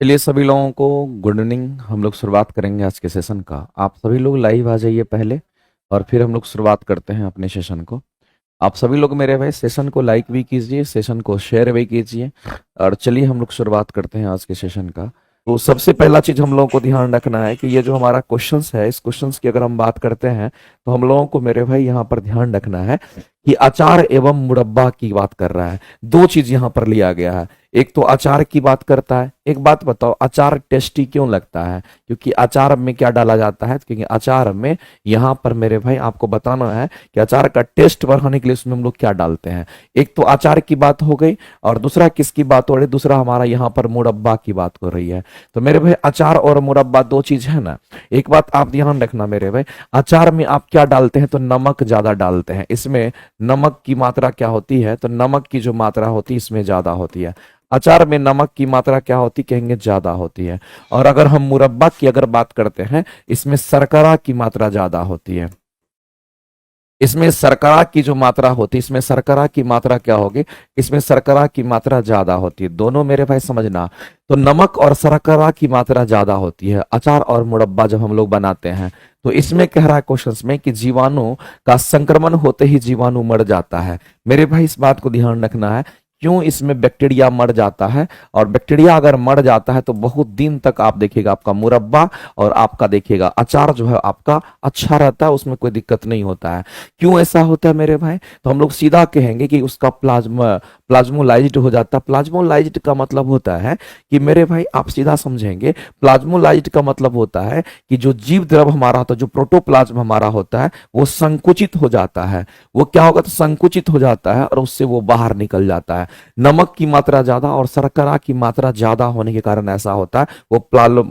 चलिए सभी लोगों को गुड इवनिंग। हम लोग शुरुआत करेंगे आज के सेशन का। आप सभी लोग लाइव आ जाइए पहले और फिर हम लोग शुरुआत करते हैं अपने सेशन को। आप सभी लोग मेरे भाई सेशन को लाइक भी कीजिए, सेशन को शेयर भी कीजिए और चलिए हम लोग शुरुआत करते हैं आज के सेशन का। तो सबसे पहला चीज हम लोगों को ध्यान रखना है कि ये जो हमारा क्वेश्चंस है, इस क्वेश्चंस की अगर हम बात करते हैं तो हम लोगों को मेरे भाई यहाँ पर ध्यान रखना है कि अचार एवं मुरब्बा की बात कर रहा है। दो चीज यहाँ पर लिया गया है, एक तो अचार की बात करता है। एक बात बताओ, अचार टेस्टी क्यों लगता है? क्योंकि अचार में क्या डाला जाता है? क्योंकि अचार में यहाँ पर मेरे भाई आपको बताना है कि अचार का टेस्ट बढ़ाने के लिए उसमें हम लोग क्या डालते हैं। एक तो अचार की बात हो गई और दूसरा किसकी बात हो रही है? दूसरा हमारा यहाँ पर मुरब्बा की बात हो रही है। तो मेरे भाई अचार और मुरब्बा दो चीज है ना। एक बात आप ध्यान रखना मेरे भाई, अचार में आप क्या डालते हैं? तो नमक ज्यादा डालते हैं। इसमें नमक की मात्रा क्या होती है? तो नमक की जो मात्रा होती है इसमें ज्यादा होती है। अचार में नमक की मात्रा क्या होती कहेंगे? ज्यादा होती है। और अगर हम मुरब्बा की अगर बात करते हैं, इसमें शर्करा की मात्रा ज्यादा होती है। इसमें शर्करा की जो मात्रा होती है, इसमें शर्करा की मात्रा क्या होगी? इसमें शर्करा की मात्रा ज्यादा होती है। दोनों मेरे भाई समझना, तो नमक और शर्करा की मात्रा ज्यादा होती है अचार और मुरब्बा जब हम लोग बनाते हैं। तो इसमें कह रहा है क्वेश्चंस में कि जीवाणु का संक्रमण होते ही जीवाणु मर जाता है। मेरे भाई इस बात को ध्यान रखना है, क्यों इसमें बैक्टीरिया मर जाता है। और बैक्टीरिया अगर मर जाता है तो बहुत दिन तक आप देखिएगा आपका मुरब्बा और आपका देखिएगा अचार जो है आपका अच्छा रहता है, उसमें कोई दिक्कत नहीं होता है। क्यों ऐसा होता है मेरे भाई? तो हम लोग सीधा कहेंगे कि उसका प्लाज्मोलाइज्ड हो जाता है। प्लाज्मोलाइज्ड का मतलब होता है कि मेरे भाई आप सीधा समझेंगे, प्लाज्मोलाइज्ड का मतलब होता है कि जो जीव द्रव हमारा होता है, जो प्रोटोप्लाज्म हमारा होता है, वो संकुचित हो जाता है। वो क्या होगा? तो संकुचित हो जाता है और उससे वो बाहर निकल जाता है। नमक की मात्रा ज्यादा और शर्करा की मात्रा ज्यादा होने के कारण ऐसा होता है, वो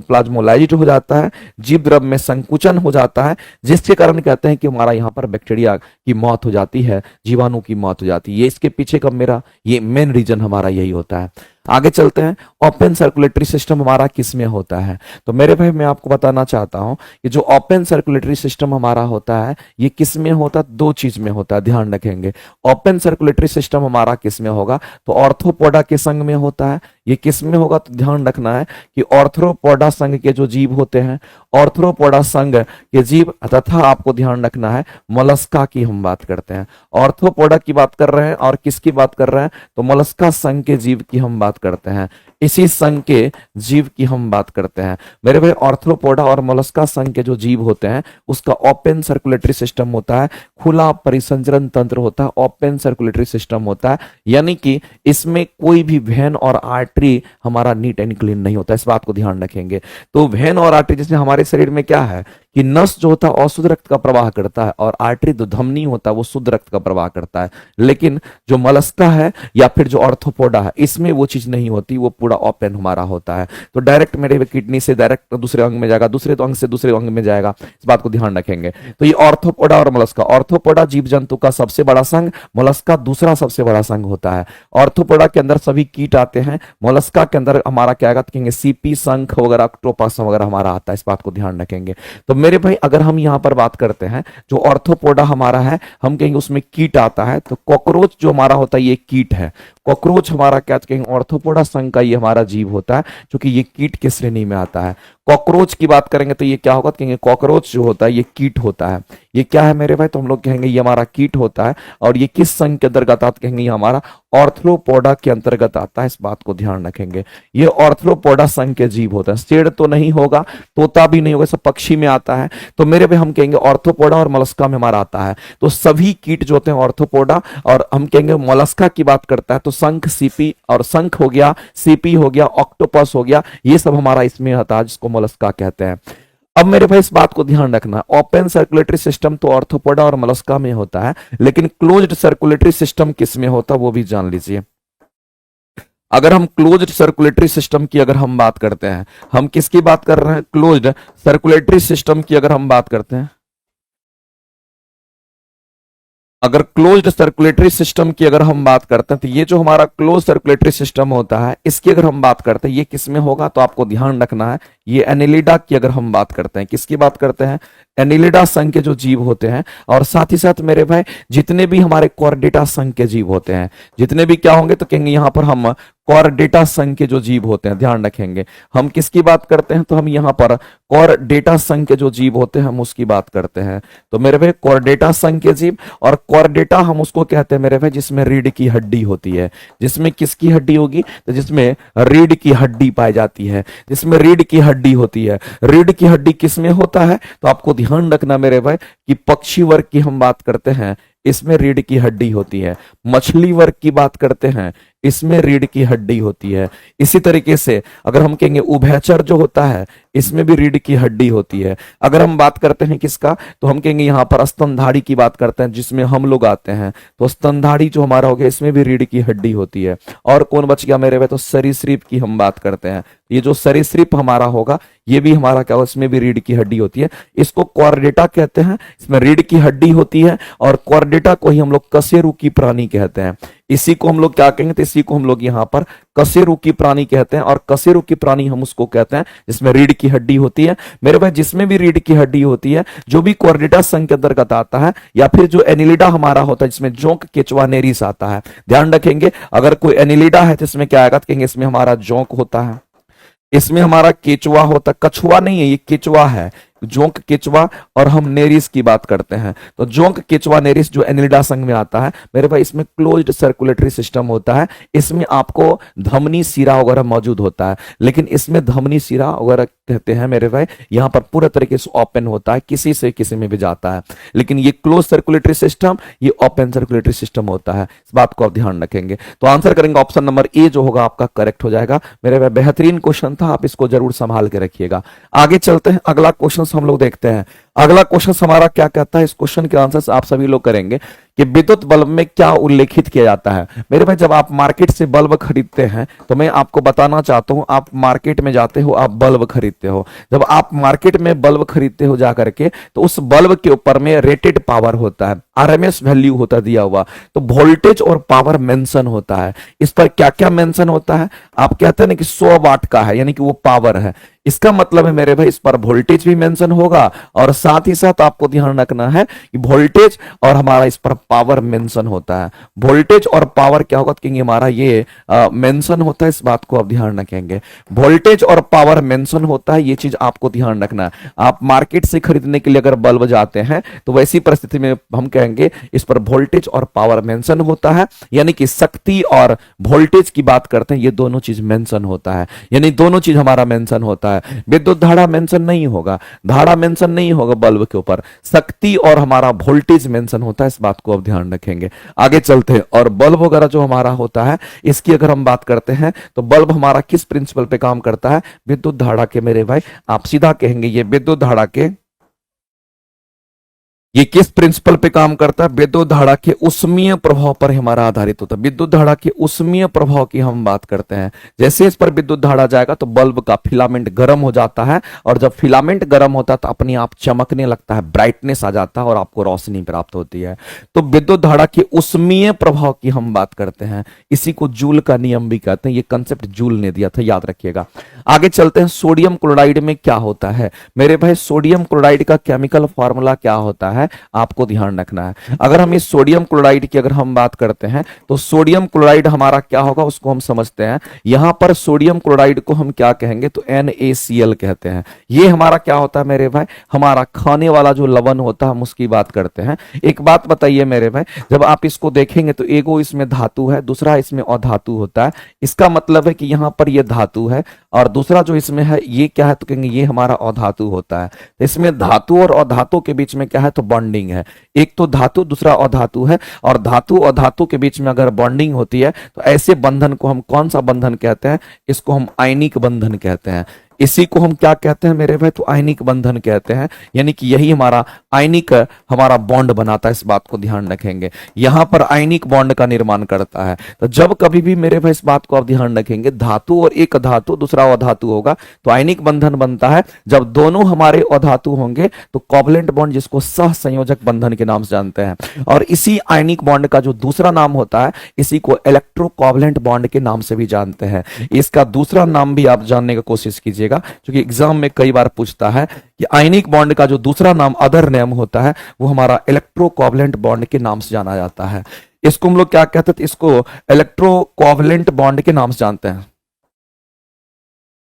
प्लाज्मोलाइज्ड हो जाता है, जीव द्रव में संकुचन हो जाता है, जिसके कारण कहते हैं कि हमारा यहाँ पर बैक्टीरिया की मौत हो जाती है, जीवाणु की मौत हो जाती है। ये इसके पीछे का मेरा ये मेन रीजन हमारा यही होता है। आगे चलते हैं, ओपन सर्कुलेटरी सिस्टम हमारा किस में होता है? तो मेरे भाई मैं आपको बताना चाहता हूं कि जो ओपन सर्कुलेटरी सिस्टम हमारा होता है ये किस में होता है? दो चीज में होता है, ध्यान रखेंगे। ओपन सर्कुलेटरी सिस्टम हमारा किस में होगा? तो ऑर्थोपोडा के संघ में होता है। ये किस में होगा? तो ध्यान रखना है कि ऑर्थ्रोपोडा संघ के जो जीव होते हैं, ऑर्थ्रोपोडा संघ के जीव, तथा आपको ध्यान रखना है मोलस्का की हम बात करते हैं। ऑर्थ्रोपोडा की बात कर रहे हैं और किसकी बात कर रहे हैं? तो मोलस्का संघ के जीव की हम बात करते हैं, इसी संघ के जीव की हम बात करते हैं। मेरे भाई ऑर्थ्रोपोडा और मोलस्का संघ के जो जीव होते हैं उसका ओपन सर्कुलेटरी सिस्टम होता है, खुला परिसंचरण तंत्र होता है, ओपन सर्कुलेटरी सिस्टम होता है। यानी कि इसमें कोई भी वेन और आर्टरी हमारा नीट एंड क्लीन नहीं होता, इस बात को ध्यान रखेंगे। तो वेन और आर्टरी, जैसे हमारे शरीर में क्या है कि नस जो होता है अशुद्ध रक्त का प्रवाह करता है और आर्टरी जो धमनी होता है वो शुद्ध रक्त का प्रवाह करता है। लेकिन जो मोलस्का है या फिर जो ऑर्थोपोडा है इसमें वो चीज नहीं होती, वो पूरा ओपन हमारा होता है। तो डायरेक्ट मेरे किडनी से डायरेक्ट दूसरे अंग में जाएगा, दूसरे अंग से दूसरे अंग में जाएगा, इस बात को ध्यान रखेंगे। तो ये ऑर्थोपोडा और मोलस्का, ऑर्थोपोडा जीव जंतु का सबसे बड़ा संघ, मोलस्का दूसरा सबसे बड़ा संघ होता है। ऑर्थोपोडा के अंदर सभी कीट आते हैं, मोलस्का के अंदर हमारा क्या आएगा? कहेंगे सीपी, शंख वगैरह, ऑक्टोपस वगैरह हमारा आता है, इस बात को ध्यान रखेंगे। तो मेरे भाई अगर हम यहां पर बात करते हैं जो ऑर्थोपोडा हमारा है, हम कहेंगे उसमें कीट आता है। तो कॉकरोच जो हमारा होता है ये कीट है। कॉकरोच हमारा क्या कहेंगे? ऑर्थोपोडा संघ का ये हमारा जीव होता है, क्योंकि ये कीट की श्रेणी में आता है। कॉकरोच की बात करेंगे तो ये क्या होगा? कहेंगे कॉकरोच जो होता है ये कीट होता है। ये क्या है मेरे भाई? तो हम लोग कहेंगे ये हमारा कीट होता है। और ये किस संघ के अंतर्गत आता है? कहेंगे ये हमारा ऑर्थ्रोपोडा के अंतर्गत आता है, इस बात को ध्यान रखेंगे। ये ऑर्थ्रोपोडा संघ के जीव होता है। शेर तो नहीं होगा, तोता भी नहीं होगा, सब पक्षी में आता है। तो मेरे भाई हम कहेंगे ऑर्थोपोडा और मोलस्का में हमारा आता है। तो सभी कीट जो होते हैं ऑर्थोपोडा, और हम कहेंगे मोलस्का की बात करता है तो शंख, सीपी, और शंख हो गया, सीपी हो गया, ऑक्टोपस हो गया, ये सब हमारा इसमें आता है जिसको मोलस्का कहते हैं। अब मेरे भाई इस बात को ध्यान रखना, ओपन सर्कुलेटरी सिस्टम तो ऑर्थोपोडा और मोलस्का में होता है, लेकिन क्लोज्ड सर्कुलेटरी सिस्टम किस में होता है वो भी जान लीजिए। अगर हम क्लोज्ड सर्कुलेटरी सिस्टम की अगर हम बात करते हैं, हम किसकी बात कर रहे हैं? क्लोज्ड सर्कुलेटरी सिस्टम की अगर हम बात करते हैं, अगर क्लोज्ड सर्कुलेटरी सिस्टम की अगर हम बात करते हैं तो ये जो हमारा क्लोज सर्कुलेटरी सिस्टम होता है इसकी अगर हम बात करते हैं ये किस में होगा? तो आपको ध्यान रखना है, ये एनेलिडा की अगर हम बात करते हैं, किसकी बात करते हैं? एनिलिडा संघ के जो जीव होते हैं, और साथ ही साथ मेरे भाई जितने भी हमारे कॉर्डेटा संघ के जीव होते हैं, जितने भी क्या होंगे तो कहेंगे यहां पर हम कॉर्डेटा संघ के जो जीव होते हैं, ध्यान रखेंगे हम किसकी बात करते हैं, तो हम यहां पर कॉर्डेटा संघ के जो जीव होते हैं हम उसकी बात करते हैं। तो मेरे भाई कॉर्डेटा संघ के जीव, और कॉर्डेटा हम उसको कहते हैं मेरे भाई जिसमें रीढ़ की हड्डी होती है। जिसमें किसकी हड्डी होगी, तो जिसमें रीढ़ की हड्डी पाई जाती है, जिसमें रीढ़ की हड्डी होती है। रीढ़ की हड्डी किसमें होता है, तो आपको ध्यान रखना मेरे भाई कि पक्षी वर्ग की हम बात करते हैं, इसमें रीढ़ की हड्डी होती है। मछली वर्ग की बात करते हैं, इसमें रीढ़ की हड्डी होती है। इसी तरीके से अगर हम कहेंगे उभयचर जो होता है, इसमें भी रीढ़ की हड्डी होती है। अगर हम बात करते हैं किसका, तो हम कहेंगे यहां पर स्तनधारी की बात करते हैं, जिसमें हम लोग आते हैं। तो स्तनधारी जो हमारा हो गया, इसमें भी रीढ़ की हड्डी होती है। और कौन बच गया मेरे भाई, तो सरीसृप की हम बात करते हैं। ये जो सरीसृप हमारा होगा, ये भी हमारा क्या होगा, इसमें भी रीढ़ की हड्डी होती है। इसको कॉर्डेटा कहते हैं, इसमें रीढ़ की हड्डी होती है। और कॉर्डेटा को ही हम लोग कशेरुकी प्राणी कहते हैं। इसी को हम लोग क्या कहेंगे, तो इसी को हम लोग यहाँ पर कशेरुकी प्राणी कहते हैं। और कशेरुकी प्राणी हम उसको कहते हैं जिसमें रीढ़ की हड्डी होती है। मेरे भाई जिसमें भी रीढ़ की हड्डी होती है, जो भी कॉर्डेटा संघ के अंतर्गत आता है, या फिर जो एनिलिडा हमारा होता है जिसमें जोंक, केचुआ, नेरिस आता है। ध्यान रखेंगे अगर कोई एनिलिडा है तो इसमें क्या आएगा, तो कहेंगे इसमें हमारा जोंक होता है, इसमें हमारा केचुआ होता, कछुआ नहीं है ये केचुआ है, जोंक केचुआ। और हम नेरिस की बात करते हैं, तो जोंक केचुआ नेरिस जो एनिलिडा संघ में आता है मेरे भाई, इसमें क्लोज्ड सर्कुलेटरी सिस्टम होता है। इसमें आपको धमनी सिरा वगैरह मौजूद होता है, लेकिन इसमें धमनी सिरा वगैरह कहते हैं मेरे भाई, यहां पर पूरा तरीके से ओपन होता है, किसी से किसी में भी जाता है। लेकिन ये क्लोज सर्कुलेटरी सिस्टम, ये ओपन सर्कुलेटरी सिस्टम होता है। इस बात को आप ध्यान रखेंगे। तो आंसर करेंगे ऑप्शन नंबर ए जो होगा आपका करेक्ट हो जाएगा। मेरे भाई बेहतरीन क्वेश्चन था, आप इसको जरूर संभाल के रखिएगा। आगे चलते हैं, अगला क्वेश्चन हम लोग देखते हैं। अगला क्वेश्चन हमारा क्या कहता है, इस क्वेश्चन के आंसर आप सभी लोग करेंगे कि विद्युत बल्ब में क्या उल्लेखित किया जाता है। मेरे भाई जब आप मार्केट से बल्ब खरीदते हैं, तो मैं आपको बताना चाहता हूं, आप मार्केट में जाते हो, आप बल्ब खरीदते हो। जब आप मार्केट में बल्ब खरीदते हो जा करके, तो उस बल्ब के ऊपर में रेटेड पावर होता है, आरएमएस वैल्यू होता दिया हुआ, तो वोल्टेज और पावर मेंशन होता है। इस पर क्या क्या मेंशन होता है, आप कहते हैं ना कि 100 वाट का है, यानी कि वो पावर है। इसका मतलब है मेरे भाई इस पर वोल्टेज भी मेंशन होगा, और साथ ही साथ आपको ध्यान रखना है कि वोल्टेज और हमारा इस पर पावर मेंशन होता है। वोल्टेज और पावर क्या होगा, क्योंकि हमारा ये मेंशन होता है, इस बात को आप ध्यान रखेंगे। वोल्टेज और पावर मेंशन होता है, ये चीज आपको ध्यान रखना है। आप मार्केट से खरीदने के लिए अगर बल्ब जाते हैं, तो वैसी परिस्थिति में हम कहेंगे इस पर वोल्टेज और पावर मेंशन होता है, यानी कि शक्ति और वोल्टेज की बात करते हैं, ये दोनों चीज मेंशन होता है, यानी दोनों चीज हमारा मेंशन होता है। विद्युत धारा मेंशन नहीं होगा, धारा मेंशन नहीं होगा बल्ब के ऊपर, शक्ति और हमारा वोल्टेज मेंशन होता है। इस बात को आप ध्यान रखेंगे। आगे चलते हैं, और बल्ब वगैरह जो हमारा होता है, इसकी अगर हम बात करते हैं, तो बल्ब हमारा किस प्रिंसिपल पे काम करता है, विद्युत धारा के। मेरे भाई आप सीधा कहेंगे ये विद्युत धारा के, ये किस प्रिंसिपल पे काम करता है, विद्युत धारा के उष्मीय प्रभाव पर हमारा आधारित होता है। विद्युत धारा के उष्मीय प्रभाव की हम बात करते हैं। जैसे इस पर विद्युत धारा जाएगा तो बल्ब का फिलामेंट गर्म हो जाता है, और जब फिलामेंट गर्म होता है तो अपने आप चमकने लगता है, ब्राइटनेस आ जाता है, और आपको रोशनी प्राप्त होती है। तो विद्युत धारा के उष्मीय प्रभाव की हम बात करते हैं, इसी को जूल का नियम भी कहते हैं। ये कंसेप्ट जूल ने दिया था, याद रखिएगा। आगे चलते हैं, सोडियम क्लोराइड में क्या होता है। मेरे भाई सोडियम क्लोराइड का केमिकल फॉर्मूला क्या होता है, आपको ध्यान रखना है। अगर हम इस सोडियम क्लोराइड की अगर हम बात करते हैं, तो सोडियम क्लोराइड हमारा क्या होगा उसको हम समझते हैं। यहां पर सोडियम क्लोराइड को हम क्या कहेंगे, तो NaCl कहते हैं। ये हमारा क्या होता है मेरे भाई, हमारा खाने वाला जो लवण होता है, हम उसकी बात करते हैं। एक बात बताइए मेरे भाई, जब आप इसको देखेंगे तो एगो इसमें धातु है, दूसरा इसमें अधातु होता है। इसका मतलब है कि यहां पर ये धातु है, और दूसरा जो इसमें है ये क्या है, तो कहेंगे ये हमारा अधातु होता है। इसमें धातु और अधातु के बीच में क्या है, तो बॉन्डिंग है। एक तो धातु, दूसरा अधातु है, और धातु और धातु के बीच में अगर बॉन्डिंग होती है, तो ऐसे बंधन को हम कौन सा बंधन कहते हैं, इसको हम आयनिक बंधन कहते हैं। इसी को हम क्या कहते हैं मेरे भाई, तो आयनिक बंधन कहते हैं, यानी कि यही हमारा आयनिक हमारा बॉन्ड बनाता है। इस बात को ध्यान रखेंगे, यहां पर आयनिक बॉन्ड का निर्माण करता है। तो जब कभी भी मेरे भाई इस बात को आप ध्यान रखेंगे, धातु और एक धातु दूसरा अधातु होगा, तो आयनिक बंधन बनता है। जब दोनों हमारे अधातु होंगे तो कोवलेंट बॉन्ड, जिसको सह संयोजक बंधन के नाम से जानते हैं, और इसी आयनिक बॉन्ड का जो दूसरा नाम होता है, इसी को इलेक्ट्रो कोवलेंट बॉन्ड के नाम से भी जानते हैं। इसका दूसरा नाम भी आप जानने की कोशिश कीजिएगा, रखिएगा, क्योंकि एग्जाम में कई बार पूछता है कि आयनिक बॉन्ड का जो दूसरा नाम अदर नेम होता है वो हमारा इलेक्ट्रोकोवलेंट बॉन्ड के नाम से जाना जाता है। इसको हम लोग क्या कहते हैं, इसको इलेक्ट्रोकोवलेंट बॉन्ड के नाम से जानते हैं,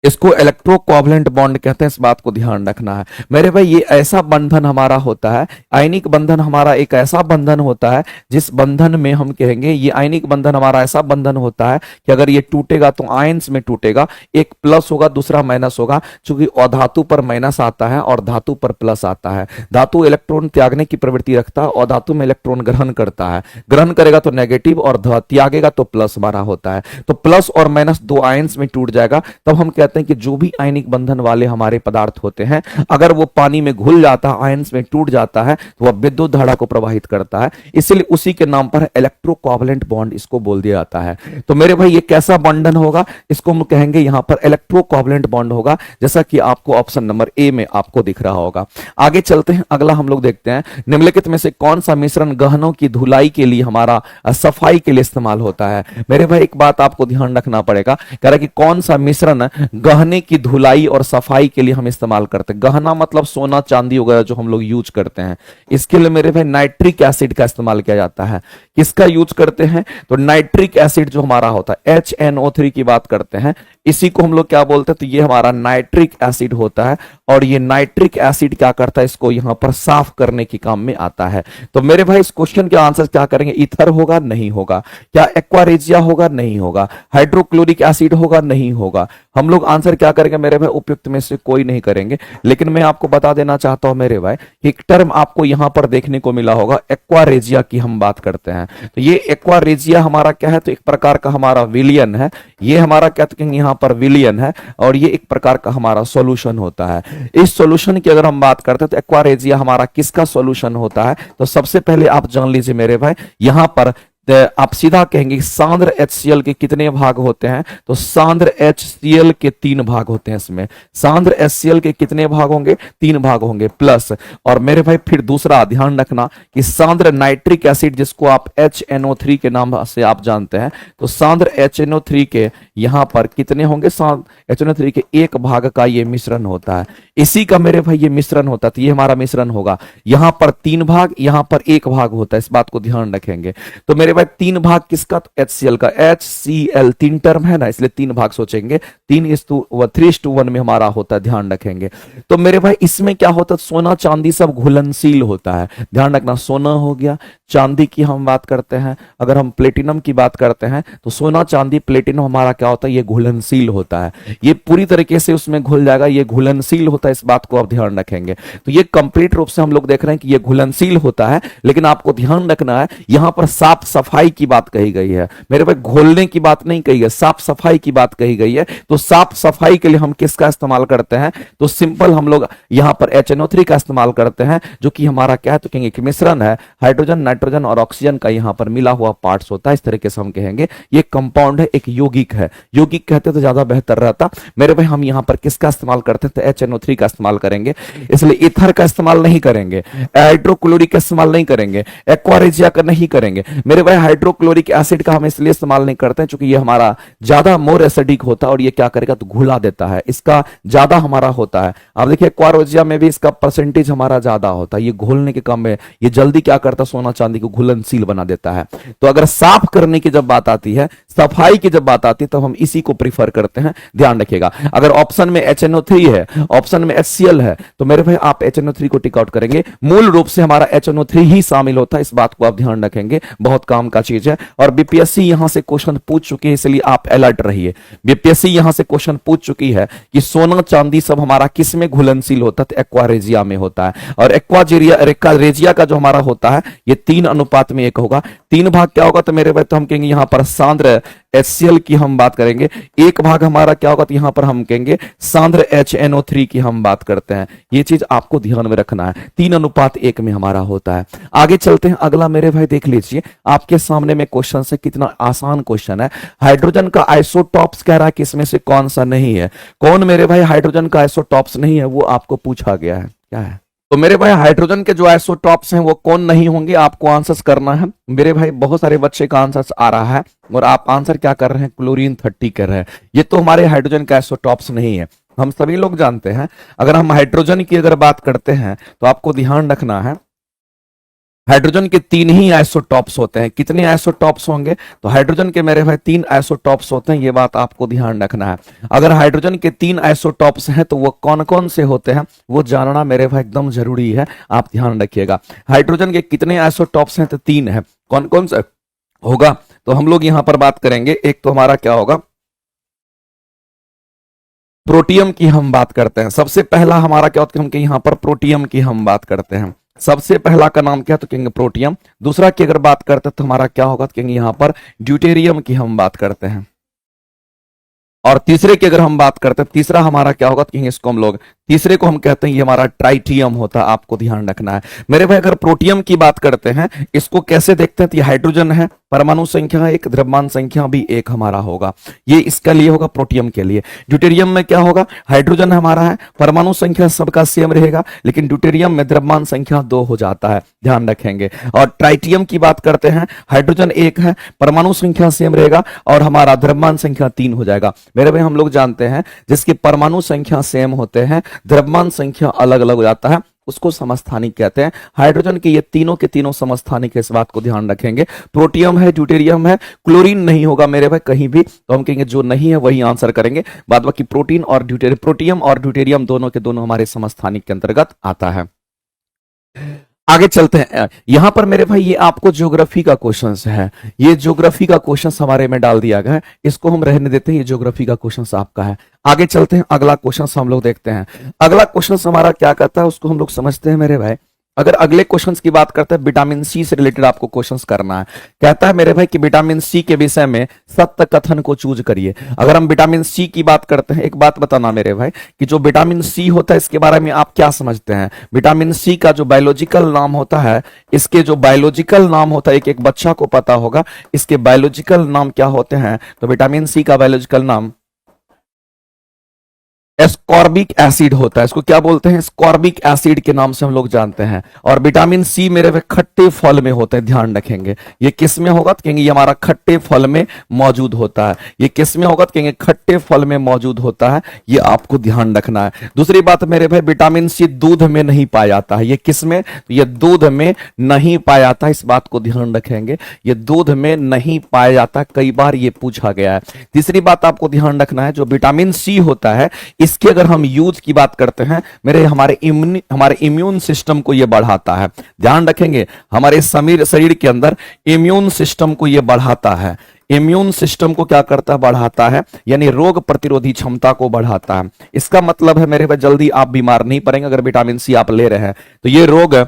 इसको इलेक्ट्रोकोवलेंट बॉन्ड कहते हैं, इस बात को ध्यान रखना है मेरे भाई। ये ऐसा बंधन हमारा होता है, आयनिक बंधन हमारा एक ऐसा बंधन होता है जिस बंधन में हम कहेंगे, ये आयनिक बंधन हमारा ऐसा बंधन होता है कि अगर ये टूटेगा तो आयंस में टूटेगा, एक प्लस होगा दूसरा माइनस होगा, क्योंकि अधातु पर माइनस आता है और धातु पर प्लस आता है। धातु इलेक्ट्रॉन त्यागने की प्रवृत्ति रखता है और धातु में इलेक्ट्रॉन ग्रहण करता है, ग्रहण करेगा तो नेगेटिव और त्यागेगा तो प्लस हमारा होता है। तो प्लस और माइनस दो आयंस में टूट जाएगा, तब हम कहते हैं कि जो भी आयनिक बंधन वाले हमारे पदार्थ होते हैं, अगर वो पानी में घुल जाता है, आयंस में टूट जाता है, तो वह विद्युत धारा को प्रवाहित करता है, इसलिए उसी के नाम पर इलेक्ट्रोकोवलेंट बॉन्ड इसको बोल दिया जाता है। तो मेरे भाई ये कैसा बंधन होगा, इसको हम कहेंगे यहां पर इलेक्ट्रोकोवलेंट बॉन्ड होगा, जैसा कि आपको ऑप्शन नंबर ए में आपको दिख रहा होगा। आगे चलते हैं, अगला हम लोग देखते हैं निम्नलिखित में से कौन सा मिश्रण गहनों की धुलाई के लिए हमारा सफाई के लिए इस्तेमाल होता है। मेरे भाई एक बात आपको ध्यान रखना पड़ेगा, कह रहा है कि कौन सा मिश्रण गहने की धुलाई और सफाई के लिए हम इस्तेमाल करते हैं। गहना मतलब सोना चांदी वगैरह जो हम लोग यूज करते हैं, इसके लिए मेरे भाई नाइट्रिक एसिड का इस्तेमाल किया जाता है। किसका यूज करते हैं, तो नाइट्रिक एसिड जो हमारा होता है, HNO3 की बात करते हैं, इसी को हम लोग क्या बोलते हैं, तो ये हमारा नाइट्रिक एसिड होता है। और ये नाइट्रिक एसिड क्या करता है, इसको यहां पर साफ करने के काम में आता है। तो मेरे भाई इस क्वेश्चन के आंसर क्या करेंगे, ईथर होगा नहीं होगा, क्या एक्वारेजिया होगा नहीं होगा, हाइड्रोक्लोरिक एसिड होगा नहीं होगा। हम लोग आंसर क्या करेंगे मेरे भाई, उपयुक्त में से कोई नहीं करेंगे। लेकिन मैं आपको बता देना चाहता हूं मेरे भाई, एक टर्म आपको यहां पर देखने को मिला होगा, एक्वारेजिया की हम बात करते हैं। तो ये एक्वारेजिया हमारा क्या है, तो एक प्रकार का हमारा विलियन है, ये हमारा क्या कहेंगे यहां पर विलियन है, और ये एक प्रकार का हमारा सॉल्यूशन होता है। इस सॉल्यूशन की अगर हम बात करते हैं तो एक्वारेजिया हमारा किसका सॉल्यूशन होता है, तो सबसे पहले आप जान लीजिए मेरे भाई, यहां पर आप सीधा कहेंगे सांद्र HCl के कितने भाग होते हैं, तो सांद्र HCl के 3 भाग होते हैं। इसमें सांद्र HCl के कितने भाग होंगे, 3 भाग होंगे प्लस। और मेरे भाई फिर दूसरा ध्यान रखना कि सांद्र नाइट्रिक एसिड जिसको आप HNO3 के नाम से आप जानते हैं, तो सांद्र HNO3 के यहां पर कितने होंगे, HNO3 के 1 भाग का ये मिश्रण होता है, इसी का मेरे भाई ये मिश्रण होता है। तो ये हमारा मिश्रण होगा, यहां पर 3 भाग, यहां पर 1 भाग होता है, इस बात को ध्यान रखेंगे। तो मेरे भाई 3 भाग किसका, तो HCl का, HCl 3 टर्म है ना, इसलिए 3 भाग सोचेंगे, 3:1 में हमारा होता है, ध्यान रखेंगे। तो मेरे भाई इसमें क्या होता है, सोना चांदी सब घुलनशील होता है, ध्यान रखना, सोना हो गया, चांदी की हम बात करते हैं, अगर हम प्लेटिनम की बात करते हैं तो सोना चांदी प्लेटिनम हमारा क्या होता है, ये घुलनशील होता है, ये पूरी तरीके से उसमें घुल जाएगा, ये घुलनशील होता है, इस बात को आप ध्यान रखेंगे। तो ये कंप्लीट रूप से हम लोग देख रहे हैं कि ये घुलनशील होता है, लेकिन आपको ध्यान रखना है यहां पर साफ सफाई की बात कही गई है मेरे भाई, घोलने की बात नहीं कही है, साफ सफाई की बात कही गई है। तो साफ सफाई के लिए हम किसका इस्तेमाल करते हैं, तो सिंपल हम लोग यहां पर HNO3 का इस्तेमाल करते हैं, जो कि हमारा क्या है, तो कहेंगे कि मिश्रण है, हाइड्रोजन नाइट्रोजन और ऑक्सीजन का यहां पर मिला हुआ पार्ट्स होता है, इस तरीके से हम कहेंगे ये कंपाउंड है, एक यौगिक है। यौगिक कहते तो ज्यादा बेहतर रहता मेरे भाई। हम यहां पर किसका इस्तेमाल करते हैं, तो HNO3 का इस्तेमाल करेंगे, इसलिए ईथर का इस्तेमाल नहीं करेंगे, हाइड्रोक्लोरिक का इस्तेमाल नहीं करेंगे, एक्वारेजिया का नहीं करेंगे मेरे भाई। हाइड्रोक्लोरिक एसिड का हम इसलिए इस्तेमाल नहीं करते हैं क्योंकि ये हमारा ज्यादा मोर एसिडिक होता है और ये क्या करेगा, तो घुला देता है, इसका ज्यादा हमारा होता है। आप देखिए एक्वारेजिया में भी इसका परसेंटेज हमारा ज्यादा होता है, ये घोलने के काम में ये जल्दी क्या करता है, सोना चांदी को घुलनशील बना देता है। तो अगर साफ करने की जब बात आती है, सफाई की जब बात आती है, तो हम इसी को प्रीफर करते हैं, ध्यान रखिएगा। अगर ऑप्शन में HNO3 है, ऑप्शन में HCl है, तो मेरे भाई आप HNO3 को टिक आउट करेंगे। मूल रूप से हमारा HNO3 ही शामिल होता है, इस बात को आप ध्यान रखेंगे, बहुत काम का चीज है। और बीपीएससी यहां से क्वेश्चन पूछ चुकी है, इसलिए आप अलर्ट रहिए। बीपीएससी यहां से क्वेश्चन पूछ चुकी है कि सोना चांदी सब हमारा किस में घुलनशील होता है, तो एक्वारेजिया में होता है। और एक्वारेजिया का जो हमारा होता है, ये 3:1 होगा। 3 भाग क्या होगा, तो मेरे भाई तो हम कहेंगे यहां पर सांद्र HCl की हम बात करेंगे, 1 भाग हमारा क्या होगा, तो यहां पर हम कहेंगे सांद्र HNO3 की हम बात करते हैं। ये चीज आपको ध्यान में रखना है, 3:1 में हमारा होता है। आगे चलते हैं, अगला मेरे भाई देख लीजिए, आपके सामने में क्वेश्चन से कितना आसान क्वेश्चन है। हाइड्रोजन का आइसोटॉप्स कह रहा है कि इसमें से कौन सा नहीं है। कौन मेरे भाई हाइड्रोजन का आइसोटॉप्स नहीं है, वो आपको पूछा गया है, क्या है। तो मेरे भाई हाइड्रोजन के जो आइसोटॉप्स हैं वो कौन नहीं होंगे, आपको आंसर्स करना है मेरे भाई। बहुत सारे बच्चे का आंसर्स आ रहा है और आप आंसर क्या कर रहे हैं, क्लोरीन 30 कर रहे हैं। ये तो हमारे हाइड्रोजन का आइसोटॉप्स नहीं है। हम सभी लोग जानते हैं, अगर हम हाइड्रोजन की अगर बात करते हैं तो आपको ध्यान रखना है, हाइड्रोजन के तीन ही आइसोटॉप्स होते हैं। कितने आइसोटॉप्स होंगे? तो हाइड्रोजन के मेरे भाई तीन आइसोटॉप्स होते हैं, ये बात आपको ध्यान रखना है। अगर हाइड्रोजन के तीन आइसोटॉप्स हैं तो वो कौन कौन से होते हैं वो जानना मेरे भाई एकदम जरूरी है, आप ध्यान रखिएगा। हाइड्रोजन के कितने आइसोटॉप्स हैं? तो तीन है। कौन कौन से होगा? तो हम लोग यहां पर बात करेंगे, एक तो हमारा क्या होगा, प्रोटियम की हम बात करते हैं। सबसे पहला हमारा क्या होता है, हम यहां पर प्रोटियम की हम बात करते हैं। सबसे पहला का नाम क्या है? तो कहेंगे प्रोटियम। दूसरा की अगर बात करते हैं तो हमारा क्या होगा? तो कहेंगे यहां पर ड्यूटेरियम की हम बात करते हैं। और तीसरे की अगर हम बात करते हैं, तीसरा हमारा क्या होगा? तो कहेंगे इसको हम लोग, तीसरे को हम कहते हैं ये हमारा ट्राइटियम होता है, आपको ध्यान रखना है मेरे भाई। अगर प्रोटियम की बात करते हैं, इसको कैसे देखते हैं? तो ये हाइड्रोजन है, परमाणु संख्या एक, द्रव्यमान संख्या भी एक हमारा होगा, ये इसका लिए होगा प्रोटियम के लिए। ड्यूटेरियम में क्या होगा? हाइड्रोजन हमारा है, परमाणु संख्या सबका सेम रहेगा, लेकिन ड्यूटेरियम में द्रव्यमान संख्या 2 हो जाता है, ध्यान रखेंगे। और ट्राइटियम की बात करते हैं, हाइड्रोजन एक है, परमाणु संख्या सेम रहेगा और हमारा द्रव्यमान संख्या 3 हो जाएगा। मेरे भाई हम लोग जानते हैं जिसकी परमाणु संख्या सेम होते हैं, द्रव्यमान संख्या अलग अलग हो जाता है, उसको समस्थानिक कहते हैं। हाइड्रोजन के ये तीनों के तीनों समस्थानिक है, इस बात को ध्यान रखेंगे। प्रोटियम है, ड्यूटेरियम है, क्लोरीन नहीं होगा मेरे भाई कहीं भी, तो हम कहेंगे जो नहीं है वही आंसर करेंगे। बाद बाकी प्रोटीन और ड्यूटेरियम, प्रोटियम और ड्यूटेरियम दोनों के दोनों हमारे समस्थानिक के अंतर्गत आता है। आगे चलते हैं, यहां पर मेरे भाई ये आपको ज्योग्राफी का क्वेश्चन है, ये ज्योग्राफी का क्वेश्चन हमारे में डाल दिया गया है, इसको हम रहने देते हैं, ये ज्योग्राफी का क्वेश्चन आपका है। आगे चलते हैं, अगला क्वेश्चन हम लोग देखते हैं। अगला क्वेश्चन हमारा क्या कहता है उसको हम लोग समझते हैं मेरे भाई। अगर अगले क्वेश्चंस की बात करते हैं, विटामिन सी से रिलेटेड आपको क्वेश्चंस करना है। कहता है मेरे भाई कि विटामिन सी के विषय में सत्य कथन को चूज करिए। अगर हम विटामिन सी की बात करते हैं, एक बात बताना मेरे भाई कि जो विटामिन सी होता है इसके बारे में आप क्या समझते हैं? विटामिन सी का जो बायोलॉजिकल नाम होता है, इसके जो बायोलॉजिकल नाम होता है, एक एक बच्चा को पता होगा इसके बायोलॉजिकल नाम क्या होते हैं? तो विटामिन सी का बायोलॉजिकल नाम एस्कॉर्बिक एसिड होता है, इसको क्या बोलते हैं? एस्कॉर्बिक एसिड के नाम से हम लोग जानते हैं। और विटामिन सी मेरे वे खट्टे फल में होते हैं, ध्यान रखेंगे। ये किस में होगा? तो कहेंगे ये हमारा खट्टे फल में मौजूद होता है। ये किस में होगा? तो कहेंगे खट्टे फल में मौजूद होता है, ये आपको ध्यान रखना है। दूसरी बात मेरे भाई, विटामिन सी दूध में नहीं पाया जाता है, ये किस में? तो ये दूध में नहीं पाया जाता है, इस बात को ध्यान रखेंगे, ये दूध में नहीं पाया जाता, कई बार ये पूछा गया है। तीसरी बात आपको ध्यान रखना है, जो विटामिन सी होता है इसकी अगर हम यूज की बात करते हैं मेरे, हमारे इम्यून सिस्टम को यह बढ़ाता है, ध्यान रखेंगे, हमारे शरीर के अंदर इम्यून सिस्टम को यह बढ़ाता है। इम्यून सिस्टम को क्या करता है? बढ़ाता है, यानी रोग प्रतिरोधी क्षमता को बढ़ाता है। इसका मतलब है मेरे भाई जल्दी आप बीमार नहीं पड़ेंगे अगर विटामिन सी आप ले रहे हैं, तो ये रोग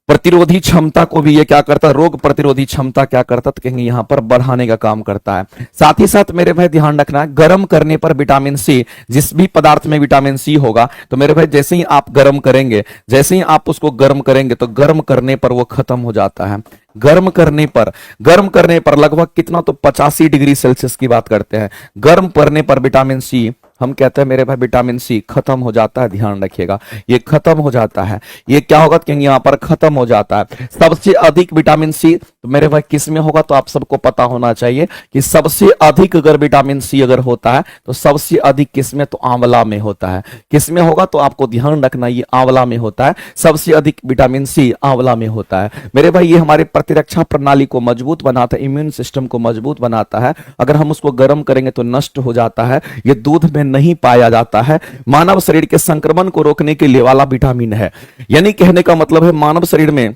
प्रतिरोधी क्षमता को भी ये क्या करता है? रोग प्रतिरोधी क्षमता क्या करता है? तो कहेंगे यहां पर बढ़ाने का काम करता है। साथ ही साथ मेरे भाई ध्यान रखना है, गर्म करने पर विटामिन सी, जिस भी पदार्थ में विटामिन सी होगा तो मेरे भाई जैसे ही आप गर्म करेंगे, जैसे ही आप उसको गर्म करेंगे तो गर्म करने पर वो खत्म हो जाता है। गर्म करने पर लगभग कितना? तो 85 डिग्री सेल्सियस की बात करते हैं। गर्म करने पर विटामिन सी हम कहते हैं मेरे भाई विटामिन सी खत्म हो जाता है, ध्यान रखिएगा, ये खत्म हो जाता है। ये क्या होगा? कहेंगे यहां पर खत्म हो जाता है। सबसे अधिक विटामिन सी तो मेरे भाई किस में होगा? तो आप सबको पता होना चाहिए कि सबसे अधिक अगर विटामिन सी अगर होता है तो सबसे अधिक किस में? तो आंवला में होता है। किस में होगा? तो आपको ध्यान रखना, ये आंवला में होता है, सबसे अधिक विटामिन सी आंवला में होता है। मेरे भाई ये हमारे प्रतिरक्षा प्रणाली को मजबूत बनाता है, इम्यून सिस्टम को मजबूत बनाता है। अगर हम उसको गर्म करेंगे तो नष्ट हो जाता है, ये दूध में नहीं पाया जाता है। मानव शरीर के संक्रमण को रोकने के लिए वाला विटामिन है, यानी कहने का मतलब है मानव शरीर में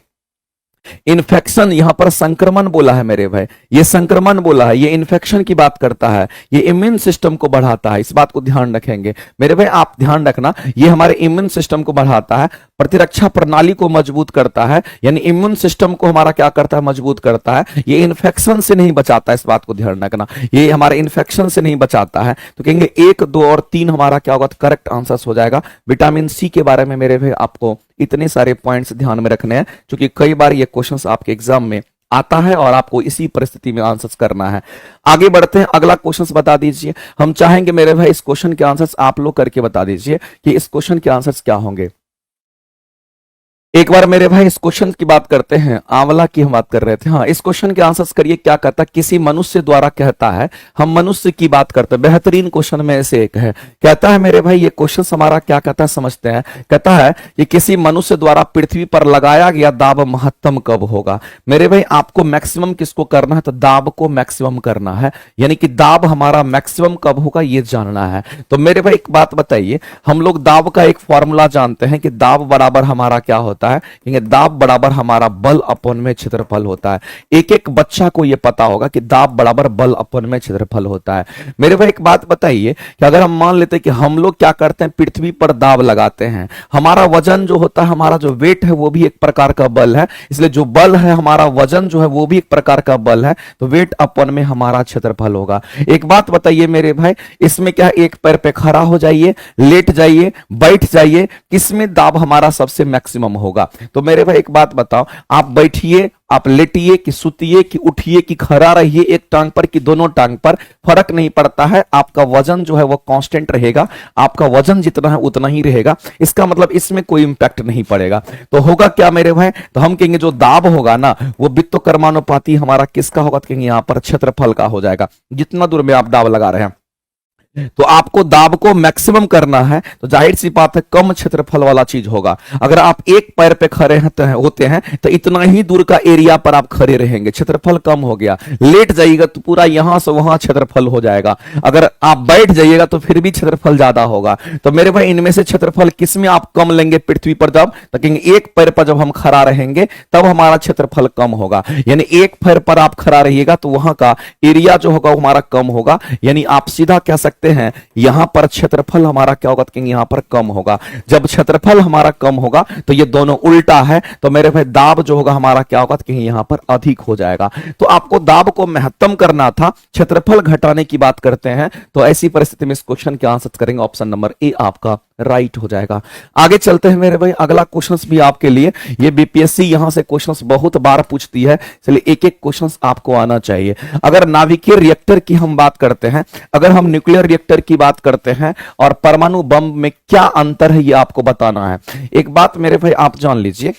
इन्फेक्शन, यहां पर संक्रमण बोला है मेरे भाई, ये संक्रमण बोला है, ये इन्फेक्शन की बात करता है, ये इम्यून सिस्टम को बढ़ाता है, इस बात को ध्यान रखेंगे मेरे भाई। आप ध्यान रखना, ये हमारे इम्यून सिस्टम को बढ़ाता है, प्रतिरक्षा प्रणाली को मजबूत करता है, यानी इम्यून सिस्टम को हमारा क्या करता है? मजबूत करता है। ये इन्फेक्शन से नहीं बचाता है, इस बात को ध्यान रखना, ये हमारे इन्फेक्शन से नहीं बचाता है। तो कहेंगे 1, 2 और 3 हमारा क्या होगा? करेक्ट आंसर हो जाएगा। विटामिन सी के बारे में मेरे भाई आपको इतने सारे पॉइंट्स ध्यान में रखने हैं, क्योंकि कई बार ये क्वेश्चंस आपके एग्जाम में आता है और आपको इसी परिस्थिति में आंसर्स करना है। आगे बढ़ते हैं, अगला क्वेश्चंस बता दीजिए। हम चाहेंगे मेरे भाई इस क्वेश्चन के आंसर्स आप लोग करके बता दीजिए कि इस क्वेश्चन के आंसर्स क्या होंगे। एक बार मेरे भाई इस क्वेश्चन की बात करते हैं, आंवला की हम बात कर रहे थे। हाँ, इस क्वेश्चन के आंसर्स करिए। क्या कहता है? किसी मनुष्य द्वारा कहता है, हम मनुष्य की बात करते हैं। बेहतरीन क्वेश्चन में से एक है। कहता है मेरे भाई, ये क्वेश्चन हमारा क्या कहता है समझते हैं। कहता है कि किसी मनुष्य द्वारा पृथ्वी पर लगाया गया दाब महत्तम कब होगा। मेरे भाई आपको मैक्सिमम किसको करना है? तो दाब को मैक्सिमम करना है, यानी कि दाब हमारा मैक्सिमम कब होगा ये जानना है। तो मेरे भाई एक बात बताइए, हम लोग दाब का एक फॉर्मूला जानते हैं कि दाब बराबर हमारा क्या होता है, क्योंकि दाब बराबर हमारा बल अपॉन में क्षेत्रफल होता है। एक एक बच्चा को यह पता होगा कि दाब बराबर बल अपॉन में क्षेत्रफल होता है। मेरे भाई एक बात बताइए कि अगर हम मान लेते हैं कि हम लोग क्या करते हैं, पृथ्वी पर दाब लगाते हैं, हमारा वजन जो होता है, हमारा जो वेट है वो भी एक प्रकार का बल है। इसलिए जो बल है, हमारा वजन जो है वो भी एक प्रकार का बल है। तो वेट अपॉन में हमारा क्षेत्रफल होगा। एक बात बताइए मेरे भाई, इसमें क्या एक पैर पे खड़ा हो जाइए, लेट जाइए, बैठ जाइए, किसमें दाब हमारा सबसे मैक्सिमम होगा? तो मेरे भाई एक बात बताओ, आप बैठिए, आप लेटिए, कि सुतिए, कि उठिए, कि खड़ा रहिए, एक टांग पर कि दोनों टांग पर, फर्क नहीं पड़ता है। आपका वजन जो है वो कांस्टेंट रहेगा। आपका वजन जितना है उतना ही रहेगा। इसका मतलब इसमें कोई इंपैक्ट नहीं पड़ेगा। तो होगा क्या मेरे भाई? तो हम कहेंगे जो दाब होगा ना वो वित्तकर्मानुपाती हमारा किसका होगा? तो कहेंगे यहां पर क्षेत्रफल का हो जाएगा। जितना दूर में आप दाब लगा रहे हैं, तो आपको दाब को मैक्सिमम करना है, तो जाहिर सी बात है कम क्षेत्रफल वाला चीज होगा। अगर आप एक पैर पे खड़े होते हैं तो इतना ही दूर का एरिया पर आप खड़े रहेंगे, क्षेत्रफल कम हो गया। लेट जाइएगा तो पूरा यहां से वहां क्षेत्रफल हो जाएगा। अगर आप बैठ जाइएगा तो फिर भी क्षेत्रफल ज्यादा होगा। तो मेरे भाई इनमें से क्षेत्रफल किसमें आप कम लेंगे पृथ्वी पर? जब तक एक पैर पर जब हम खड़ा रहेंगे तब हमारा क्षेत्रफल कम होगा। यानी एक पैर पर आप खड़ा रहिएगा तो वहां का एरिया जो होगा हमारा कम होगा। यानी आप सीधा कह सकते हैं यहां पर क्षेत्रफल हमारा क्या होगा? कि यहां पर कम होगा। जब क्षेत्रफल हमारा कम होगा तो ये दोनों उल्टा है। तो मेरे भाई दाब जो होगा हमारा क्या होगा? कि यहां पर अधिक हो जाएगा। तो आपको दाब को महत्तम करना था, क्षेत्रफल घटाने की बात करते हैं। तो ऐसी परिस्थिति में इस क्वेश्चन के आंसर करेंगे ऑप्शन नंबर ए आपका राइट हो जाएगा। आगे चलते हैं मेरे भाई, अगला क्वेश्चंस भी आपके लिए, ये बीपीएससी यहां से क्वेश्चंस बहुत बार पूछती है, इसलिए एक एक क्वेश्चंस आपको आना चाहिए। अगर नाभिकीय रिएक्टर की हम बात करते हैं, अगर हम न्यूक्लियर रिएक्टर की बात करते हैं और परमाणु बम में क्या अंतर है ये आपको बताना है। एक बात मेरे भाई आप जान लीजिए,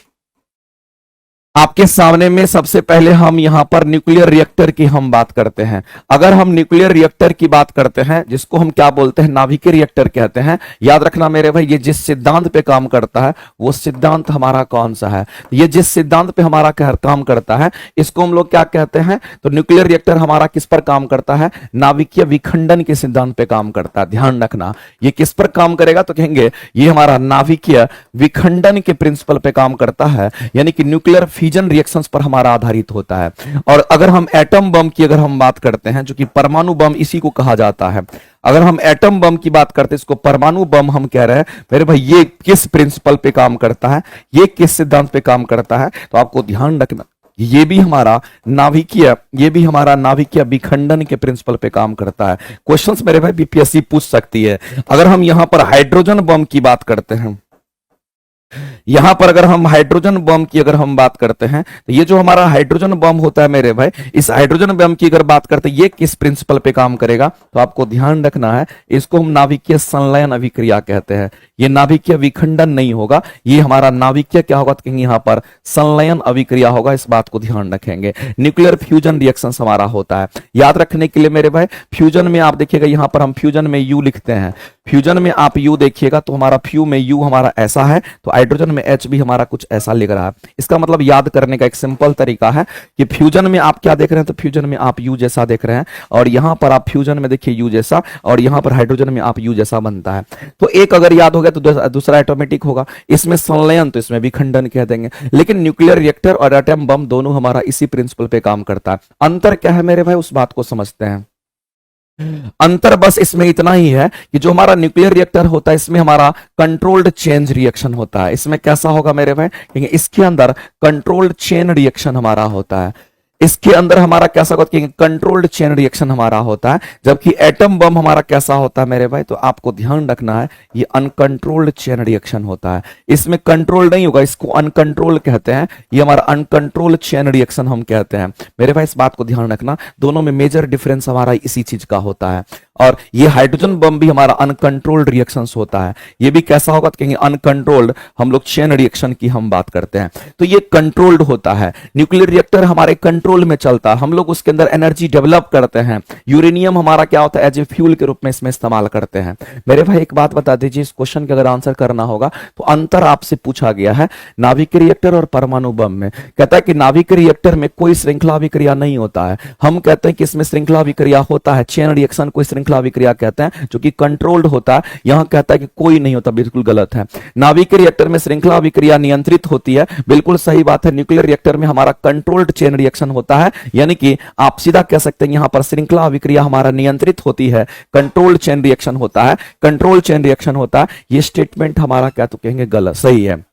आपके सामने में सबसे पहले हम यहां पर न्यूक्लियर रिएक्टर की हम बात करते हैं। अगर हम न्यूक्लियर रिएक्टर की बात करते हैं, जिसको हम क्या बोलते हैं? नाभिकीय रिएक्टर कहते हैं। याद रखना मेरे भाई, ये जिस सिद्धांत पे काम करता है वो सिद्धांत हमारा कौन सा है? ये जिस सिद्धांत पे हमारा काम करता है इसको हम लोग क्या कहते हैं? तो न्यूक्लियर रिएक्टर हमारा किस पर काम करता है? नाभिकीय विखंडन के सिद्धांत पे काम करता है। ध्यान रखना, ये किस पर काम करेगा? तो कहेंगे ये हमारा नाभिकीय विखंडन के प्रिंसिपल पे काम करता है, यानी कि न्यूक्लियर फ्यूजन रिएक्शंस पर हमारा आधारित होता है। और अगर हम एटम बम की अगर हम बात करते हैं, जो कि परमाणु बम इसी को कहा जाता है, अगर हम एटम बम की बात करते हैं, इसको परमाणु बम हम कह रहे हैं। मेरे भाई ये किस प्रिंसिपल पे काम करता है? ये किस सिद्धांत पे काम करता है? तो आपको ध्यान रखना, ये भी हमारा नाभिकीय विखंडन के प्रिंसिपल पे काम करता है। क्वेश्चंस मेरे भाई बीपीएससी पूछ सकती है। अगर हम यहां पर हाइड्रोजन बम की बात करते हैं, यहां पर अगर हम हाइड्रोजन बम की अगर हम बात करते हैं, तो ये जो हमारा हाइड्रोजन बम होता है मेरे भाई, इस हाइड्रोजन बम की अगर बात करते हैं ये किस प्रिंसिपल पे काम करेगा? तो आपको ध्यान रखना है, इसको हम नाभिकीय संलयन अभिक्रिया कहते हैं। ये नाभिकीय विखंडन नहीं होगा, ये हमारा नाभिकीय क्या होगा? तो यहां पर संलयन अभिक्रिया होगा। इस बात को ध्यान रखेंगे। न्यूक्लियर फ्यूजन रिएक्शन हमारा होता है। याद रखने के लिए मेरे भाई, फ्यूजन में आप देखिएगा, यहां पर हम फ्यूजन में यू लिखते हैं। फ्यूजन में आप यू देखिएगा तो हमारा फ्यू में यू हमारा ऐसा है, तो हाइड्रोजन में एच भी हमारा कुछ ऐसा लिख रहा है। इसका मतलब याद करने का एक सिंपल तरीका है कि फ्यूजन में आप क्या देख रहे हैं? तो फ्यूजन में आप यू जैसा देख रहे हैं, और यहां पर आप फ्यूजन में देखिए यू जैसा, और यहां पर हाइड्रोजन में आप यू जैसा बनता है। तो एक अगर याद हो गया तो दूसरा ऑटोमेटिक होगा। इसमें संलयन तो इसमें विखंडन कह देंगे। लेकिन न्यूक्लियर रिएक्टर और एटम बम दोनों हमारा इसी प्रिंसिपल पे काम करता है। अंतर क्या है मेरे भाई, उस बात को समझते हैं। अंतर बस इसमें इतना ही है कि जो हमारा न्यूक्लियर रिएक्टर होता है इसमें हमारा कंट्रोल्ड चेंज रिएक्शन होता है। इसमें कैसा होगा मेरे भाई? क्योंकि इसके अंदर कंट्रोल्ड चेन रिएक्शन हमारा होता है। इसके अंदर हमारा कैसा होता है? कंट्रोल्ड चेन रिएक्शन हमारा होता है। जबकि एटम बम हमारा कैसा होता है मेरे भाई? तो आपको ध्यान रखना है, ये अनकंट्रोल्ड चेन रिएक्शन होता है। इसमें कंट्रोल नहीं होगा, इसको अनकंट्रोल कहते हैं। ये हमारा अनकंट्रोल्ड चेन रिएक्शन हम कहते हैं। मेरे भाई इस बात को ध्यान रखना, दोनों में मेजर डिफरेंस हमारा इसी चीज का होता है। और ये हाइड्रोजन बम भी हमारा अनकंट्रोल्ड रिएक्शंस होता है। ये भी कैसा होगा तो कहेंगे अनकंट्रोल्ड, हम लोग चेन रिएक्शन की हम बात करते हैं। तो ये कंट्रोल्ड होता है। न्यूक्लियर रिएक्टर हमारे कंट्रोल में चलता है, हम लोग उसके अंदर एनर्जी डेवलप करते हैं। यूरेनियम हमारा क्या होता है, एज ए फ्यूल के रूप में इसमें इस्तेमाल करते हैं। मेरे भाई एक बात बता दीजिए, इस क्वेश्चन का अगर आंसर करना होगा तो अंतर आपसे पूछा गया है नाभिक रिएक्टर और परमाणु बम में। कहता है कि नाभिक रिएक्टर में कोई श्रृंखला अभिक्रिया नहीं होता है, हम कहते हैं कि इसमें श्रृंखला अभिक्रिया होता है। चेन रिएक्शन को श्रृंखला अभिक्रिया कहते हैं, जो कि कंट्रोल्ड होता है। यहां कहता है कि कोई नहीं होता, बिल्कुल गलत है। नाभिक रिएक्टर में श्रृंखला अभिक्रिया नियंत्रित होती है, बिल्कुल सही बात है। न्यूक्लियर रिएक्टर में हमारा कंट्रोल्ड चेन रिएक्शन होता है, यानी कि आप सीधा कह सकते हैं यहां पर श्रृंखला अभिक्रिया हमारा नियंत्रित होती है, कंट्रोल्ड चेन रिएक्शन होता है, कंट्रोल चेन रिएक्शन होता है। ये स्टेटमेंट हमारा क्या तो कहेंगे गलत, सही है।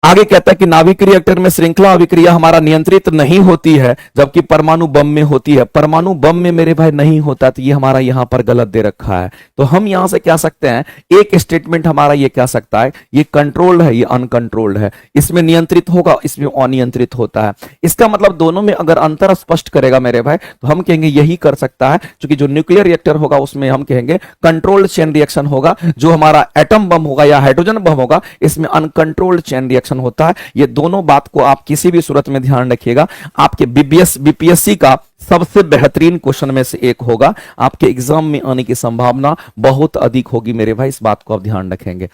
आगे कहता है कि नाभिक रिएक्टर में श्रृंखला अभिक्रिया हमारा नियंत्रित नहीं होती है, जबकि परमाणु बम में होती है। परमाणु बम में मेरे भाई नहीं होता, तो ये हमारा यहां पर गलत दे रखा है। तो हम यहां से क्या सकते हैं, एक स्टेटमेंट हमारा ये कह सकता है ये कंट्रोल्ड है, ये अनकंट्रोल्ड है। इसमें नियंत्रित होगा, इसमें अनियंत्रित होता है। इसका मतलब दोनों में अगर अंतर स्पष्ट करेगा मेरे भाई, तो हम कहेंगे यही कर सकता है, क्योंकि जो न्यूक्लियर रिएक्टर होगा उसमें हम कहेंगे कंट्रोल्ड चेन रिएक्शन होगा। जो हमारा एटम बम होगा या हाइड्रोजन बम होगा, इसमें अनकंट्रोल्ड चेन रिएक्शन होता है। ये दोनों बात को आप किसी भी सूरत में ध्यान रखिएगा। आपके बीपीएससी का सबसे बेहतरीन क्वेश्चन में से एक होगा, आपके एग्जाम में आने की संभावना बहुत अधिक होगी मेरे भाई, इस बात को आप ध्यान रखेंगे।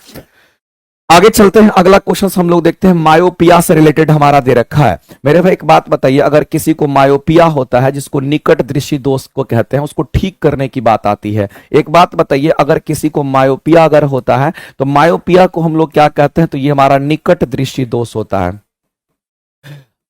आगे चलते हैं, अगला क्वेश्चन हम लोग देखते हैं। मायोपिया से रिलेटेड हमारा दे रखा है। मेरे भाई एक बात बताइए, अगर किसी को मायोपिया होता है, जिसको निकट दृष्टि दोष को कहते हैं, उसको ठीक करने की बात आती है। एक बात बताइए, अगर किसी को मायोपिया अगर होता है तो मायोपिया को हम लोग क्या कहते हैं, तो ये हमारा निकट दृष्टि दोष होता है।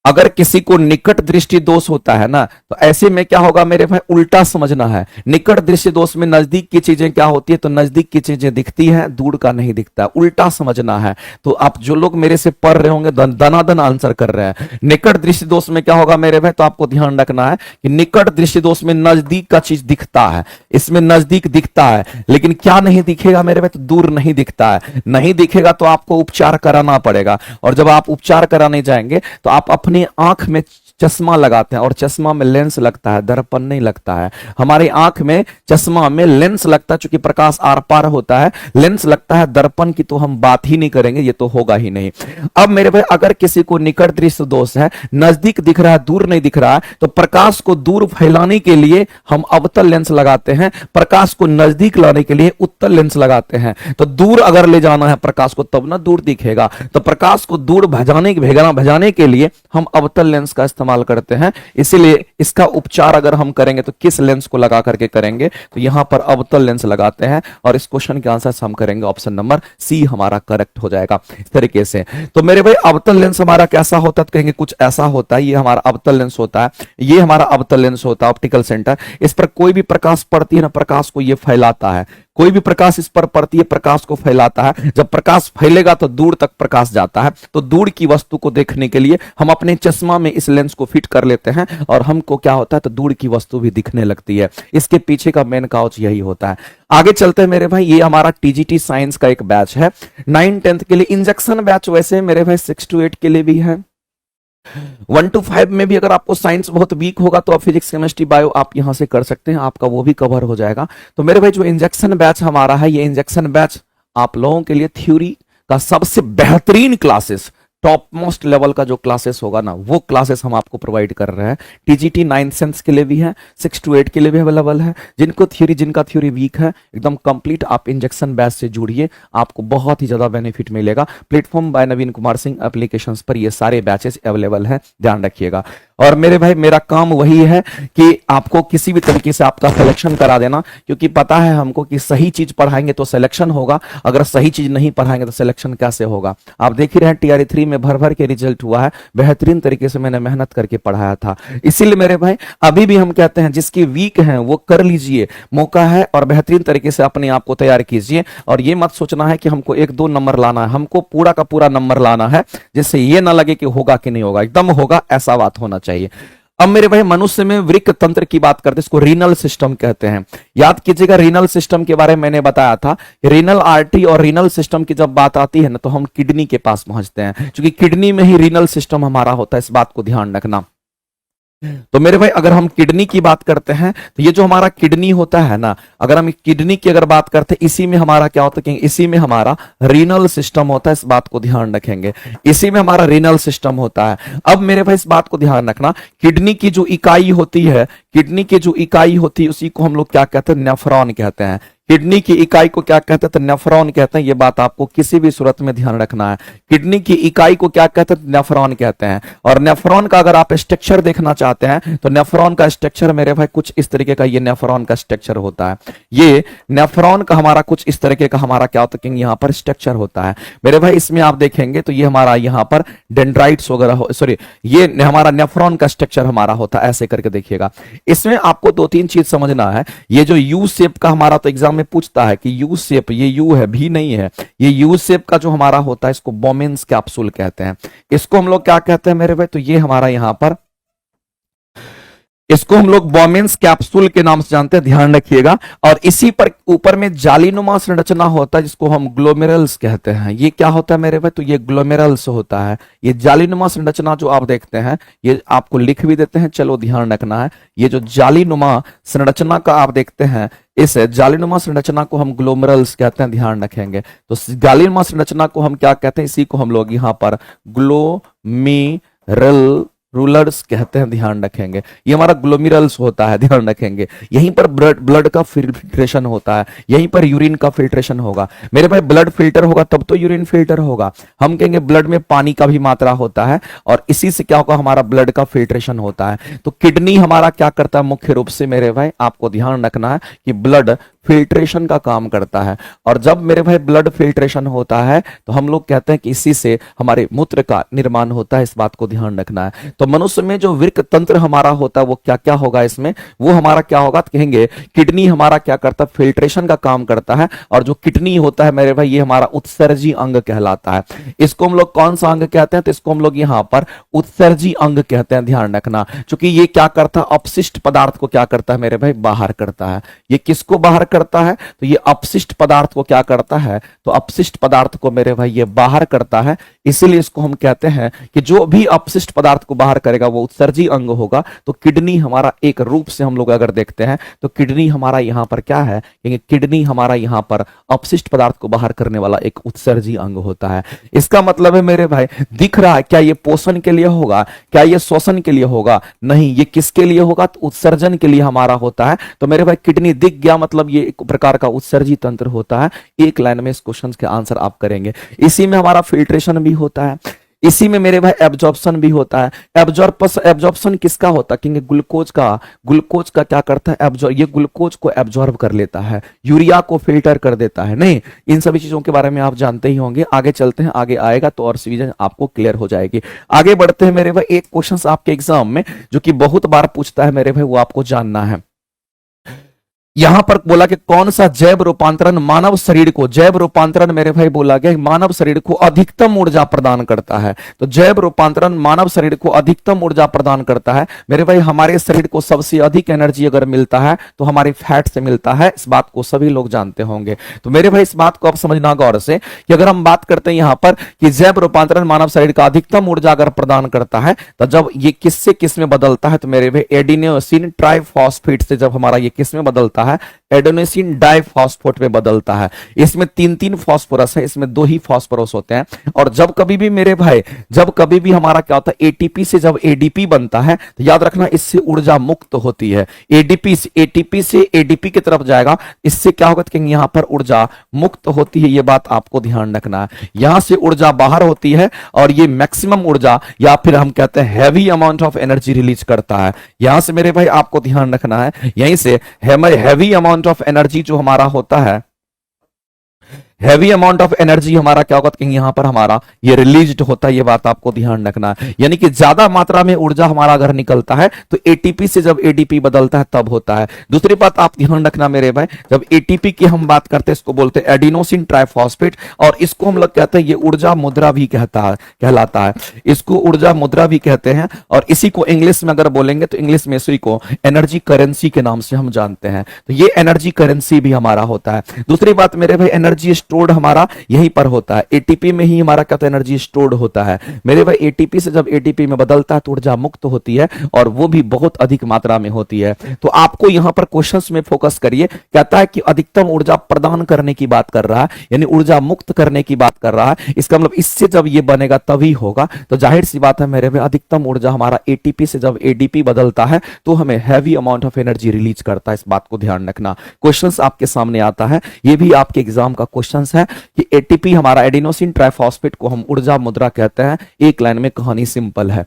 अगर किसी को निकट दृष्टि दोष होता है ना, तो ऐसे में क्या होगा मेरे भाई, उल्टा समझना है। निकट दृष्टि दोष में नजदीक की चीजें क्या होती है, तो नजदीक की चीजें दिखती हैं, दूर का नहीं दिखता, उल्टा समझना है। तो आप जो लोग मेरे से पढ़ रहे होंगे दनादन आंसर कर रहे हैं। निकट दृष्टि दोष में क्या होगा मेरे भाई, तो आपको ध्यान रखना है कि निकट दृष्टि दोष में नजदीक का चीज दिखता है, इसमें नजदीक दिखता है, लेकिन क्या नहीं दिखेगा मेरे भाई, तो दूर नहीं दिखता है। नहीं दिखेगा तो आपको उपचार कराना पड़ेगा, और जब आप उपचार कराने जाएंगे तो आप अपनी आंख में चश्मा लगाते हैं, और चश्मा में लेंस लगता है, दर्पण नहीं लगता है। हमारी आंख में चश्मा में लेंस लगता है, चूंकि प्रकाश आर पार होता है, लेंस लगता है। दर्पण की तो हम बात ही नहीं करेंगे, ये तो होगा ही नहीं। अब मेरे भाई अगर किसी को निकट दृष्टि दोष है, नजदीक दिख रहा है, दूर नहीं दिख रहा है, तो प्रकाश को दूर फैलाने के लिए हम अवतल लेंस लगाते हैं, प्रकाश को नजदीक लाने के लिए उत्तल लेंस लगाते हैं। तो दूर अगर ले जाना है प्रकाश को, तब ना दूर दिखेगा, तो प्रकाश को दूर भजाने के लिए हम अवतल लेंस का इस्तेमाल करते हैं। इसीलिए इसका उपचार अगर हम करेंगे तो किस लेंस को लगा करके करेंगे, तो यहां पर अवतल लेंस लगाते हैं। और इस क्वेश्चन के आंसर हम करेंगे ऑप्शन नंबर सी, हमारा करेक्ट हो जाएगा इस तरीके से। तो मेरे भाई अवतल लेंस हमारा कैसा होता है, तो कहेंगे कुछ ऐसा होता है। ये हमारा अवतल लेंस होता है, ये हमारा अवतल लेंस होता है, ऑप्टिकल सेंटर। इस पर कोई भी प्रकाश पड़ती है ना, प्रकाश को ये फैलाता है। कोई भी प्रकाश इस पर पड़ती है, प्रकाश को फैलाता है। जब प्रकाश फैलेगा तो दूर तक प्रकाश जाता है। तो दूर की वस्तु को देखने के लिए हम अपने चश्मा में इस लेंस को फिट कर लेते हैं, और हमको क्या होता है, तो दूर की वस्तु भी दिखने लगती है। इसके पीछे का मेन काउच यही होता है। आगे चलते हैं मेरे भाई, ये हमारा टीजीटी साइंस का एक बैच है 9 10th के लिए। इंजेक्शन बैच वैसे मेरे भाई 6 to 8 के लिए भी है। 1 to 5 में भी अगर आपको साइंस बहुत वीक होगा तो आप फिजिक्स केमिस्ट्री बायो आप यहां से कर सकते हैं, आपका वो भी कवर हो जाएगा। तो मेरे भाई जो इंजेक्शन बैच हमारा है, ये इंजेक्शन बैच आप लोगों के लिए थ्योरी का सबसे बेहतरीन क्लासेस, टॉप मोस्ट लेवल का जो क्लासेस होगा ना, वो क्लासेस हम आपको प्रोवाइड कर रहे हैं। टीजीटी 9 सेंस के लिए भी है, 6 to 8 के लिए भी अवेलेबल है। जिनका थ्योरी वीक है, एकदम कंप्लीट आप इंजेक्शन बैच से जुड़िए, आपको बहुत ही ज्यादा बेनिफिट मिलेगा। प्लेटफॉर्म बाय नवीन कुमार सिंह एप्लीकेशंस पर ये सारे बैचेस अवेलेबल है, ध्यान रखिएगा। और मेरे भाई मेरा काम वही है कि आपको किसी भी तरीके से आपका सिलेक्शन करा देना, क्योंकि पता है हमको कि सही चीज पढ़ाएंगे तो सिलेक्शन होगा, अगर सही चीज नहीं पढ़ाएंगे तो सिलेक्शन कैसे होगा। आप देख ही रहे हैं टीआरई 3 में भर भर के रिजल्ट हुआ है, बेहतरीन तरीके से मैंने मेहनत करके पढ़ाया था। इसीलिए मेरे भाई अभी भी हम कहते हैं जिसकी वीक है वो कर लीजिए, मौका है, और बेहतरीन तरीके से अपने आप को तैयार कीजिए। और ये मत सोचना है कि हमको 1-2 नंबर लाना है, हमको पूरा का पूरा नंबर लाना है, जिससे ये ना लगे कि होगा कि नहीं होगा, एकदम होगा ऐसा बात होना चाहिए। अब मेरे भाई मनुष्य में वृक्क तंत्र की बात करते हैं, इसको रीनल सिस्टम कहते हैं। याद कीजिएगा रीनल सिस्टम के बारे में मैंने बताया था, रीनल आर्टरी और रीनल सिस्टम की जब बात आती है ना, तो हम किडनी के पास पहुंचते हैं, क्योंकि किडनी में ही रीनल सिस्टम हमारा होता है, इस बात को ध्यान रखना। तो मेरे भाई अगर हम किडनी की बात करते हैं तो ये जो हमारा किडनी होता है ना, अगर हम किडनी की अगर बात करते हैं, इसी में हमारा क्या होता है, इसी में हमारा रीनल सिस्टम होता है, इस बात को ध्यान रखेंगे, इसी में हमारा रीनल सिस्टम होता है। अब मेरे भाई इस बात को ध्यान रखना, किडनी की जो इकाई होती है, किडनी की जो इकाई होती है उसी को हम लोग क्या कहते हैं, नेफ्रॉन कहते हैं। किडनी की इकाई को क्या कहते हैं, तो नेफ्रॉन कहते हैं। ये बात आपको किसी भी सूरत में ध्यान रखना है। किडनी की इकाई को क्या कहते हैं, नेफ्रॉन कहते हैं। और नेफ्रॉन का अगर आप स्ट्रक्चर देखना चाहते हैं तो नेफ्रॉन का स्ट्रक्चर मेरे भाई कुछ इस तरीके का, ये नेफ्रॉन का स्ट्रक्चर होता है। ये नेफ्रॉन का हमारा कुछ इस तरीके का हमारा क्या होता है, यहाँ पर स्ट्रक्चर होता है मेरे भाई। इसमें आप देखेंगे तो ये हमारा यहाँ पर डेंड्राइट्स वगैरह, सॉरी ये हमारा नेफ्रॉन का स्ट्रक्चर हमारा होता है। ऐसे करके देखिएगा। इसमें आपको दो तीन चीज समझना है। ये जो यू शेप का हमारा, तो एग्जाम में पूछता है कि यू शेप, ये यू है, भी नहीं है, ये यू शेप का जो हमारा होता है इसको बोमेन्स कैप्सूल कहते हैं। इसको हम लोग क्या कहते हैं मेरे भाई, तो ये हमारा यहां पर, इसको हम लोग बोमेन्स कैप्सूल के नाम से जानते हैं, ध्यान रखिएगा। और इसी पर ऊपर में जालीनुमा संरचना होता है जिसको हम ग्लोमेरुल्स कहते हैं। ये क्या होता है मेरे भाई, तो ये ग्लोमेरुल्स होता है। ये जालीनुमा संरचना जो आप देखते हैं, ये आपको लिख भी देते हैं, चलो ध्यान रखना है। ये जो जालीनुमा संरचना का आप देखते हैं, इस जालीनुमा संरचना को हम ग्लोमेरुल्स कहते हैं, ध्यान रखेंगे। तो जालीनुमा संरचना को हम क्या कहते हैं, इसी को हम लोग यहाँ पर ग्लोमेरुल रूलर्स कहते हैं, ध्यान रखेंगे। ये हमारा ग्लोमेरुल्स होता है, ध्यान रखेंगे। यहीं पर ब्लड का फिल्ट्रेशन होता है, यहीं पर यूरिन का फिल्ट्रेशन होगा मेरे भाई। ब्लड फिल्टर होगा तब तो यूरिन फिल्टर होगा। हम कहेंगे ब्लड में पानी का भी मात्रा होता है और इसी से क्या होगा, हमारा ब्लड का फिल्ट्रेशन होता है। तो किडनी हमारा क्या करता है, मुख्य रूप से मेरे भाई आपको ध्यान रखना है कि ब्लड फिल्ट्रेशन का काम करता है। और जब मेरे भाई ब्लड फिल्ट्रेशन होता है तो हम लोग कहते हैं कि इसी से हमारे मूत्र का निर्माण होता है, इस बात को ध्यान रखना है। तो मनुष्य में जो वृक्क तंत्र हमारा होता है वो क्या क्या होगा इसमें, वो हमारा क्या होगा, तो कहेंगे किडनी हमारा क्या करता है, फिल्ट्रेशन का काम करता है। और जो किडनी होता है मेरे भाई, ये हमारा उत्सर्जी अंग कहलाता है। इसको हम लोग कौन सा अंग कहते हैं, तो इसको हम लोग यहाँ पर उत्सर्जी अंग कहते हैं, ध्यान रखना। क्योंकि ये क्या करता है, अपशिष्ट पदार्थ को क्या करता है मेरे भाई, बाहर करता है। ये किसको बाहर करता है, तो ये अपशिष्ट पदार्थ को क्या करता है, तो अपशिष्ट पदार्थ को मेरे भाई ये बाहर करता है। इसीलिए इसको हम कहते हैं कि जो भी अपशिष्ट पदार्थ को बाहर करेगा वो उत्सर्जी अंग होगा। तो किडनी हमारा एक रूप से हम लोग अगर देखते हैं तो किडनी हमारा यहां पर क्या है, क्योंकि किडनी हमारा यहां पर अपशिष्ट पदार्थ को बाहर करने वाला एक उत्सर्जी अंग होता है। इसका मतलब है मेरे भाई, दिख रहा है क्या, ये पोषण के लिए होगा, क्या ये श्वसन के लिए होगा, नहीं, ये किसके लिए होगा, तो उत्सर्जन के लिए हमारा होता है। तो मेरे भाई किडनी दिख गया, मतलब ये एक प्रकार का उत्सर्जी तंत्र होता है। एक लाइन में इस क्वेश्चन के आंसर आप करेंगे। इसी में हमारा फिल्ट्रेशन भी होता है, इसी में मेरे भाई एब्जॉर्प्शन भी होता है। एब्जॉर्प्शन किसका होता है, क्योंकि ग्लूकोज का क्या करता है, ये ग्लूकोज को एब्जॉर्ब कर लेता है, यूरिया को फिल्टर कर देता है। नहीं, इन सभी चीजों के बारे में आप जानते ही होंगे। आगे चलते हैं, आगे आएगा तो और चीजें आपको क्लियर हो जाएगी। आगे बढ़ते हैं मेरे भाई। एक क्वेश्चन आपके एग्जाम में जो कि बहुत बार पूछता है मेरे भाई, वो आपको जानना है। यहां पर बोला कि कौन सा जैव रूपांतरण मानव शरीर को, जैव रूपांतरण मेरे भाई बोला गया मानव शरीर को अधिकतम ऊर्जा प्रदान करता है। तो जैव रूपांतरण मानव शरीर को अधिकतम ऊर्जा प्रदान करता है मेरे भाई। हमारे शरीर को सबसे अधिक एनर्जी अगर मिलता है तो हमारे फैट से मिलता है, इस बात को सभी लोग जानते होंगे। तो मेरे भाई इस बात को आप समझना गौर से कि अगर हम बात करते हैं यहां पर कि जैव रूपांतरण मानव शरीर का अधिकतम ऊर्जा अगर प्रदान करता है, तो जब ये किससे किस में बदलता है, तो मेरे भाई एडिनोसिन ट्राइफॉस्फेट से जब हमारा ये किस में बदलता है, एडेनोसिन डाइफॉस्फेट में बदलता है। इसमें तीन तीन फास्फोरस है, इसमें दो ही फास्फोरस होते हैं। और जब कभी भी मेरे भाई, जब कभी भी हमारा क्या होता है, एटीपी से जब एडीपी बनता है तो याद रखना इससे ऊर्जा मुक्त होती है। एटीपी से एडीपी की तरफ जाएगा, इससे क्या होगा कि यहां पर ऊर्जा मुक्त होती है। यह बात आपको ध्यान रखना है। यहां से ऊर्जा बाहर होती है और ये मैक्सिमम ऊर्जा या फिर हम कहते हैं heavy amount of energy release करता है। यहां से मेरे भाई आपको ध्यान रखना है, यहीं से हैवी अमाउंट ऑफ एनर्जी जो हमारा होता है, हैवी अमाउंट ऑफ एनर्जी हमारा क्या होगा, कहीं यहां पर हमारा ये रिलीज्ड होता है। ये बात आपको ध्यान रखना है। यानी कि ज्यादा मात्रा में ऊर्जा हमारा अगर निकलता है तो एटीपी से जब एडीपी बदलता है तब होता है। दूसरी बात आप ध्यान रखना मेरे भाई, जब एटीपी की हम बात करते हैं इसको बोलते हैं एडिनोसिन ट्राइफॉस्फेट, और इसको हम लोग कहते हैं ये ऊर्जा मुद्रा भी कहलाता है। इसको ऊर्जा मुद्रा भी कहते हैं। और इसी को इंग्लिश में अगर बोलेंगे तो इंग्लिश में इसी को एनर्जी करेंसी के नाम से हम जानते हैं। तो ये एनर्जी करेंसी भी हमारा होता है। दूसरी बात मेरे भाई, एनर्जी स्टोर्ड हमारा यहीं पर होता है, एटीपी में ही हमारा क्या एनर्जी स्टोर्ड होता है मेरे भाई। एटीपी से जब एटीपी में बदलता है तो ऊर्जा मुक्त होती है और वो भी बहुत अधिक मात्रा में होती है। तो आपको यहां पर क्वेश्चंस में फोकस करिए, कहता है कि अधिकतम ऊर्जा प्रदान करने की बात कर रहा है, यानी ऊर्जा मुक्त करने की बात कर रहा है। इसका मतलब इससे जब ये बनेगा तभी होगा। तो जाहिर सी बात है मेरे भाई, अधिकतम ऊर्जा हमारा एटीपी से जब एडीपी बदलता है तो हमें heavy amount of energy release करता है। इस बात को ध्यान रखना। क्वेश्चंस आपके सामने आता है, ये भी आपके एग्जाम का क्वेश्चंस है कि एटीपी हमारा एडिनोसिन ट्राइफॉस्फेट को हम ऊर्जा मुद्रा कहते हैं। एक लाइन में कहानी सिंपल है।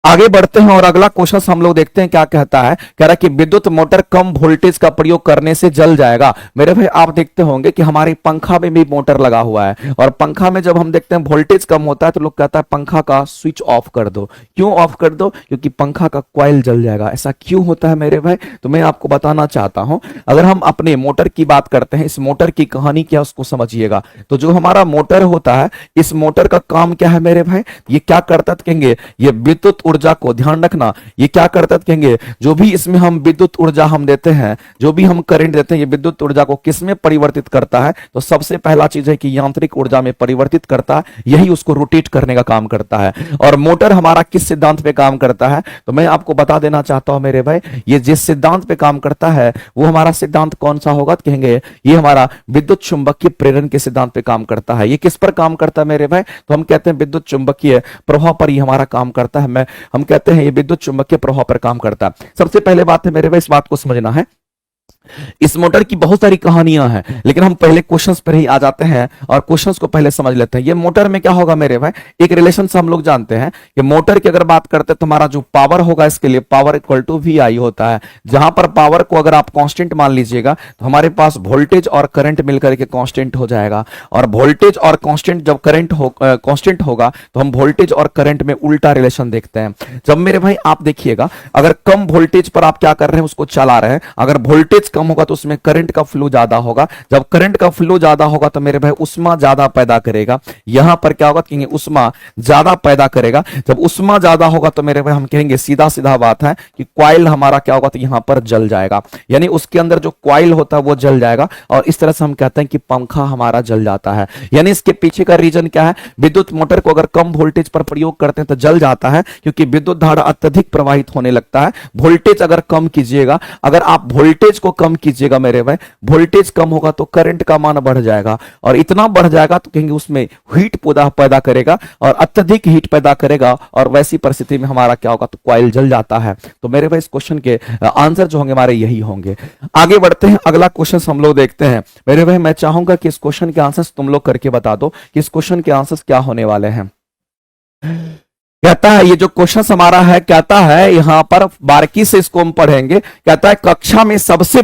आगे बढ़ते हैं और अगला क्वेश्चन हम लोग देखते हैं क्या कहता है। कह रहा है कि विद्युत मोटर कम वोल्टेज का प्रयोग करने से जल जाएगा। मेरे भाई आप देखते होंगे कि हमारे पंखा में भी मोटर लगा हुआ है और पंखा में जब हम देखते हैं वोल्टेज कम होता है तो लोग कहता है पंखा का स्विच ऑफ कर दो। क्यों ऑफ कर दो? क्योंकि पंखा का कॉइल जल जाएगा। ऐसा क्यों होता है मेरे भाई? तो मैं आपको बताना चाहता हूं। अगर हम अपने मोटर की बात करते हैं, इस मोटर की कहानी क्या उसको समझिएगा। तो जो हमारा मोटर होता है, इस मोटर का काम क्या है मेरे भाई? ये क्या करता है कहेंगे, ये विद्युत ऊर्जा को, ध्यान रखना, ये क्या करता है कहेंगे, जो भी इसमें हम विद्युत ऊर्जा हम देते हैं, जो भी हम करंट देते हैं, ये विद्युत ऊर्जा को किस में परिवर्तित करता है? तो सबसे पहला चीज है कि यांत्रिक ऊर्जा में परिवर्तित करता है। यही उसको रोटेट करने का काम करता है। और मोटर हमारा किस सिद्धांत पे काम करता है? तो मैं आपको बता देना चाहता हूं मेरे भाई, ये जिस सिद्धांत पे काम करता है वो हमारा सिद्धांत कौन सा होगा? तो कहेंगे ये हमारा विद्युत चुंबकीय प्रेरण के सिद्धांत पे काम करता है। ये किस पर काम करता है मेरे भाई? तो हम कहते हैं विद्युत चुंबकीय प्रभाव पर ये हमारा काम करता है। हम कहते हैं ये विद्युत चुंबकीय प्रभाव पर काम करता है। सबसे पहले बात है मेरे भाई, इस बात को समझना है। इस मोटर की बहुत सारी कहानियां हैं, लेकिन हम पहले क्वेश्चंस पर ही आ जाते हैं और क्वेश्चंस को पहले समझ लेते हैं। ये मोटर में क्या होगा मेरे भाई? एक रिलेशन से हम लोग जानते हैं कि मोटर की अगर बात करते हैं तो हमारा जो पावर होगा, इसके लिए पावर इक्वल टू वी आई होता है। जहां पर पावर को अगर आप कांस्टेंट मान लीजिएगा तो हमारे पास वोल्टेज और करंट मिलकर के कांस्टेंट हो जाएगा। और वोल्टेज और कांस्टेंट जब करंट कांस्टेंट होगा तो हम वोल्टेज और करंट में उल्टा रिलेशन देखते हैं। जब मेरे भाई आप देखिएगा, अगर कम वोल्टेज पर आप क्या कर रहे हैं, उसको चला रहे हैं, अगर वोल्टेज कम होगा तो उसमें करंट का फ्लो ज्यादा होगा। जब करंट का फ्लो ज्यादा होगा तो मेरे भाई उष्मा ज्यादा पैदा करेगा। यहां पर क्या होगा कहेंगे, उष्मा ज्यादा पैदा करेगा। जब उष्मा ज्यादा होगा तो मेरे भाई हम कहेंगे सीधा सीधा बात है कि कॉइल हमारा क्या होगा, तो यहां पर जल जाएगा, यानी उसके अंदर जो कॉइल होता है वो जल जाएगा। और इस तरह से हम कहते हैं कि पंखा हमारा जल जाता है। यानी इसके पीछे का रीजन क्या है? विद्युत मोटर को अगर कम वोल्टेज पर प्रयोग करते हैं तो जल जाता है, क्योंकि विद्युत धारा अत्यधिक प्रवाहित होने लगता है। वोल्टेज अगर कम कीजिएगा, अगर आप वोल्टेज को कम कीजिएगा मेरे भाई, वोल्टेज कम होगा तो करंट का मान बढ़ जाएगा, और इतना बढ़ जाएगा तो कहेंगे उसमें हीट पैदा करेगा और अत्यधिक हीट पैदा करेगा, और वैसी परिस्थिति में हमारा क्या होगा, तो कॉइल जल जाता है। तो मेरे भाई इस क्वेश्चन के आंसर जो होंगे हमारे यही होंगे। आगे बढ़ते हैं, अगला क्वेश्चन हम लोग देखते हैं। मेरे भाई मैं चाहूंगा कि इस क्वेश्चन के आंसर्स तुम लोग करके बता दो कि इस क्वेश्चन के आंसर्स क्या होने वाले हैं। कहता है ये जो क्वेश्चन हमारा है, कहता है यहां पर बारीकी से इसको हम पढ़ेंगे। कहता है कक्षा में सबसे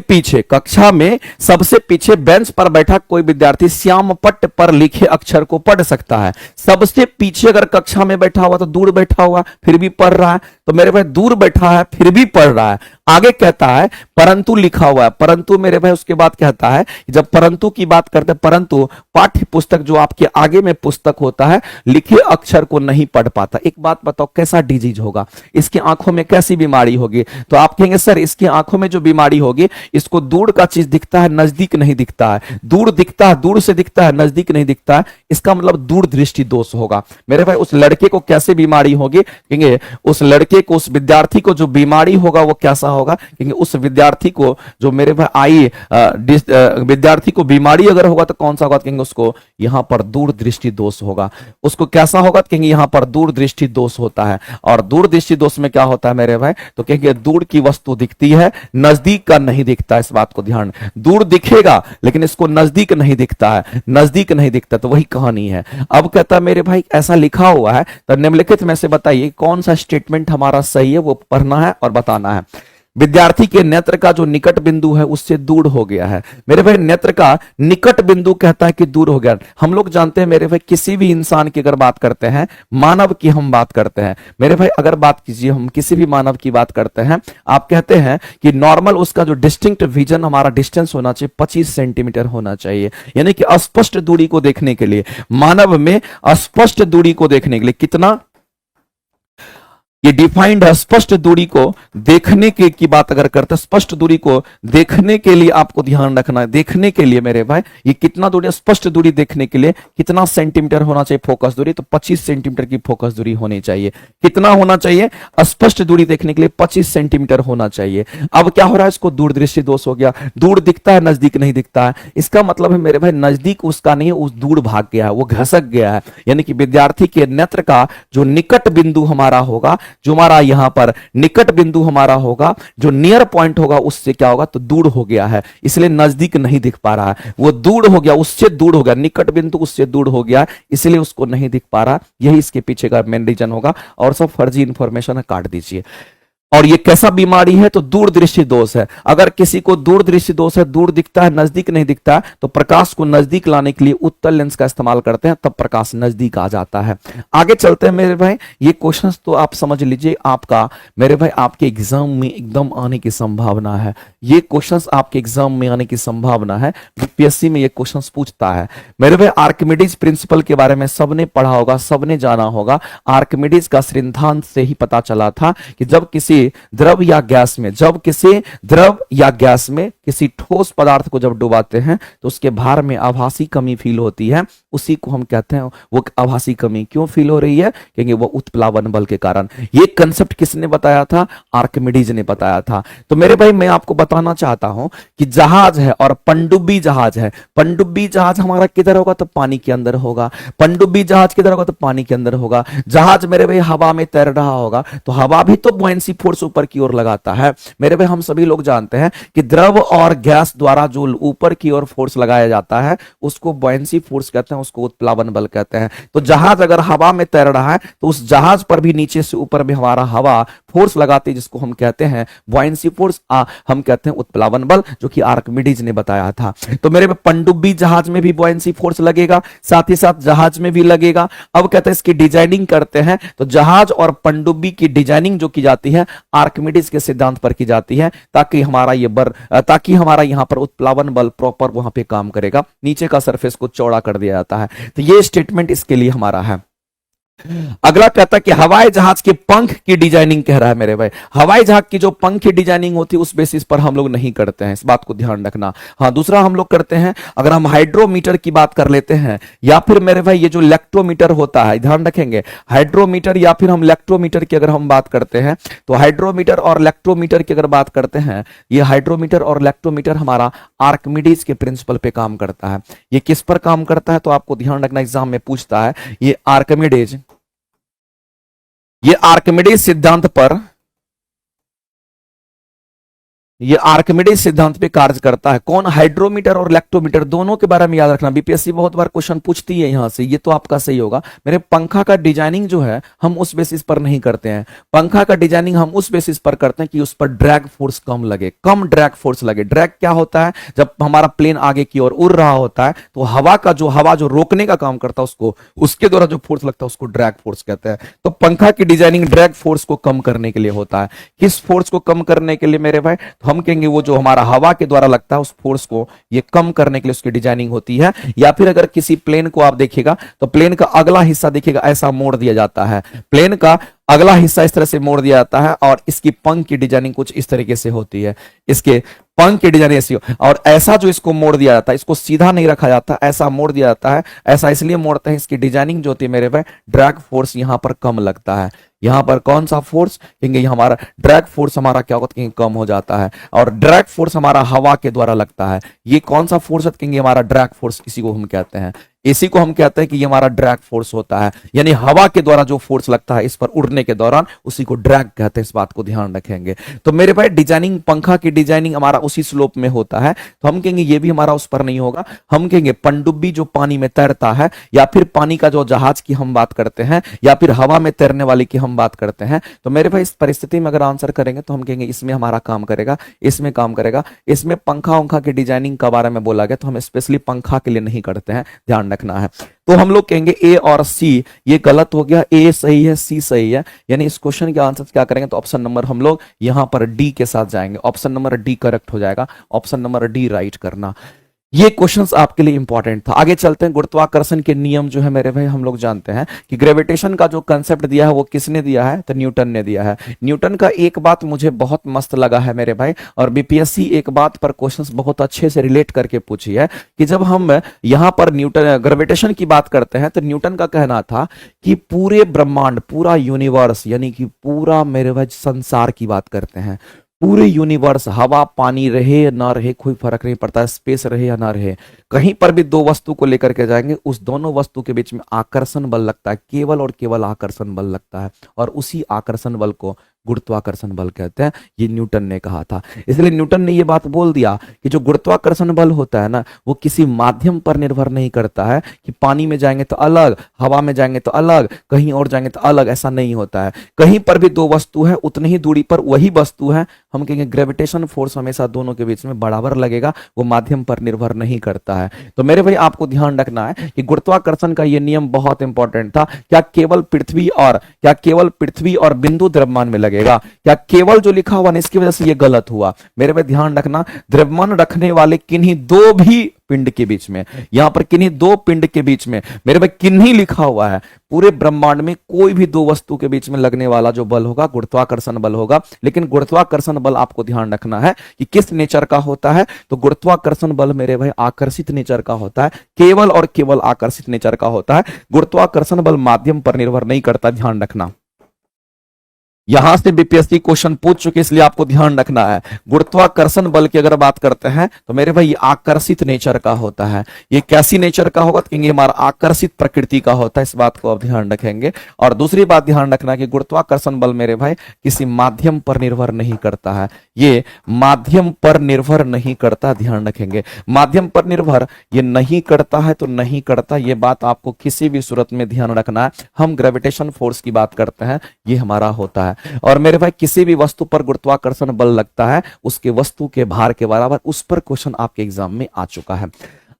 पीछे बेंच पर बैठा कोई विद्यार्थी श्याम पट्ट पर लिखे अक्षर को पढ़ सकता है। सबसे पीछे अगर कक्षा में बैठा हुआ तो दूर बैठा हुआ फिर भी पढ़ रहा है, तो मेरे भाई दूर बैठा है फिर भी पढ़ रहा है। आगे कहता है परंतु लिखा हुआ है। परंतु मेरे भाई उसके बाद कहता है, जब परंतु की बात करते हैं, परंतु पाठ्य पुस्तक जो आपके आगे में पुस्तक होता है लिखे अक्षर को नहीं पढ़ पाता। एक बात बताओ, कैसा डिजीज होगा, इसकी आंखों में कैसी बीमारी होगी? तो आप कहेंगे सर इसकी आंखों में जो बीमारी होगी, इसको दूर का चीज दिखता है, नजदीक नहीं दिखता है। दूर दिखता है, दूर से दिखता है, नजदीक नहीं दिखता है, इसका मतलब दूर दृष्टि दोष होगा। मेरे भाई उस लड़के को कैसे बीमारी होगी? कहेंगे उस लड़के को, उस विद्यार्थी को जो बीमारी होगा वो कैसा होगा? कहेंगे उस विद्यार्थी को जो मेरे भाई विद्यार्थी को बीमारी अगर होगा तो कौन सा होगा? कहेंगे उसको यहां पर दूर दृष्टि दोष होगा। उसको कैसा होगा? कहेंगे यहां पर दूर दृष्टि दोष होता है। और दूर दृष्टि दोष में क्या होता है मेरे भाई? तो कहेंगे दूर की वस्तु दिखती है, नजदीक का नहीं दिखता। इस बात को ध्यान, दूर दिखेगा लेकिन इसको नजदीक नहीं दिखता है, नजदीक नहीं दिखता। तो वही कहानी है। अब कहता है मेरे भाई ऐसा लिखा हुआ है, तो निम्नलिखित में से बताइए कौन सा स्टेटमेंट हमारा सही है, वो पढ़ना है और बताना है। विद्यार्थी के नेत्र का जो निकट बिंदु है उससे दूर हो गया है। मेरे भाई नेत्र का निकट बिंदु कहता है कि दूर हो गया। हम लोग जानते हैं मेरे भाई, किसी भी इंसान की अगर बात करते हैं, मानव की हम बात करते हैं मेरे भाई, अगर बात कीजिए हम किसी भी मानव की बात करते हैं, आप कहते हैं कि नॉर्मल उसका जो डिस्टिंक्ट विजन हमारा डिस्टेंस होना चाहिए 25 सेंटीमीटर होना चाहिए। यानी कि अस्पष्ट दूरी को देखने के लिए, मानव में अस्पष्ट दूरी को देखने के लिए कितना ये डिफाइंड है, स्पष्ट दूरी को देखने के की बात अगर करते हैं, स्पष्ट दूरी को देखने के लिए आपको ध्यान रखना है, देखने के लिए मेरे भाई ये कितना दूरी, स्पष्ट दूरी देखने के लिए कितना सेंटीमीटर होना चाहिए फोकस दूरी, तो 25 सेंटीमीटर की फोकस दूरी होनी चाहिए। कितना होना चाहिए? स्पष्ट दूरी देखने के लिए 25 सेंटीमीटर होना चाहिए। अब क्या हो रहा है, इसको दूरदृष्टि दोष हो गया, दूर दिखता है नजदीक नहीं दिखता है। इसका मतलब है मेरे भाई नजदीक उसका नहीं है, उस दूर भाग गया है, वो घसक गया है। यानी कि विद्यार्थी के नेत्र का जो निकट बिंदु हमारा होगा, जो हमारा यहां पर निकट बिंदु हमारा होगा, जो नियर पॉइंट होगा, उससे क्या होगा, तो दूर हो गया है, इसलिए नजदीक नहीं दिख पा रहा है। वो दूर हो गया, उससे दूर हो गया, निकट बिंदु उससे दूर हो गया, इसलिए उसको नहीं दिख पा रहा। यही इसके पीछे का मेन रीजन होगा। और सब फर्जी इंफॉर्मेशन है, काट दीजिए। और ये कैसा बीमारी है, तो दूरदृष्टि दोष है। अगर किसी को दूरदृष्टि दोष है, दूर दिखता है नजदीक नहीं दिखता है, तो प्रकाश को नजदीक लाने के लिए उत्तल लेंस का इस्तेमाल करते हैं, तब प्रकाश नजदीक आ जाता है। आगे चलते हैं मेरे भाई, ये क्वेश्चंस तो आप समझ लीजिए, आपका मेरे भाई आपके एग्जाम में एकदम आने की संभावना है। ये क्वेश्चंस आपके एग्जाम में आने की संभावना है, बीपीएससी में ये क्वेश्चंस पूछता है। मेरे भाई आर्किमिडीज प्रिंसिपल के बारे में सबने पढ़ा होगा, सबने जाना होगा। आर्किमिडीज का सिद्धांत से ही पता चला था कि जब किसी द्रव या गैस में, जब किसी द्रव या गैस में किसी ठोस पदार्थ को जब डुबाते हैं, तो उसके भार में आभासी कमी फील होती है, उसी को हम कहते हैं। वो आभासी कमी क्यों फील हो रही है? क्योंकि वो उत्प्लावन बल के कारण। ये कंसेप्ट किसने बताया था? आर्किमिडीज ने बताया था। तो मेरे भाई मैं आपको बताना चाहता हूं कि जहाज है और पनडुब्बी जहाज है। पनडुब्बी जहाज हमारा किधर होगा? तो पानी के अंदर होगा। पनडुब्बी जहाज किधर होगा? तो पानी के अंदर होगा। जहाज मेरे भाई हवा में तैर रहा होगा, तो हवा भी तो बुयांसी फोर्स ऊपर की ओर लगाता है। मेरे भाई हम सभी लोग जानते हैं कि द्रव और गैस द्वारा जो ऊपर की ओर फोर्स लगाया जाता है, उसको बुयांसी फोर्स कहते हैं, उसको उत्प्लावन बल कहते हैं। तो जहाज अगर हवा में तैर रहा है, तो उस जहाज पर भी नीचे से ऊपर में हमारा हवा फोर्स लगाती है, जिसको हम कहते हैं बुयांसी फोर्स, हम कहते हैं उत्प्लावन बल, जो कि आर्किमिडीज ने बताया था। तो मेरे पनडुब्बी जहाज में भी बुयांसी फोर्स लगेगा, साथ ही साथ जहाज में भी लगेगा। अब कहते हैं इसकी डिजाइनिंग करते हैं, तो जहाज और पनडुब्बी की डिजाइनिंग जो की जाती है आर्किमिडीज के सिद्धांत पर की जाती है, ताकि हमारा यहां पर उत्प्लावन बल प्रॉपर वहां पे काम करेगा, नीचे का सरफेस को चौड़ा कर दिया जाता है। तो ये स्टेटमेंट इसके लिए हमारा है। अगला कहता है कि हवाई जहाज के पंख की डिजाइनिंग कह रहा है मेरे भाई। हवाई जहाज की जो पंख की डिजाइनिंग होती है, उस बेसिस पर हम लोग नहीं करते हैं, इस बात को ध्यान रखना। हाँ, दूसरा हम लोग करते हैं, अगर हम हाइड्रोमीटर की बात कर लेते हैं, या फिर मेरे भाई ये जो इलेक्ट्रोमीटर होता है, ध्यान रखेंगे, हाइड्रोमीटर या फिर हम इलेक्ट्रोमीटर की अगर हम बात करते हैं, तो हाइड्रोमीटर और इलेक्ट्रोमीटर की अगर बात करते हैं, ये हाइड्रोमीटर और इलेक्ट्रोमीटर हमारा आर्किमिडीज के प्रिंसिपल पे काम करता है। ये किस पर काम करता है? तो आपको ध्यान रखना, एग्जाम में पूछता है, ये आर्किमिडीज सिद्धांत पर, ये आर्किमिडीज सिद्धांत पे कार्य करता है। कौन? हाइड्रोमीटर और इलेक्ट्रोमीटर, दोनों के बारे में याद रखना, बीपीएससी बहुत बार क्वेश्चन पूछती है यहां से। ये तो आपका सही होगा। मेरे पंखा का डिजाइनिंग जो है हम उस बेसिस पर नहीं करते हैं। पंखा का डिजाइनिंग हम उस बेसिस पर करते हैं कि उस पर ड्रैग फोर्स कम लगे, कम ड्रैग फोर्स लगे। ड्रैग क्या होता है? जब हमारा प्लेन आगे की ओर उड़ रहा होता है, तो हवा जो रोकने का काम करता है, उसको, उसके द्वारा जो फोर्स लगता है, उसको ड्रैग फोर्स कहते हैं। तो पंखा की डिजाइनिंग ड्रैग फोर्स को कम करने के लिए होता है। किस फोर्स को कम करने के लिए मेरे भाई? हम कहेंगे वो जो हमारा हवा के द्वारा लगता है, उस फोर्स को ये कम करने के लिए उसकी डिजाइनिंग होती है। या फिर अगर किसी प्लेन को आप देखिएगा, तो प्लेन का अगला हिस्सा देखिएगा ऐसा मोड़ दिया जाता है, प्लेन का अगला हिस्सा इस तरह से मोड़ दिया जाता है, और इसकी पंख की डिजाइनिंग कुछ इस तरीके से होती है। इसके पंख की डिजाइनिंग ऐसी, और ऐसा जो इसको मोड़ दिया जाता है, इसको सीधा नहीं रखा जाता, ऐसा मोड़ दिया जाता है। ऐसा इसलिए मोड़ते हैं, इसकी डिजाइनिंग जो होती है मेरे भाई, ड्रैग फोर्स यहां पर कम लगता है। यहां पर कौन सा फोर्स? क्योंकि हमारा ड्रैग फोर्स हमारा क्या होता है, कम हो जाता है। और ड्रैग फोर्स हमारा हवा के द्वारा लगता है। ये कौन सा फोर्स है? क्योंकि हमारा ड्रैग फोर्स, इसी को हम कहते हैं, इसी को हम कहते हैं कि ये हमारा ड्रैग फोर्स होता है। यानी हवा के द्वारा जो फोर्स लगता है इस पर उड़ने के दौरान, उसी को ड्रैग कहते हैं। इस बात को ध्यान रखेंगे। तो मेरे भाई डिजाइनिंग, पंखा की डिजाइनिंग हमारा उसी स्लोप में होता है, तो हम कहेंगे ये भी हमारा उस पर नहीं होगा। हम कहेंगे पनडुब्बी जो पानी में तैरता है, या फिर पानी का जो जहाज की हम बात करते हैं, या फिर हवा में तैरने वाली की हम बात करते हैं, तो मेरे भाई इस परिस्थिति में अगर आंसर करेंगे, तो हम कहेंगे इसमें हमारा काम करेगा, इसमें काम करेगा। इसमें पंखा उंखा की डिजाइनिंग के बारे में बोला गया, तो हम स्पेशली पंखा के लिए नहीं करते हैं, ध्यान रखना है। तो हम लोग कहेंगे ए और सी ये गलत हो गया, ए सही है, सी सही है। यानी इस क्वेश्चन के आंसर क्या करेंगे? तो ऑप्शन नंबर हम लोग यहां पर डी के साथ जाएंगे। ऑप्शन नंबर डी करेक्ट हो जाएगा। ऑप्शन नंबर डी राइट करना। ये क्वेश्चंस आपके लिए इंपॉर्टेंट था। आगे चलते हैं। गुरुत्वाकर्षण के नियम जो है मेरे भाई हम लोग जानते हैं कि ग्रेविटेशन का जो कंसेप्ट दिया है वो किसने दिया है, तो न्यूटन ने दिया है। न्यूटन का एक बात मुझे बहुत मस्त लगा है मेरे भाई, और बीपीएससी एक बात पर क्वेश्चंस बहुत अच्छे से रिलेट करके पूछी है कि जब हम यहां पर न्यूटन ग्रेविटेशन की बात करते हैं तो न्यूटन का कहना था कि पूरे ब्रह्मांड, पूरा यूनिवर्स, यानी कि पूरा मेरे भाई संसार की बात करते हैं, पूरे यूनिवर्स, हवा पानी रहे या ना रहे कोई फर्क नहीं पड़ता, स्पेस रहे या ना रहे, कहीं पर भी दो वस्तु को लेकर के जाएंगे, उस दोनों वस्तु के बीच में आकर्षण बल लगता है, केवल और केवल आकर्षण बल लगता है, और उसी आकर्षण बल को गुरुत्वाकर्षण बल कहते हैं। ये न्यूटन ने कहा था। इसलिए न्यूटन ने ये बात बोल दिया कि जो गुरुत्वाकर्षण बल होता है ना, वो किसी माध्यम पर निर्भर नहीं करता है कि पानी में जाएंगे तो अलग, हवा में जाएंगे तो अलग, कहीं और जाएंगे तो अलग, ऐसा नहीं होता है। कहीं पर भी दो वस्तु है, उतनी ही दूरी पर वही वस्तु है, हम कहेंगे ग्रेविटेशन फोर्स हमेशा दोनों के बीच में बराबर लगेगा, वो माध्यम पर निर्भर नहीं करता है। तो मेरे भाई आपको ध्यान रखना है कि गुरुत्वाकर्षण का ये नियम बहुत इंपॉर्टेंट था। क्या केवल पृथ्वी और बिंदु द्रव्यमान में लगेगा? क्या केवल जो लिखा हुआ ना इसकी वजह से ये गलत हुआ? मेरे भाई ध्यान रखना, द्रव्यमान रखने वाले किन्हीं दो भी पिंड के बीच में, यहां पर किन्हीं दो पिंड के बीच में, मेरे भाई किन्हीं लिखा हुआ है, पूरे ब्रह्मांड में कोई भी दो वस्तु के बीच में लगने वाला जो बल होगा गुरुत्वाकर्षण बल होगा। लेकिन गुरुत्वाकर्षण बल आपको ध्यान रखना है कि किस नेचर का होता है, तो गुरुत्वाकर्षण बल मेरे भाई आकर्षित नेचर का होता है, केवल और केवल आकर्षित नेचर का होता है। गुरुत्वाकर्षण बल माध्यम पर निर्भर नहीं करता, ध्यान रखना। यहां से बीपीएससी क्वेश्चन पूछ चुके, इसलिए आपको ध्यान रखना है। गुरुत्वाकर्षण बल की अगर बात करते हैं तो मेरे भाई ये आकर्षित नेचर का होता है। ये कैसी नेचर का होगा, तो हमारा आकर्षित प्रकृति का होता है, इस बात को आप ध्यान रखेंगे। और दूसरी बात ध्यान रखना कि गुरुत्वाकर्षण बल मेरे भाई किसी माध्यम पर निर्भर नहीं करता है, ये माध्यम पर निर्भर नहीं करता, ध्यान रखेंगे। माध्यम पर निर्भर ये नहीं करता है तो नहीं करता, ये बात आपको किसी भी सूरत में ध्यान रखना है। हम ग्रेविटेशन फोर्स की बात करते हैं, ये हमारा होता है। और मेरे भाई किसी भी वस्तु पर गुरुत्वाकर्षण बल लगता है उसके वस्तु के भार के बराबर, उस पर क्वेश्चन आपके एग्जाम में आ चुका है।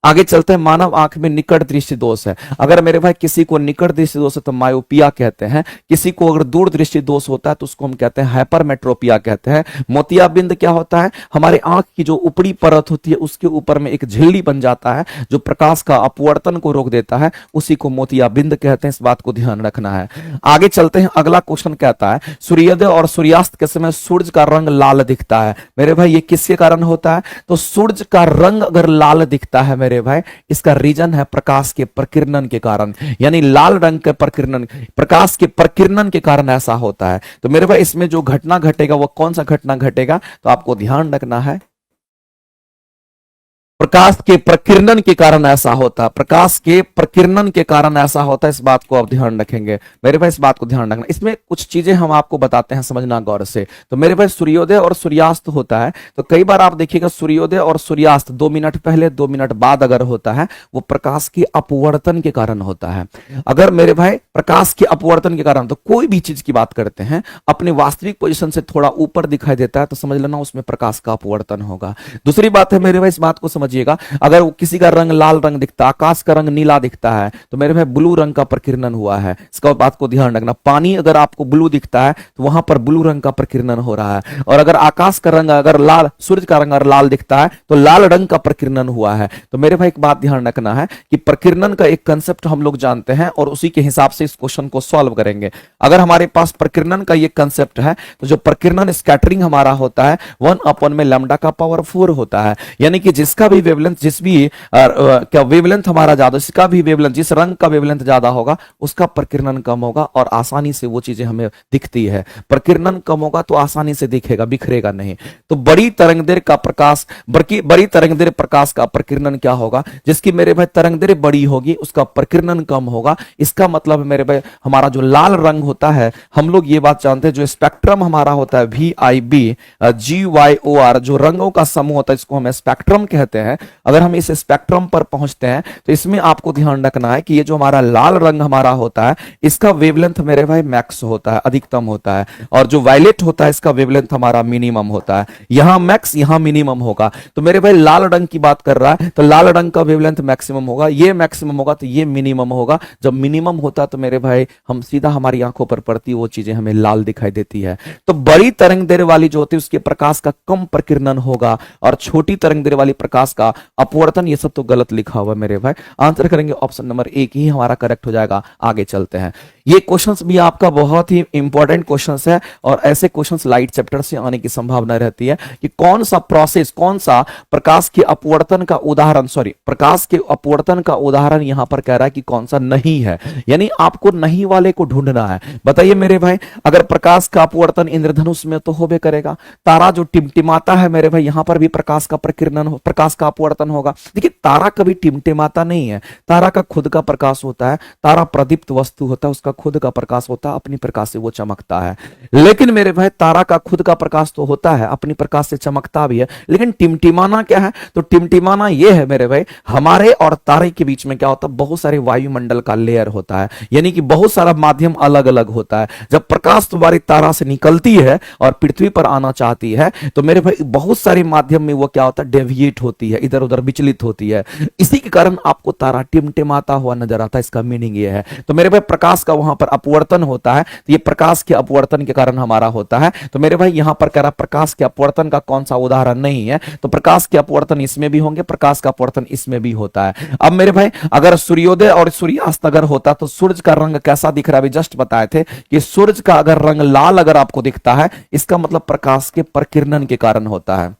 आगे चलते हैं। मानव आंख में निकट दृष्टि दोष है। अगर मेरे भाई किसी को निकट दृष्टि दोष है तो मायोपिया कहते हैं। किसी को अगर दूर दृष्टि दोष होता है तो उसको हम कहते हैं हाइपरमेट्रोपिया कहते हैं। मोतियाबिंद क्या होता है, हमारे आंख की जो ऊपरी परत होती है उसके ऊपर में एक झिल्ली बन जाता है जो प्रकाश का अपवर्तन को रोक देता है, उसी को मोतियाबिंद कहते हैं। इस बात को ध्यान रखना है। आगे चलते हैं। अगला क्वेश्चन कहता है सूर्योदय और सूर्यास्त के समय सूर्य का रंग लाल दिखता है। मेरे भाई ये किसके कारण होता है, तो सूर्य का रंग अगर लाल दिखता है मेरे भाई, इसका रीजन है प्रकाश के प्रकीर्णन के कारण, यानी लाल रंग के प्रकीर्णन, प्रकाश के प्रकीर्णन के कारण ऐसा होता है। तो मेरे भाई इसमें जो घटना घटेगा वो कौन सा घटना घटेगा, तो आपको ध्यान रखना है प्रकाश के प्रकीर्णन के कारण ऐसा होता है, प्रकाश के प्रकीर्णन के कारण ऐसा होता है। इस बात को आप ध्यान रखेंगे मेरे भाई, इस बात को ध्यान रखना। इसमें कुछ चीजें हम आपको बताते हैं, समझना गौर से। तो मेरे भाई सूर्योदय और सूर्यास्त होता है, तो कई बार आप देखिएगा सूर्योदय और सूर्यास्त 2 मिनट पहले 2 मिनट बाद अगर होता है वो प्रकाश के अपवर्तन के कारण होता है। अगर मेरे भाई प्रकाश के अपवर्तन के कारण, तो कोई भी चीज की बात करते हैं अपने वास्तविक पोजिशन से थोड़ा ऊपर दिखाई देता है तो समझ लेना उसमें प्रकाश का अपवर्तन होगा। दूसरी बात है मेरे भाई, इस बात को समझिएगा, अगर किसी का रंग लाल रंग दिखता, आकाश का रंग नीला दिखता है तो मेरे भाई ब्लू रंग का प्रकीर्णन हुआ है, इसका बात को ध्यान रखना। पानी अगर आपको ब्लू दिखता है तो वहां पर ब्लू रंग का प्रकीर्णन हो रहा है। और अगर आकाश का रंग अगर लाल, सूर्य का रंग अगर लाल दिखता है तो लाल रंग का प्रकीर्णन हुआ है। तो मेरे भाई एक बात ध्यान रखना है कि प्रकीर्णन का एक कंसेप्ट हम लोग जानते हैं और उसी के हिसाब से इस क्वेश्चन को सॉल्व करेंगे। अगर हमारे पास प्रकीर्णन का ये कंसेप्ट है तो जो प्रकीर्णन स्कैटरिंग हमारा होता है 1 में लैम्डा का पावर 4 होता है, यानी कि जिसका भी वेवलेंथ, जिस भी क्या वेवलेंथ हमारा ज्यादा, इसका भी वेवलेंथ, जिस रंग का वेवलेंथ ज्यादा होगा उसका प्रकीर्णन कम होगा और आसानी से वो चीजें हमें दिखती है। प्रकीर्णन कम होगा तो आसानी से दिखेगा, बिखरेगा नहीं। तो बड़ी तरंगदैर्घ्य का प्रकाश, बड़ी तरंगदैर्घ्य प्रकाश का प्रकीर्णन क्या होगा, जिसकी मेरे भाई तरंगदैर्घ्य बड़ी होगी उसका प्रकीर्णन कम होगा। इसका मतलब मेरे भाई हमारा जो लाल रंग होता है, हम लोग ये बात जानते हैं, जो स्पेक्ट्रम हमारा होता है VIB GYOR, जो रंगों का समूह होता है इसको हम स्पेक्ट्रम कहते हैं। अगर हम इस स्पेक्ट्रम पर पहुंचते हैं तो इसमें आपको ध्यान रखना है कि ये जो हमारा लाल रंग हमारा होता है इसका वेवलेंथ मेरे भाई मैक्स होता है, अधिकतम होता है, और जो वायलेट होता है इसका वेवलेंथ हमारा मिनिमम होता है। यहां मैक्स यहां मिनिमम होगा। तो मेरे भाई लाल रंग की बात कर रहा है तो लाल रंग का वेवलेंथ मैक्सिमम होगा, ये मैक्सिमम होगा तो ये मिनिमम होगा। जब मिनिमम होता तो मेरे भाई हम सीधा हमारी आंखों पर पड़ती वो चीजें हमें लाल दिखाई देती है। तो बड़ी तरंगदैर्घ्य वाली जो होती है उसके प्रकाश का कम प्रकीर्णन होगा और छोटी तरंगदैर्घ्य वाली प्रकाश प्रकाश का अपवर्तन, ये सब तो गलत लिखा हुआ है मेरे भाई। आंसर करेंगे ऑप्शन नंबर ए ही हमारा करेक्ट हो जाएगा। आगे चलते हैं। ये क्वेश्चंस भी आपका बहुत ही इंपॉर्टेंट क्वेश्चंस है और ऐसे क्वेश्चंस लाइट चैप्टर से आने की संभावना रहती है कि कौन सा प्रोसेस, कौन सा प्रकाश के अपवर्तन का उदाहरण, प्रकाश के अपवर्तन का उदाहरण यहां पर कह रहा है कि कौन सा नहीं है, यानी आपको नहीं वाले को ढूंढना है। बताइए मेरे भाई, अगर प्रकाश का अपवर्तन इंद्रधनुष में तो होबे करेगा, तारा जो टिमटिमाता है मेरे भाई, यहां पर भी प्रकाश का प्रकीर्णन, प्रकाश का अपवर्तन होगा। देखिए तारा कभी टिमटिमाता नहीं है, तारा का खुद का प्रकाश होता है, तारा प्रदीप्त वस्तु होता है, उसका खुद का प्रकाश होता है, अपनी प्रकाश से वो चमकता है। लेकिन मेरे भाई तारा का खुद का प्रकाश तो होता है, अपनी प्रकाश से चमकता भी है, लेकिन टिमटिमाना क्या है? तो टिमटिमाना ये है मेरे भाई, हमारे और तारे के बीच में क्या होता है, बहुत सारे वायुमंडल का लेयर होता है, यानी कि बहुत सारा माध्यम अलग अलग होता है। जब प्रकाश तुम्हारी तारा से निकलती है और पृथ्वी पर आना चाहती है तो मेरे भाई बहुत सारे माध्यम में वो क्या होता है, डेविएट होती है, इधर उधर विचलित होती है। इसी के कारण आपको तारा टिमटिमाता हुआ नजर आता है, इसका मीनिंग ये है। तो मेरे भाई प्रकाश का वहां पर अपवर्तन होता है, तो ये प्रकाश के अपवर्तन के कारण हमारा होता है। तो मेरे भाई यहां पर कह रहा प्रकाश के अपवर्तन का कौन सा उदाहरण नहीं है, तो प्रकाश के अपवर्तन इसमें भी होंगे, प्रकाश का अपवर्तन इसमें भी होता है। अब मेरे भाई अगर सूर्योदय और सूर्यास्त अगर होता तो सूर्य का रंग कैसा दिख रहा है, अभी जस्ट बताए थे कि सूर्य का अगर रंग लाल अगर आपको दिखता है, इसका मतलब प्रकाश के प्रकीर्णन के कारण होता है।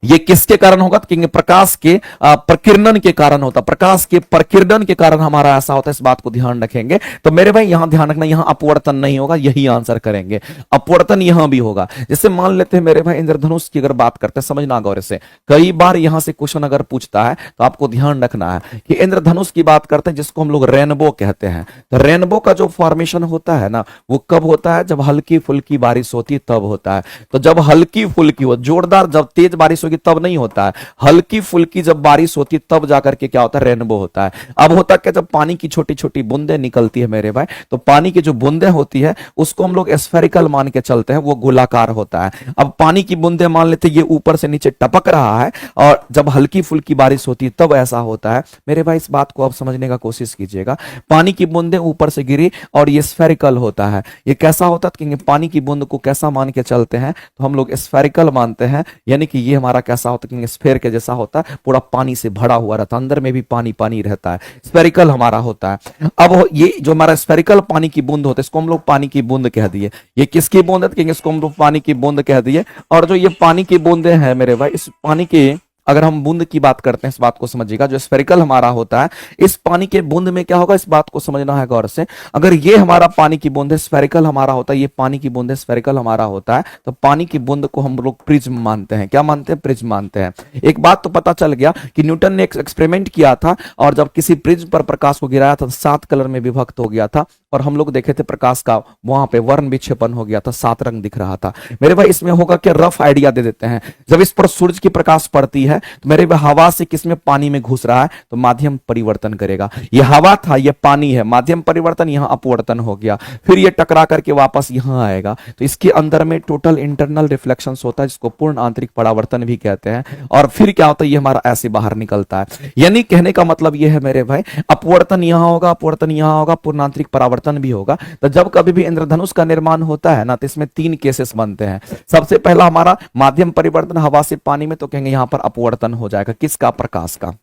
ये किसके कारण होगा? तो प्रकाश के प्रकीर्णन के कारण होता, प्रकाश के प्रकीर्णन के कारण हमारा ऐसा होता है, इस बात को ध्यान रखेंगे। तो मेरे भाई यहां ध्यान रखना, यहां अपवर्तन नहीं होगा, यही आंसर करेंगे। अपवर्तन यहां भी होगा। जैसे मान लेते हैं मेरे भाई इंद्रधनुष की अगर बात करते हैं, समझना गौर से, कई बार यहां से क्वेश्चन अगर पूछता है तो आपको ध्यान रखना है कि इंद्रधनुष की बात करते हैं जिसको हम लोग रेनबो कहते हैं। तो रेनबो का जो फॉर्मेशन होता है ना, वो कब होता है? जब हल्की फुल्की बारिश होती है तब होता है। तो जब हल्की फुल्की हो, जोरदार जब तेज बारिश होगी तब नहीं होता है, हल्की फुल्की जब बारिश होती है तब जाकर के क्या होता है, रेनबो होता है। अब होता क्या, जब पानी की छोटी छोटी बूंदें निकलती है मेरे भाई, तो पानी की जो बूंदें होती है उसको हम लोग स्फेरिकल मान के चलते हैं, वो गोलाकार होता है। अब पानी की बूंदें मान लेते ये ऊपर से नीचे टपक रहा है और जब हल्की फुल्की बारिश होती है तब ऐसा होता है। मेरे भाई इस बात को आप समझने का कोशिश कीजिएगा, पानी की बूंदें ऊपर से गिरी और ये स्फेरिकल होता है। ये कैसा होता है? पानी की बूंद को कैसा मान के चलते हैं? तो हम लोग स्फेरिकल मानते हैं, यानी कि ये हमारा कैसा होता है, स्फेयर के जैसा होता है, पूरा पानी से भरा हुआ रहता है, अंदर में भी पानी पानी रहता है, स्फेरिकल हमारा होता है। अब ये जो हमारा स्फेरिकल पानी की बूंद होता है, इसको हम लोग पानी की बूंद कह दिए। ये किसकी बूंद है? इसको हम लोग पानी की बूंद कह दिए। और जो ये पानी की बूंदे हैं मेरे भाई, इस पानी के अगर हम बूंद की बात करते हैं, इस बात को समझिएगा, जो स्फेरिकल हमारा होता है, इस पानी के बूंद में क्या होगा, इस बात को समझना है गौर से। अगर ये हमारा पानी की बूंद है, स्फेरिकल हमारा होता है, ये पानी की बूंद है, स्फेरिकल हमारा होता है, तो पानी की बूंद को हम लोग प्रिज्म मानते हैं। क्या मानते हैं? प्रिज्म मानते हैं। एक बात तो पता चल गया कि न्यूटन ने एक एक्सपेरिमेंट किया था और जब किसी प्रिज्म पर प्रकाश को गिराया था 7 कलर में विभक्त हो गया था और हम लोग देखे थे प्रकाश का वहां पे वर्ण विक्षेपण हो गया था, 7 रंग दिख रहा था। मेरे भाई इसमें होगा क्या, रफ आइडिया दे देते हैं। जब इस पर सूरज की प्रकाश पड़ती है तो मेरे भाई हवा से किसमें, पानी में घुस रहा है, तो माध्यम परिवर्तन करेगा। ये हवा था, ये पानी है, माध्यम परिवर्तन, यहां अपवर्तन हो गया, फिर ये टकरा करके वापस यहां आएगा। तो इसके अंदर में टोटल इंटरनल रिफ्लेक्शंस होता है, जिसको पूर्ण आंतरिक परावर्तन भी कहते हैं। और फिर क्या होता है, ये हमारा ऐसे बाहर निकलता है। यानी कहने का मतलब ये है मेरे भाई, अपवर्तन यहां होगा, अपवर्तन यहां होगा, पूर्ण आंतरिक परावर्तन भी होगा। तो जब कभी भी इंद्रधनुष का निर्माण होता है ना, तो इसमें 3 केसेस बनते हैं। सबसे पहला हमारा माध्यम परिवर्तन हवा से पानी में, तो कहेंगे यहां पर अपवर्तन हो जाएगा, किसका? प्रकाश का।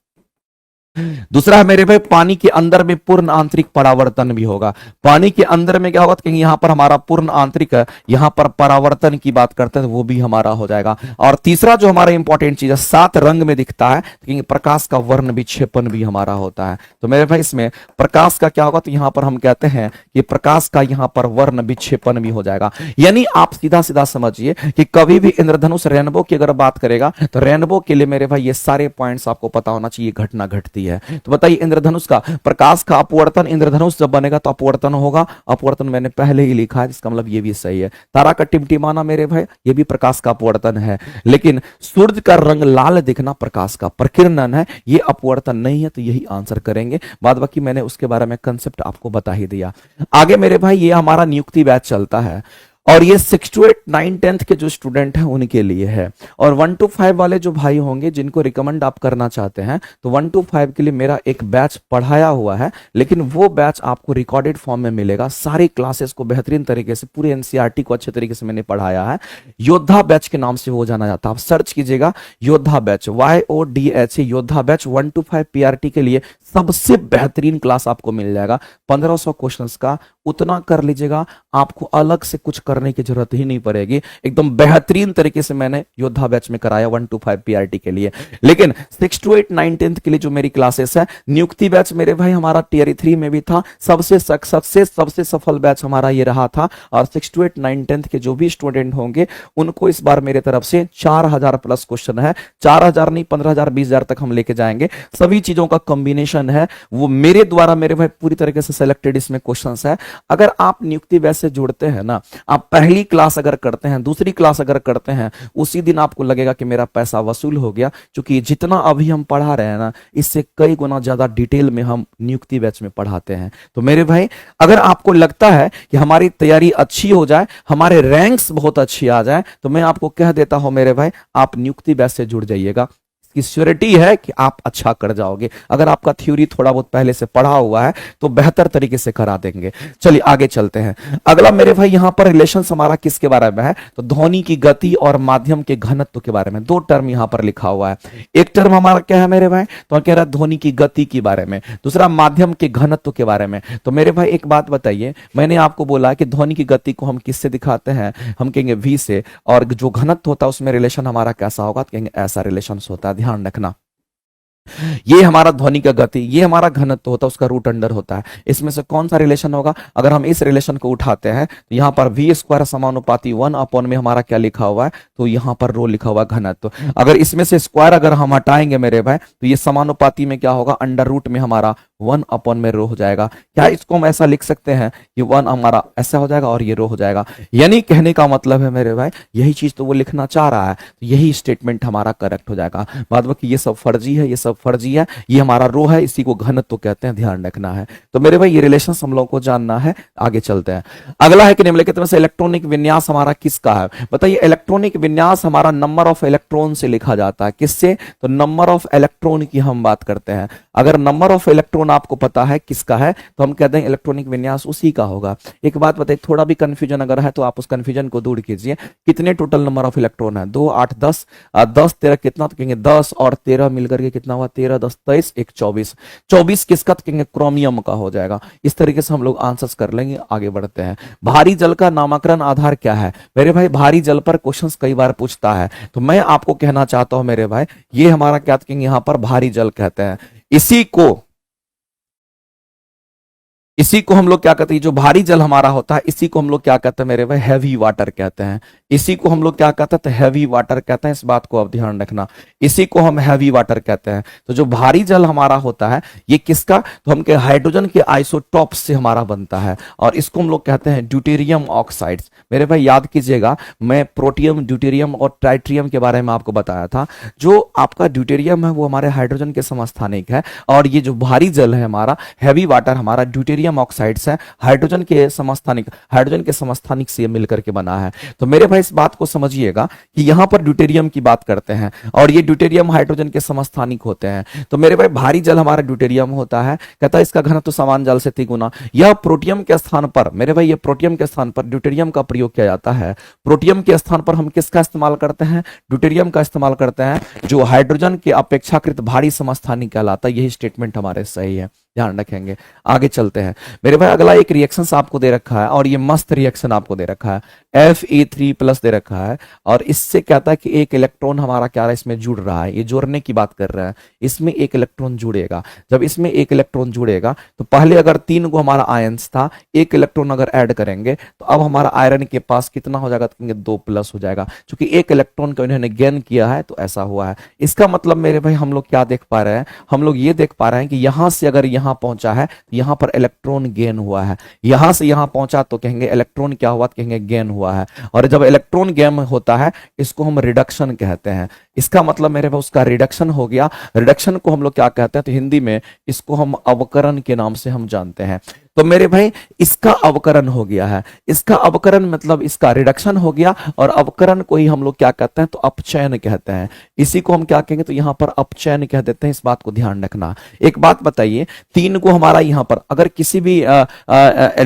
दूसरा है मेरे भाई पानी के अंदर में पूर्ण आंतरिक परावर्तन भी होगा। पानी के अंदर में क्या होगा, तो यहां पर हमारा पूर्ण आंतरिक, यहां पर परावर्तन की बात करते हैं तो वो भी हमारा हो जाएगा। और तीसरा जो हमारा इंपॉर्टेंट चीज है, 7 रंग में दिखता है, तो प्रकाश का वर्ण विक्षेपण भी हमारा होता है। तो मेरे भाई इसमें प्रकाश का क्या होगा, तो यहां पर हम कहते हैं कि प्रकाश का यहां पर वर्ण विक्षेपण भी हो जाएगा। यानी आप सीधा सीधा समझिए कि कभी भी इंद्रधनुष रेनबो की अगर बात करेगा तो रेनबो के लिए मेरे भाई ये सारे पॉइंट्स आपको पता होना चाहिए, घटना घटती है। तो बताइए इंद्रधनुष का प्रकाश का अपवर्तन, इंद्रधनुष जब बनेगा तो अपवर्तन होगा। अपवर्तन मैंने पहले ही लिखा है, इसका मतलब ये भी सही है। तारा का टिमटिमाना मेरे भाई ये भी प्रकाश का अपवर्तन है, लेकिन सूर्य का रंग लाल दिखना प्रकाश का प्रकीर्णन है, ये अपवर्तन नहीं है। तो यही आंसर करेंगे। बाद बाकी मैंने उसके बारे में कंसेप्ट आपको बता ही दिया। आगे मेरे भाई ये हमारा नियुक्ति बैच चलता है और ये 6 to 8 9 10th के जो स्टूडेंट हैं उनके लिए है। और 1 to 5 वाले जो भाई होंगे जिनको रिकमेंड आप करना चाहते हैं तो 1 to 5 के लिए मेरा एक बैच पढ़ाया हुआ है, लेकिन वो बैच आपको रिकॉर्डेड फॉर्म में मिलेगा। सारी क्लासेस को बेहतरीन तरीके से पूरे एनसीईआरटी को अच्छे तरीके से मैंने पढ़ाया है। योद्धा बैच के नाम से वो जाना जाता है, आप सर्च कीजिएगा योद्धा बैच, YODHA योद्धा बैच। 1 to 5 पीआरटी के लिए सबसे बेहतरीन क्लास आपको मिल जाएगा। 1500 क्वेश्चंस का उतना कर लीजिएगा, आपको अलग से कुछ करने की जरूरत ही नहीं पड़ेगी। एकदम बेहतरीन तरीके से मैंने योद्धा बैच में कराया 1 to 5 पीआरटी के लिए। लेकिन 6 to 8 9 10th के लिए जो मेरी क्लासेस है, नियुक्ति बैच मेरे भाई हमारा टियर 3 में भी था, सबसे सफल बैच हमारा ये रहा था। और 6 to 8 9 10th के जो भी स्टूडेंट होंगे उनको इस बार मेरे तरफ से 4000 प्लस क्वेश्चन है। 4000 नहीं, 15000 20000 तक हम लेके जाएंगे। सभी चीजों का कॉम्बिनेशन है, वो मेरे द्वारा मेरे भाई पूरी तरीके से सिलेक्टेड इसमें क्वेश्चंस है। अगर आप नियुक्ति बैच से जुड़ते हैं ना, आप पहली क्लास अगर करते हैं, दूसरी क्लास अगर करते हैं, उसी दिन आपको लगेगा कि मेरा पैसा वसूल हो गया, क्योंकि जितना अभी हम पढ़ा रहे हैं ना, इससे कई गुना ज्यादा डिटेल में हम नियुक्ति बैच में पढ़ाते हैं। तो मेरे भाई अगर आपको लगता है कि हमारी तैयारी अच्छी हो जाए, हमारे रैंक्स बहुत अच्छी आ जाए, तो मैं आपको कह देता हूं मेरे भाई, आप नियुक्ति बैच से जुड़ जाइएगा। की श्योरिटी है कि आप अच्छा कर जाओगे। अगर आपका थ्योरी थोड़ा बहुत पहले से पढ़ा हुआ है तो बेहतर तरीके से करा देंगे। चलिए आगे चलते हैं। अगला मेरे भाई यहां पर रिलेशंस हमारा किसके बारे में है, तो ध्वनि की गति और माध्यम के घनत्व के बारे में। दो टर्म यहां पर लिखा हुआ है। एक टर्म हमारा क्या है मेरे भाई, तो कह रहा है ध्वनि की गति के बारे में, दूसरा माध्यम के घनत्व के बारे में। तो मेरे भाई एक बात बताइए, मैंने आपको बोला कि ध्वनि की गति को हम किससे दिखाते हैं, हम कहेंगे v से, और जो घनत्व होता है उसमें रिलेशन हमारा कैसा होगा, तो कहेंगे ऐसा रिलेशन होता है। ध्यान रखना, ये हमारा ध्वनि का गति, ये हमारा घनत्व होता है, उसका रूट अंडर होता है। इसमें से कौन सा रिलेशन होगा, अगर हम इस रिलेशन को उठाते हैं तो यहां पर v स्क्वायर समानुपाती 1 में हमारा क्या लिखा हुआ है, तो यहां पर रो लिखा हुआ घनत्व। अगर इसमें से स्क्वायर अगर हम हटाएंगे मेरे भाई, तो ये समानुपाती में क्या होगा, अंडर रूट में हमारा 1 में रो हो जाएगा। क्या इसको हम ऐसा लिख सकते हैं कि 1 हमारा ऐसा हो जाएगा और ये रो हो जाएगा। यानी कहने का मतलब है मेरे भाई, यही चीज तो वो लिखना चाह रहा है, तो यही स्टेटमेंट हमारा करेक्ट हो जाएगा। बाद बाकी ये सब फर्जी है, ये सब फर्जी है, ये हमारा रो है, इसी को घनत्व तो कहते हैं, ध्यान रखना है। तो मेरे भाई ये रिलेशन हम लोग को जानना है। आगे चलते हैं। अगला है कि निम्नलिखित में से इलेक्ट्रॉनिक विन्यास हमारा किसका है, बताइए। इलेक्ट्रॉनिक विन्यास हमारा नंबर ऑफ इलेक्ट्रॉन से लिखा जाता है। किससे, तो नंबर ऑफ इलेक्ट्रॉन की हम बात करते हैं। अगर नंबर ऑफ इलेक्ट्रॉन आपको पता है किसका है, तो हम कहते हैं इलेक्ट्रॉनिक विन्यास उसी का होगा। एक बात बताइए, थोड़ा भी कंफ्यूजन अगर है तो आप उस कंफ्यूजन को दूर कीजिए। कितने टोटल नंबर ऑफ इलेक्ट्रॉन है, 2 8 10 10 13 कितना, तो कहेंगे 10 और 13 मिलकर के कितना हुआ, 13 10 23 1 24। 24 किसका, तो कहेंगे क्रोमियम का हो जाएगा। इस तरीके से हम लोग आंसर्स कर लेंगे। आगे बढ़ते हैं। भारी जल का नामकरण आधार क्या है, मेरे भाई भारी जल पर क्वेश्चंस कई बार पूछता है, तो मैं आपको कहना चाहता हूं मेरे भाई, ये हमारा क्या कहेंगे, यहां पर भारी जल कहते हैं। इसी को हम लोग क्या कहते हैं, जो भारी जल हमारा होता है इसी को हम लोग क्या कहते हैं मेरे भाई, हैवी वाटर कहते हैं। इसी को हम लोग क्या कहते हैं, तो हैवी वाटर कहते हैं। इस बात को आप ध्यान रखना, इसी को हम हैवी वाटर कहते हैं। तो जो भारी जल हमारा होता है ये किसका, तो हम के हाइड्रोजन के आइसोटॉप्स से हमारा बनता है, और इसको हम लोग कहते हैं ड्यूटेरियम ऑक्साइड्स। मेरे भाई याद कीजिएगा, मैं प्रोटियम, ड्यूटेरियम और ट्राइट्रियम के बारे में आपको बताया था। जो आपका ड्यूटेरियम है वो हमारे हाइड्रोजन के समस्थानिक है, और ये जो भारी जल है हमारा, हैवी वाटर हमारा ड्यूटेरियम ऑक्साइड्स है, हाइड्रोजन के समस्थानिक से मिलकर के बना है। तो मेरे भाई इस बात को समझिएगा कि यहां पर ड्यूटेरियम की बात करते हैं, और ये ड्यूटेरियम हाइड्रोजन के समस्थानिक होते हैं। तो मेरे भाई भारी जल हमारा ड्यूटेरियम होता है, कहता है इसका घनत्व समान जल से 3 गुना। यह प्रोटियम के स्थान पर, मेरे भाई ये प्रोटियम के स्थान पर ड्यूटेरियम का प्रयोग किया जाता है। प्रोटियम के स्थान पर हम किसका इस्तेमाल करते हैं, ड्यूटेरियम का इस्तेमाल करते हैं, जो हाइड्रोजन के अपेक्षाकृत भारी समस्थानिक कहलाता है। यही स्टेटमेंट हमारे सही है, ध्यान रखेंगे। आगे चलते हैं मेरे भाई। अगला एक रिएक्शन आपको दे रखा है, और ये मस्त रिएक्शन आपको दे रखा है, Fe3+ दे रखा है, और इससे कहता है कि एक इलेक्ट्रॉन हमारा क्या है, इसमें जुड़ रहा है। ये जोड़ने की बात कर रहा है, इसमें एक इलेक्ट्रॉन जुड़ेगा। जब इसमें एक इलेक्ट्रॉन जुड़ेगा तो पहले अगर 3 को हमारा आयंस था, एक इलेक्ट्रॉन अगर ऐड करेंगे तो अब हमारा आयरन के पास कितना हो जाएगा, तो 2+ हो जाएगा। क्योंकि एक इलेक्ट्रॉन को इन्होंने गेन किया है तो ऐसा हुआ है। इसका मतलब मेरे भाई हम लोग क्या देख पा रहे हैं, हम लोग ये देख पा रहे हैं कि यहां से अगर यहां पहुंचा है तो यहां पर इलेक्ट्रॉन गेन हुआ है, यहां से यहां पहुंचा तो कहेंगे इलेक्ट्रॉन क्या हुआ, तो कहेंगे गेन हुआ है। और जब इलेक्ट्रॉन गेन होता है इसको हम रिडक्शन कहते हैं। इसका मतलब मेरे भाई उसका रिडक्शन हो गया। रिडक्शन को हम लोग क्या कहते हैं, तो हिंदी में इसको हम अवकरण के नाम से हम जानते हैं। तो मेरे भाई इसका अवकरण हो गया है, इसका अवकरण मतलब इसका रिडक्शन हो गया, और अवकरण को ही हम लोग क्या कहते हैं, तो अपचयन कहते हैं। इसी को हम क्या कहेंगे, तो यहां पर अपचयन कह देते हैं। इस बात को ध्यान रखना। एक बात बताइए, 3 को हमारा यहां पर अगर किसी भी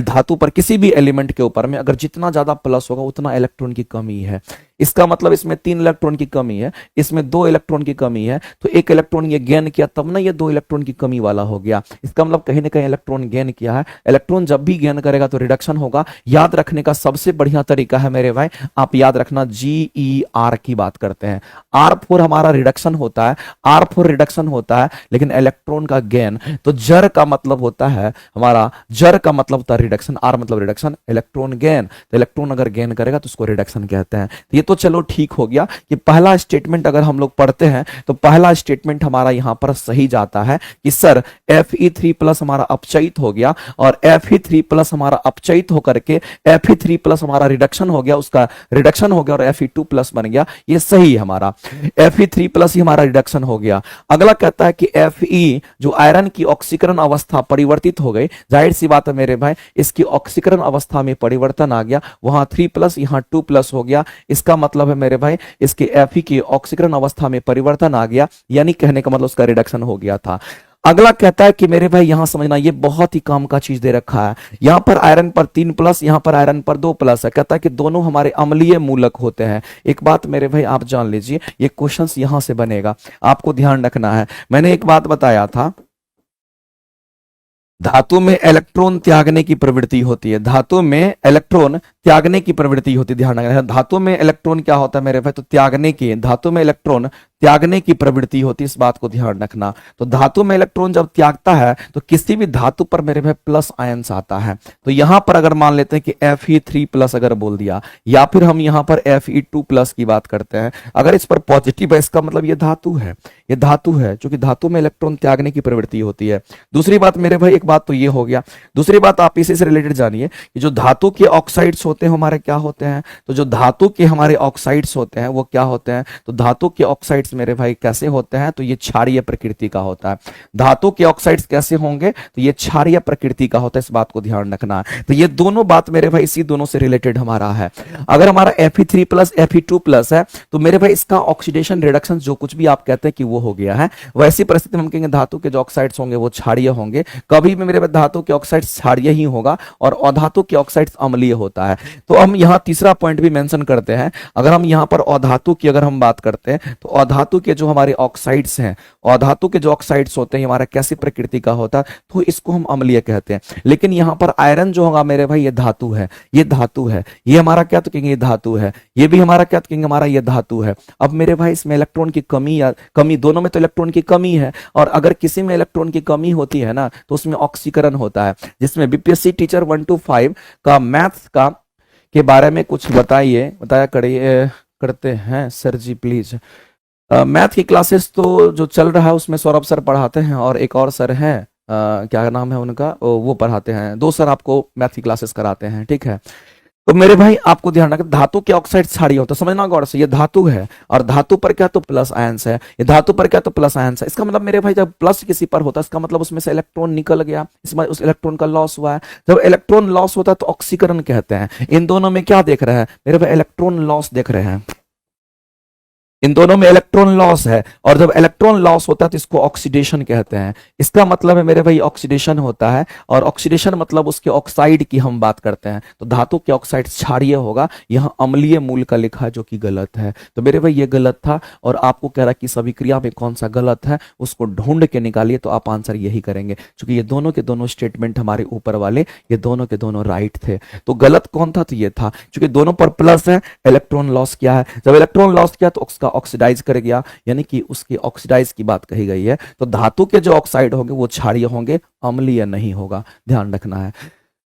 धातु पर किसी भी एलिमेंट के ऊपर में अगर जितना ज्यादा प्लस होगा उतना इलेक्ट्रॉन की कमी है। इसका मतलब इसमें 3 इलेक्ट्रॉन की कमी है, इसमें 2 इलेक्ट्रॉन की कमी है, तो 1 इलेक्ट्रॉन ये गेन किया, तब ना ये 2 इलेक्ट्रॉन की कमी वाला हो गया। इसका मतलब कहीं ना कहीं इलेक्ट्रॉन गेन किया है। इलेक्ट्रॉन जब भी गेन करेगा तो रिडक्शन होगा। याद रखने का सबसे बढ़िया तरीका है मेरे भाई, आप याद रखना GER की बात करते हैं। R4 हमारा रिडक्शन होता है, R4 रिडक्शन होता है, लेकिन इलेक्ट्रॉन का गेन, तो जर का मतलब होता है हमारा, जर का मतलब होता है रिडक्शन, R मतलब रिडक्शन, इलेक्ट्रॉन गेन, तो इलेक्ट्रॉन अगर गेन करेगा तो उसको रिडक्शन कहते हैं। तो ये तो चलो ठीक हो गया कि पहला स्टेटमेंट अगर हम लोग पढ़ते हैं तो पहला स्टेटमेंट हमारा यहां पर सही जाता है कि सर Fe3+ हमारा अपचयित हो गया, और Fe3+ हमारा अपचयित होकर के Fe3+ हमारा रिडक्शन हो गया, उसका रिडक्शन हो गया और Fe2+ बन गया। ये सही है हमारा, Fe3+ ही हमारा रिडक्शन हो गया। अगला कहता है कि Fe जो आयरन की ऑक्सीकरण अवस्था परिवर्तित हो गई, जाहिर सी बात है मेरे भाई, इसकी ऑक्सीकरण अवस्था में परिवर्तन आ गया, वहां 3+ यहां 2+ हो गया। इसका मतलब है मेरे भाई इसके Fe की ऑक्सीकरण अवस्था में परिवर्तन आ गया, यानी कहने का मतलब उसका रिडक्शन हो गया था। अगला कहता है कि मेरे भाई यहां समझना, ये बहुत ही काम का चीज दे रखा है। यहां पर आयरन पर 3+, यहां पर आयरन पर 2+ है। कहता है कि दोनों हमारे अम्लीय मूलक होते हैं। एक बात मेरे भाई आप जान लीजिए, ये क्वेश्चंस यहां से बनेगा, आपको ध्यान रखना है। मैंने एक बात बताया था, धातु में इलेक्ट्रॉन त्यागने की प्रवृत्ति होती है, धातु में इलेक्ट्रॉन त्यागने की प्रवृत्ति होती है। ध्यान रखना, धातु में इलेक्ट्रॉन क्या होता है मेरे भाई, तो त्यागने की, धातु में इलेक्ट्रॉन त्यागने की प्रवृत्ति होती है। इस बात को ध्यान रखना। तो धातु में इलेक्ट्रॉन जब त्यागता है तो किसी भी धातु पर मेरे भाई प्लस आयंस आता है। तो यहां पर अगर मान लेते हैं कि Fe3+ अगर बोल दिया, या फिर हम यहां पर Fe2+ की बात करते हैं, अगर इस पर पॉजिटिव है, इसका मतलब ये धातु है, ये धातु है, क्योंकि धातु में इलेक्ट्रॉन त्यागने की प्रवृत्ति होती है। दूसरी बात मेरे भाई, एक बात तो ये हो गया। दूसरी बात आप इसी से रिलेटेड जानिए कि जो धातु के ऑक्साइड्स होते हैं हमारे क्या होते हैं, तो जो धातु के हमारे ऑक्साइड्स होते हैं वो क्या होते हैं, तो धातु के ऑक्साइड्स मेरे भाई कैसे होते हैं, तो ये क्षारीय प्रकृति का होता है। धातु के ऑक्साइड्स कैसे होंगे, तो ये क्षारीय प्रकृति का होता है। इस बात को ध्यान रखना है। तो ये दोनों बात मेरे भाई इसी दोनों से रिलेटेड हमारा है। अगर हमारा Fe3+ Fe2+ है तो मेरे भाई इसका ऑक्सीडेशन रिडक्शन जो कुछ भी आप कहते हैं कि वो हो गया है, वैसी परिस्थिति में हम कहेंगे धातु के जो ऑक्साइड्स होंगे वो क्षारीय होंगे। कभी भी मेरे भाई धातु के ऑक्साइड्स क्षारीय ही होगा और अधातु के ऑक्साइड्स अम्लीय होता है। तो हम यहां तीसरा पॉइंट भी मेंशन करते हैं। अगर हम यहां पर अधातु की अगर हम बात करते हैं तो अधातु के जो हमारे ऑक्साइड्स हैं, अधातु के जो ऑक्साइड्स होते हैं हमारा कैसी प्रकृति का होता है, तो इसको हम अम्लीय कहते हैं। लेकिन यहां पर आयरन जो होगा मेरे भाई ये धातु है, ये धातु है, ये हमारा क्या तो कहेंगे ये धातु है, ये भी हमारा क्या तो कहेंगे हमारा ये धातु है। अब मेरे भाई इसमें इलेक्ट्रॉन की कमी या कमी, दोनों में तो इलेक्ट्रॉन की कमी है, और अगर किसी में इलेक्ट्रॉन की कमी होती है ना तो उसमें ऑक्सीकरण होता है, जिसमें बीपीएससी टीचर 1 to 5 का मैथ्स का के बारे में कुछ बताइए, बताया करिए, करते हैं सर जी प्लीज। मैथ की क्लासेस तो जो चल रहा है उसमें सौरभ सर पढ़ाते हैं और एक और सर हैं, क्या नाम है उनका, वो पढ़ाते हैं। 2 सर आपको मैथ की क्लासेस कराते हैं, ठीक है। तो मेरे भाई आपको ध्यान रखना, धातु के ऑक्साइड क्षारीय होता है, समझना गौर से, ये धातु है और धातु पर क्या तो प्लस आयंस है, ये धातु पर क्या तो प्लस आयंस है। इसका मतलब मेरे भाई जब प्लस किसी पर होता है इसका मतलब उसमें से इलेक्ट्रॉन निकल गया, इसमें उस इलेक्ट्रॉन का लॉस हुआ है। जब इलेक्ट्रॉन लॉस होता है तो ऑक्सीकरण कहते हैं। इन दोनों में क्या देख रहे हैं मेरे भाई, इलेक्ट्रॉन लॉस देख रहे हैं। इन दोनों में इलेक्ट्रॉन लॉस है, और जब इलेक्ट्रॉन लॉस होता है तो इसको ऑक्सीडेशन कहते हैं। इसका मतलब है मेरे भाई ऑक्सीडेशन होता है, और ऑक्सीडेशन मतलब उसके ऑक्साइड की हम बात करते हैं। तो धातु के ऑक्साइड क्षारीय होगा, यहाँ अम्लीय मूल का लिखा है जो कि गलत है। तो मेरे भाई ये गलत था, और आपको कह रहा कि सभी क्रिया में कौन सा गलत है उसको ढूंढ के निकालिए, तो आप आंसर यही करेंगे, क्योंकि ये दोनों के दोनों स्टेटमेंट हमारे ऊपर वाले ये दोनों के दोनों राइट थे। तो गलत कौन था, तो ये था, क्योंकि दोनों पर प्लस है, इलेक्ट्रॉन लॉस किया है। जब इलेक्ट्रॉन लॉस किया तो उसका ऑक्सीडाइज कर गया, यानी कि उसकी ऑक्सीडाइज की बात कही गई है। तो धातु के जो ऑक्साइड होंगे वो क्षारीय होंगे, अम्लीय नहीं होगा, ध्यान रखना है।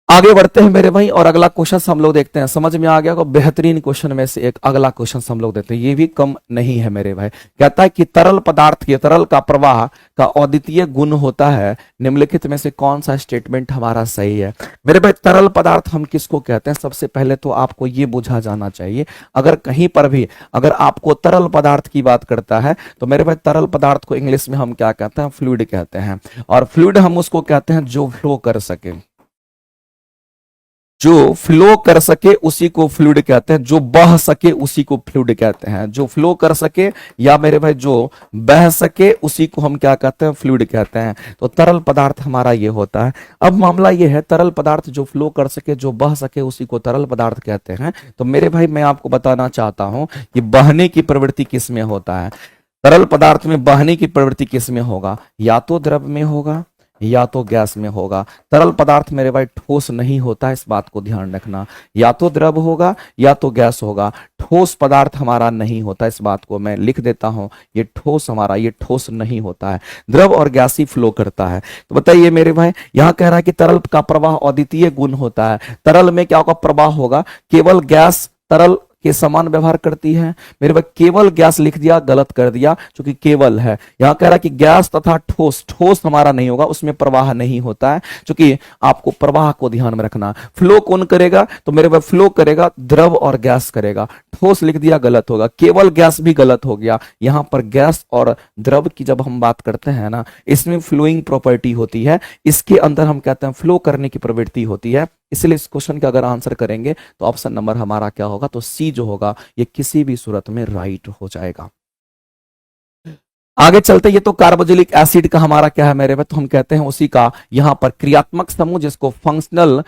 आगे बढ़ते हैं मेरे भाई, और अगला क्वेश्चन हम लोग देखते हैं। समझ में आ गया को, बेहतरीन क्वेश्चन में से एक अगला क्वेश्चन हम लोग देखते हैं, ये भी कम नहीं है मेरे भाई। कहता है कि तरल पदार्थ के, तरल का प्रवाह का अद्वितीय गुण होता है, निम्नलिखित में से कौन सा स्टेटमेंट हमारा सही है। मेरे भाई तरल पदार्थ हम किसको कहते हैं, सबसे पहले तो आपको ये बुझा जाना चाहिए। अगर कहीं पर भी अगर आपको तरल पदार्थ की बात करता है तो मेरे भाई तरल पदार्थ को इंग्लिश में हम क्या कहते हैं, फ्लूइड कहते हैं। और फ्लूइड हम उसको कहते हैं जो फ्लो कर सके, जो फ्लो कर सके उसी को फ्लूइड कहते हैं, जो बह सके उसी को फ्लूइड कहते हैं। जो फ्लो कर सके या मेरे भाई जो बह सके उसी को हम क्या कहते हैं, फ्लूइड कहते हैं। तो तरल पदार्थ हमारा ये होता है। अब मामला ये है, तरल पदार्थ जो फ्लो कर सके, जो बह सके उसी को तरल पदार्थ कहते हैं। तो मेरे भाई मैं आपको बताना चाहता हूं कि बहने की प्रवृत्ति किस में होता है। तरल पदार्थ में बहने की प्रवृत्ति किस में होगा, या तो द्रव में होगा या तो गैस में होगा। तरल पदार्थ मेरे भाई ठोस नहीं होता, इस बात को ध्यान रखना। या तो द्रव होगा या तो गैस होगा, ठोस पदार्थ हमारा नहीं होता। इस बात को मैं लिख देता हूं, ये ठोस हमारा, ये ठोस नहीं होता है। द्रव और गैस ही फ्लो करता है। तो बताइए मेरे भाई, यहां कह रहा है कि तरल का प्रवाह अद्वितीय गुण होता है। तरल में क्या होगा, प्रवाह होगा। केवल गैस तरल के समान व्यवहार करती है। मेरे भाई केवल गैस लिख दिया, गलत कर दिया, क्योंकि केवल है। यहां कह रहा है कि गैस तथा ठोस, ठोस हमारा नहीं होगा, उसमें प्रवाह नहीं होता है, क्योंकि आपको प्रवाह को ध्यान में रखना। फ्लो कौन करेगा, तो मेरे भाई फ्लो करेगा द्रव और गैस करेगा। ठोस लिख दिया, गलत होगा। केवल गैस भी गलत हो गया। यहां पर गैस और द्रव की जब हम बात करते हैं ना, इसमें फ्लोइंग प्रॉपर्टी होती है, इसके अंदर हम कहते हैं फ्लो करने की प्रवृत्ति होती है। इसलिए इस क्वेश्चन का अगर आंसर करेंगे तो ऑप्शन नंबर हमारा क्या होगा, तो सी जो होगा ये किसी भी सूरत में राइट हो जाएगा। आगे चलते, ये तो कार्बोक्सिलिक एसिड का हमारा क्या है मेरे भाई, तो हम कहते हैं उसी का यहां पर क्रियात्मक समूह, जिसको फंक्शनल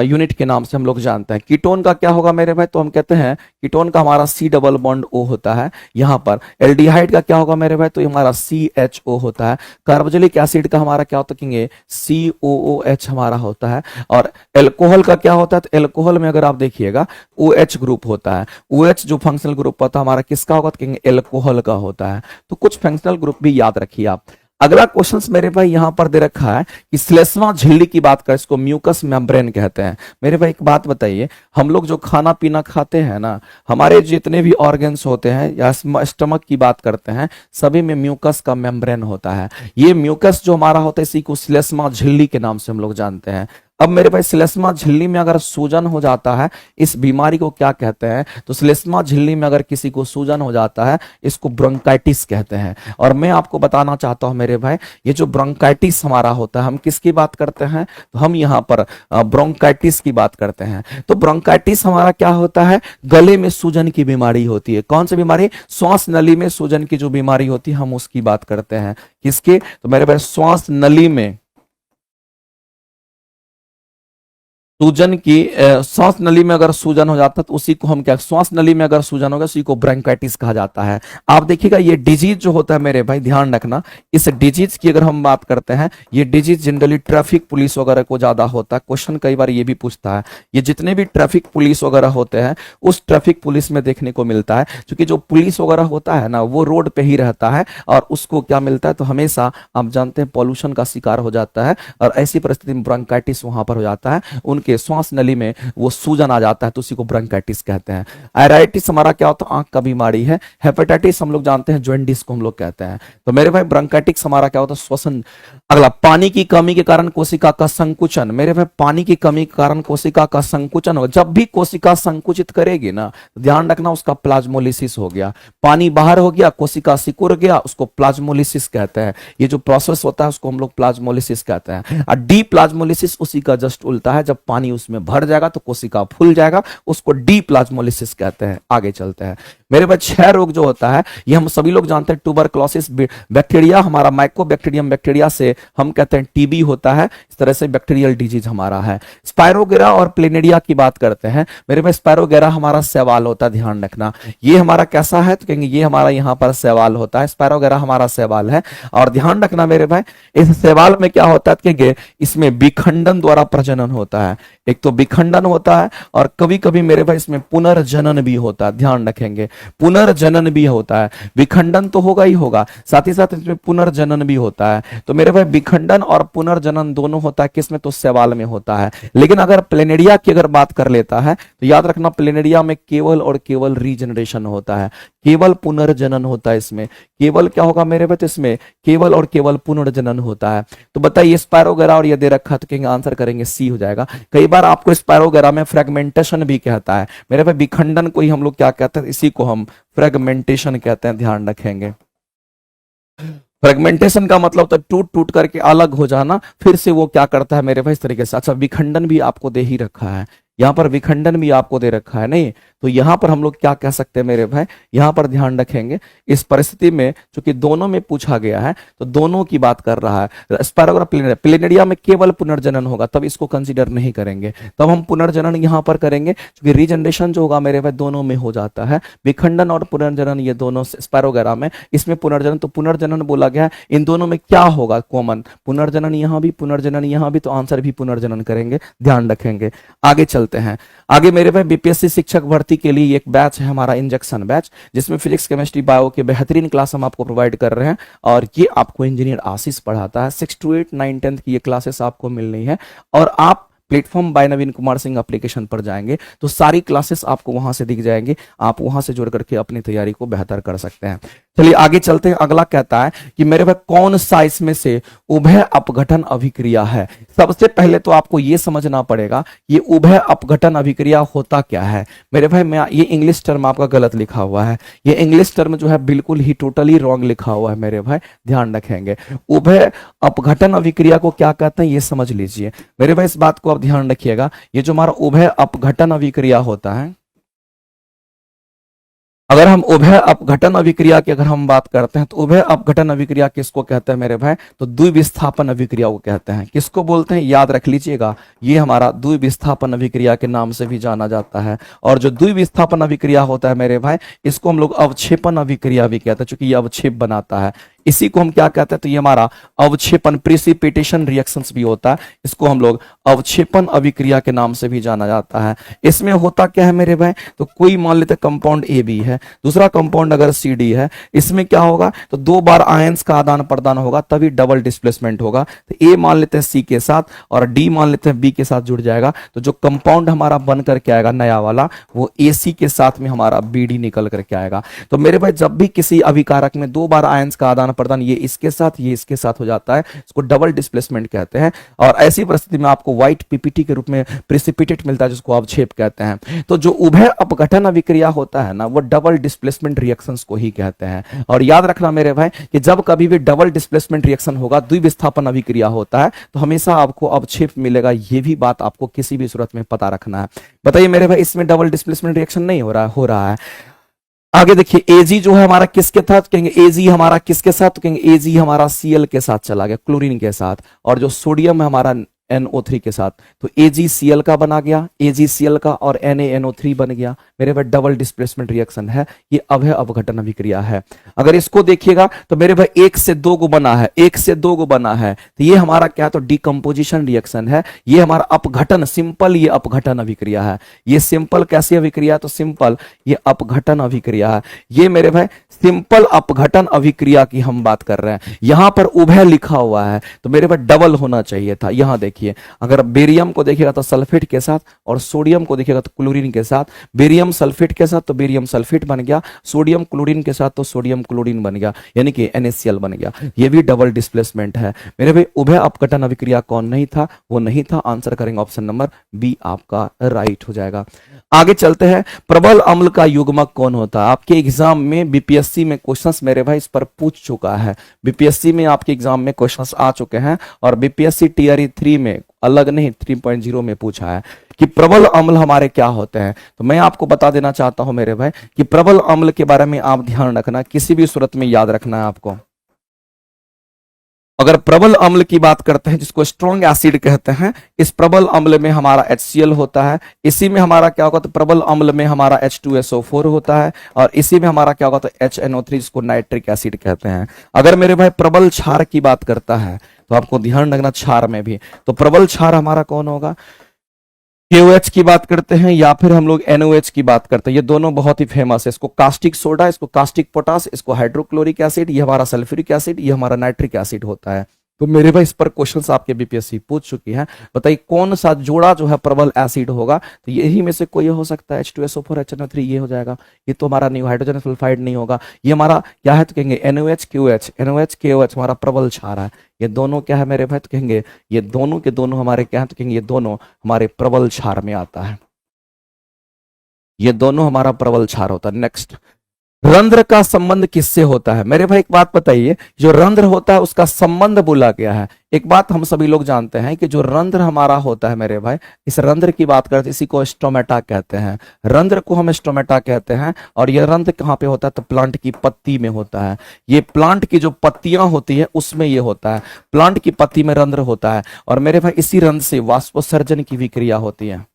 यूनिट के नाम से हम लोग जानते हैं। कीटोन का क्या होगा मेरे भाई, तो हम कहते हैं कीटोन का हमारा सी डबल बॉन्ड ओ होता है। यहां पर एल्डिहाइड का क्या होगा मेरे भाई, तो हमारा सी एच ओ होता है। कार्बोक्सिलिक एसिड का हमारा क्या होता है, सी ओ ओ एच हमारा होता है। और एल्कोहल का क्या होता है, तो एल्कोहल में अगर आप देखिएगा ओ एच ग्रुप होता है। ओ एच जो फंक्शनल ग्रुप होता है हमारा किसका होगा, तो एल्कोहल का होता है। तो कुछ फंक्शनल ग्रुप भी याद रखिए आप। अगला क्वेश्चन मेरे भाई यहां पर दे रखा है कि श्लेष्मा झिल्ली की बात करें, इसको म्यूकस मेम्ब्रेन कहते हैं। मेरे भाई एक बात बताइए, हम लोग जो खाना पीना खाते हैं ना, हमारे जितने भी ऑर्गन्स होते हैं या स्टमक की बात करते हैं, सभी में म्यूकस का मेम्ब्रेन होता है। ये म्यूकस जो हमारा होता है, इसी को श्लेष्मा झिल्ली के नाम से हम लोग जानते हैं। अब मेरे भाई श्लेष्मा झिल्ली में अगर सूजन हो जाता है, इस बीमारी को क्या कहते हैं, तो श्लेष्मा झिल्ली में अगर किसी को सूजन हो जाता है, इसको ब्रोंकाइटिस कहते हैं। और मैं आपको बताना चाहता हूं मेरे भाई, ये जो ब्रोंकाइटिस हमारा होता है, हम किसकी बात करते हैं, तो हम यहाँ पर ब्रोंकाइटिस की बात करते हैं। तो ब्रोंकाइटिस हमारा क्या होता है, गले में सूजन की बीमारी होती है। कौन सी बीमारी, श्वास नली में सूजन की जो बीमारी होती है, हम उसकी बात करते हैं। किसकी, तो मेरे भाई श्वास नली में सूजन की, श्वास नली में अगर सूजन हो जाता है तो उसी को हम क्या, श्वास नली में अगर सूजन होगा उसी को ब्रोंकाइटिस कहा जाता है। आप देखिएगा ये डिजीज जो होता है मेरे भाई, ध्यान रखना, इस डिजीज की अगर हम बात करते हैं, ये डिजीज जनरली ट्रैफिक पुलिस वगैरह को ज्यादा होता है। क्वेश्चन कई बार ये भी पूछता है, ये जितने भी ट्रैफिक पुलिस वगैरह होते हैं उस ट्रैफिक पुलिस में देखने को मिलता है। क्योंकि जो पुलिस वगैरह होता है ना, वो रोड पे ही रहता है और उसको क्या मिलता है, तो हमेशा आप जानते हैं पॉल्यूशन का शिकार हो जाता है और ऐसी परिस्थिति में ब्रोंकाइटिस वहां पर हो जाता है। के श्वास नली में वो सूजन आ जाता है, तो उसी को ब्रोंकाइटिस कहते हैं। आयराइटिस हमारा क्या होता है, आंख का बीमारी है। हेपेटाइटिस हम लोग जानते हैं जॉन्डिस को हम लोग कहते हैं। तो मेरे भाई ब्रोंकाइटिस हमारा क्या होता है, श्वसन। अगला, पानी की कमी के कारण कोशिका का संकुचन। मेरे भाई पानी की कमी के कारण कोशिका का संकुचन हो, जब भी कोशिका संकुचित करेगी ना, ध्यान रखना उसका प्लाज्मोलिसिस हो गया। पानी बाहर हो गया, कोशिका सिकुड़ गया, उसको प्लाज्मोलिसिस कहते हैं। ये जो प्रोसेस होता है उसको हम लोग प्लाज्मोलिसिस कहते हैं। और डी प्लाज्मोलिसिस उसी का जस्ट उल्टा है, जब पानी उसमें भर जाएगा तो कोशिका फूल जाएगा, उसको डी प्लाज्मोलिसिस कहते हैं। आगे चलते हैं मेरे पास, क्षय रोग जो होता है ये हम सभी लोग जानते हैं, ट्यूबरक्लोसिस बैक्टीरिया, हमारा माइकोबैक्टीरियम बैक्टीरिया से हम कहते हैं टीबी होता है। इस तरह से बैक्टीरियल डिजीज हमारा है। स्पायरोगेरा और प्लेनेरिया की बात करते हैं मेरे पास, स्पायरोगेरा हमारा शैवाल होता है, ध्यान रखना। ये हमारा कैसा है, तो कहेंगे ये हमारा यहाँ पर शैवाल होता है, स्पायरोगेरा हमारा शैवाल है। और ध्यान रखना मेरे भाई, इस शैवाल में क्या होता है, कहेंगे इसमें विखंडन द्वारा प्रजनन होता है। एक तो विखंडन होता है और कभी कभी मेरे भाई इसमें पुनर्जनन भी होता है, ध्यान रखेंगे, पुनर्जनन भी होता है। विखंडन तो होगा ही होगा, साथ ही साथ इसमें पुनर्जनन भी होता है। तो मेरे भाई विखंडन और पुनर्जनन दोनों होता है, किसमें, तो शैवाल में होता है। लेकिन अगर प्लेनेरिया की अगर बात कर लेता है तो याद रखना, प्लेनेरिया में केवल और केवल रीजनरेशन होता है, केवल पुनर्जनन होता है। इसमें केवल क्या होगा मेरे भाई, तो इसमें केवल और केवल पुनर्जनन होता है। तो बताइए स्पायरोगेरा और ये दे रखा, तो कहेंगे आंसर करेंगे सी हो जाएगा। कई बार आपको स्पायरोगेरा में फ्रेगमेंटेशन भी कहता है मेरे भाई, विखंडन को ही हम लोग क्या कहते हैं, इसी को हम फ्रेगमेंटेशन कहते हैं, ध्यान रखेंगे। फ्रेगमेंटेशन का मतलब तो टूट टूट करके अलग हो जाना, फिर से वो क्या करता है मेरे भाई इस तरीके से। अच्छा, विखंडन भी आपको दे ही रखा है, यहाँ पर विखंडन भी आपको दे रखा है नहीं, तो यहाँ पर हम लोग क्या कह सकते हैं मेरे भाई, यहाँ पर ध्यान रखेंगे इस परिस्थिति में चूंकि दोनों में पूछा गया है तो दोनों की बात कर रहा है। स्पायरोगरा प्लेनेरिया में केवल पुनर्जनन होगा, तब इसको कंसीडर नहीं करेंगे, तब हम पुनर्जनन यहाँ पर करेंगे क्योंकि रीजनरेशन जो होगा मेरे भाई दोनों में हो जाता है। विखंडन और पुनर्जनन ये दोनों स्पायरोगरा में, इसमें पुनर्जनन, तो पुनर्जनन बोला गया है, इन दोनों में क्या होगा कॉमन, पुनर्जनन यहाँ भी पुनर्जनन यहाँ भी, तो आंसर भी पुनर्जनन करेंगे, ध्यान रखेंगे। आगे चलते हैं, आगे मेरे भाई बीपीएससी शिक्षक भर्ती के लिए एक बैच है हमारा इंजेक्शन बैच, जिसमें फिजिक्स केमिस्ट्री बायो के बेहतरीन क्लास हम आपको प्रोवाइड कर रहे हैं, और ये आपको इंजीनियर आशीष पढ़ाता है। 6 to 8 9 10 की ये क्लासेस आपको मिलनी है, और आप प्लेटफॉर्म बाय नवीन कुमार सिंह एप्लीकेशन पर जाएंगे तो सारी क्लासेस आपको वहां से दिख जाएंगे, आप वहां से जुड़ करके अपनी तैयारी को बेहतर कर सकते हैं। चलिए आगे चलते हैं, अगला कहता है कि मेरे भाई कौन सा इसमें से उभय अपघटन अभिक्रिया है। सबसे पहले तो आपको यह समझना पड़ेगा ये उभय अपघटन अभिक्रिया होता क्या है। मेरे भाई मैं ये इंग्लिश टर्म आपका गलत लिखा हुआ है, ये इंग्लिश टर्म जो है बिल्कुल ही टोटली रॉन्ग लिखा हुआ है मेरे भाई, ध्यान रखेंगे। उभय अपघटन अभिक्रिया को क्या कहते हैं ये समझ लीजिए मेरे भाई, इस बात को आप ध्यान रखिएगा। ये जो हमारा उभय अपघटन अभिक्रिया होता है, अगर हम उभय अपघटन अभिक्रिया की अगर हम बात करते हैं तो उभय अपघटन अभिक्रिया किसको कहते हैं मेरे भाई, तो द्विविस्थापन अभिक्रिया को कहते हैं। किसको बोलते हैं याद रख लीजिएगा, ये हमारा द्विविस्थापन अभिक्रिया के नाम से भी जाना जाता है। और जो द्विविस्थापन अभिक्रिया होता है मेरे भाई, इसको हम लोग अवक्षेपण अभिक्रिया भी कहते हैं, क्योंकि ये अवक्षेप बनाता है। इसी को हम क्या कहते हैं, तो ये हमारा अवक्षेपण प्रिसिपिटेशन रिएक्शंस भी होता है, इसको हम लोग अवक्षेपण अभिक्रिया के नाम से भी जाना जाता है। इसमें होता क्या है मेरे भाई, तो कोई मान लेते कंपाउंड ए बी है, दूसरा कंपाउंड अगर सी डी है, इसमें क्या होगा तो 2 बार आयंस का आदान प्रदान होगा तभी डबल डिस्प्लेसमेंट होगा। तो ए मान लेते हैं सी के साथ और डी मान लेते हैं बी के साथ जुड़ जाएगा, तो जो कंपाउंड हमारा बन करके आएगा नया वाला, वो ए सी के साथ में हमारा बी डी निकल करके आएगा। तो मेरे भाई जब भी किसी अभिकारक में 2 बार आयंस का आदान प्रदान ये इसके साथ हो जाता है, इसको डबल डिस्प्लेसमेंट कहते हैं। और ऐसी परिस्थिति में आपको व्हाइट पीपीटी के रूप में प्रेसिपिटेट मिलता है, जिसको अवक्षेप कहते हैं। तो जो उभय अपघटन अभिक्रिया होता है ना, वो डबल डिस्प्लेसमेंट रिएक्शंस को ही कहते हैं। और याद रखना मेरे भाई कि जब कभी भी डबल डिस्प्लेसमेंट रिएक्शन होगा, द्विविस्थापन अभिक्रिया होता है, तो हमेशा आपको अवक्षेप मिलेगा। ये भी बात आपको किसी भी सूरत में पता रखना है। बताइए मेरे भाई इसमें डबल डिस्प्लेसमेंट रिएक्शन नहीं हो रहा है। आगे देखिए एजी जो है हमारा किसके साथ, कहेंगे एजी हमारा किसके साथ, तो कहेंगे एजी हमारा सीएल के साथ चला गया, क्लोरीन के साथ। और जो सोडियम है हमारा NO3 के साथ, तो AgCl का बना गया, AgCl का, और NaNO3 बन गया। मेरे भाई डबल डिस्प्लेसमेंट रिएक्शन है, ये अभय अपघटन अभिक्रिया है। अगर इसको देखिएगा तो मेरे भाई 1 से 2 को बना है, 1 से 2 को बना है, तो ये हमारा क्या, तो डिकम्पोजिशन रिएक्शन है। ये हमारा अपघटन सिंपल, ये अपघटन अभिक्रिया है। ये सिंपल कैसी अभिक्रिया, तो सिंपल ये अपघटन अभिक्रिया है। ये मेरे भाई सिंपल अपघटन अभिक्रिया की हम बात कर रहे हैं। यहां पर उभय लिखा हुआ है, तो मेरे भाई डबल होना चाहिए था। यहां देखिए अगर बेरियम को देखिएगा तो सल्फेट के साथ, और सोडियम को देखिएगा तो क्लोरीन के साथ। बेरियम सल्फेट के साथ तो बेरियम सल्फेट बन गया, सोडियम क्लोरीन के साथ तो सोडियम क्लोरीन बन गया, यानी कि NaCl बन गया। ये भी डबल डिस्प्लेसमेंट है मेरे भाई। उभय अपघटन अभिक्रिया कौन नहीं था, वो नहीं था। आंसर करेंगे ऑप्शन नंबर बी, आपका राइट हो जाएगा। आगे चलते हैं, प्रबल अम्ल का युग्मक कौन होता है। आपके एग्जाम में बीपीएससी में क्वेश्चंस मेरे भाई इस पर पूछ चुका है, बीपीएससी में आपके एग्जाम में क्वेश्चंस आ चुके हैं, और बीपीएससी टीआरई 3 में अलग नहीं 3.0 में पूछा है कि प्रबल अम्ल हमारे क्या होते हैं। तो मैं आपको बता देना चाहता हूं मेरे भाई कि प्रबल अम्ल के बारे में आप ध्यान रखना, किसी भी सूरत में याद रखना है आपको। अगर प्रबल अम्ल की बात करते हैं, जिसको स्ट्रॉन्ग एसिड कहते हैं, इस प्रबल अम्ल में हमारा HCl होता है। इसी में हमारा क्या होगा, तो प्रबल अम्ल में हमारा H2SO4 होता है, और इसी में हमारा क्या होगा, तो HNO3, जिसको नाइट्रिक एसिड कहते हैं। अगर मेरे भाई प्रबल क्षार की बात करता है तो आपको ध्यान रखना क्षार में भी, तो प्रबल क्षार हमारा कौन होगा, KOH की बात करते हैं या फिर हम लोग NOH की बात करते हैं। ये दोनों बहुत ही फेमस है। इसको कास्टिक सोडा, इसको कास्टिक पोटास, इसको हाइड्रोक्लोरिक एसिड, ये हमारा सल्फ्यूरिक एसिड, ये हमारा नाइट्रिक एसिड होता है। तो मेरे भाई इस पर क्वेश्चंस आपके बीपीएससी पूछ चुकी है। बताइए कौन सा जोड़ा जो है प्रबल एसिड होगा, तो यही में से कोई हो सकता है, H2SO4 HNO3 ये हो जाएगा। ये तो हमारा नहीं, हाइड्रोजन सल्फाइड नहीं होगा। ये हमारा क्या है, तो कहेंगे NOH KOH हमारा प्रबल क्षार है। ये दोनों क्या है मेरे भाई, तो कहेंगे ये दोनों के दोनों हमारे क्या है, तो कहेंगे ये दोनों हमारे प्रबल क्षार में आता है। ये दोनों हमारा प्रबल क्षार होता है। नेक्स्ट, रंध्र का संबंध किससे होता है? मेरे भाई एक बात बताइए, जो रंध्र होता है उसका संबंध बोला गया है। एक बात हम सभी लोग जानते हैं कि जो रंध्र हमारा होता है मेरे भाई, इस रंध्र की बात करते हैं, इसी को स्टोमेटा कहते हैं। रंध्र को हम स्टोमेटा कहते हैं। और यह रंध्र कहाँ पे होता है? तो प्लांट की पत्ती में होता है। ये प्लांट की जो पत्तियां होती है उसमें ये होता है, प्लांट की पत्ती में रंध्र होता है। और मेरे भाई इसी रंध्र से वाष्पोत्सर्जन की भी क्रिया होती है।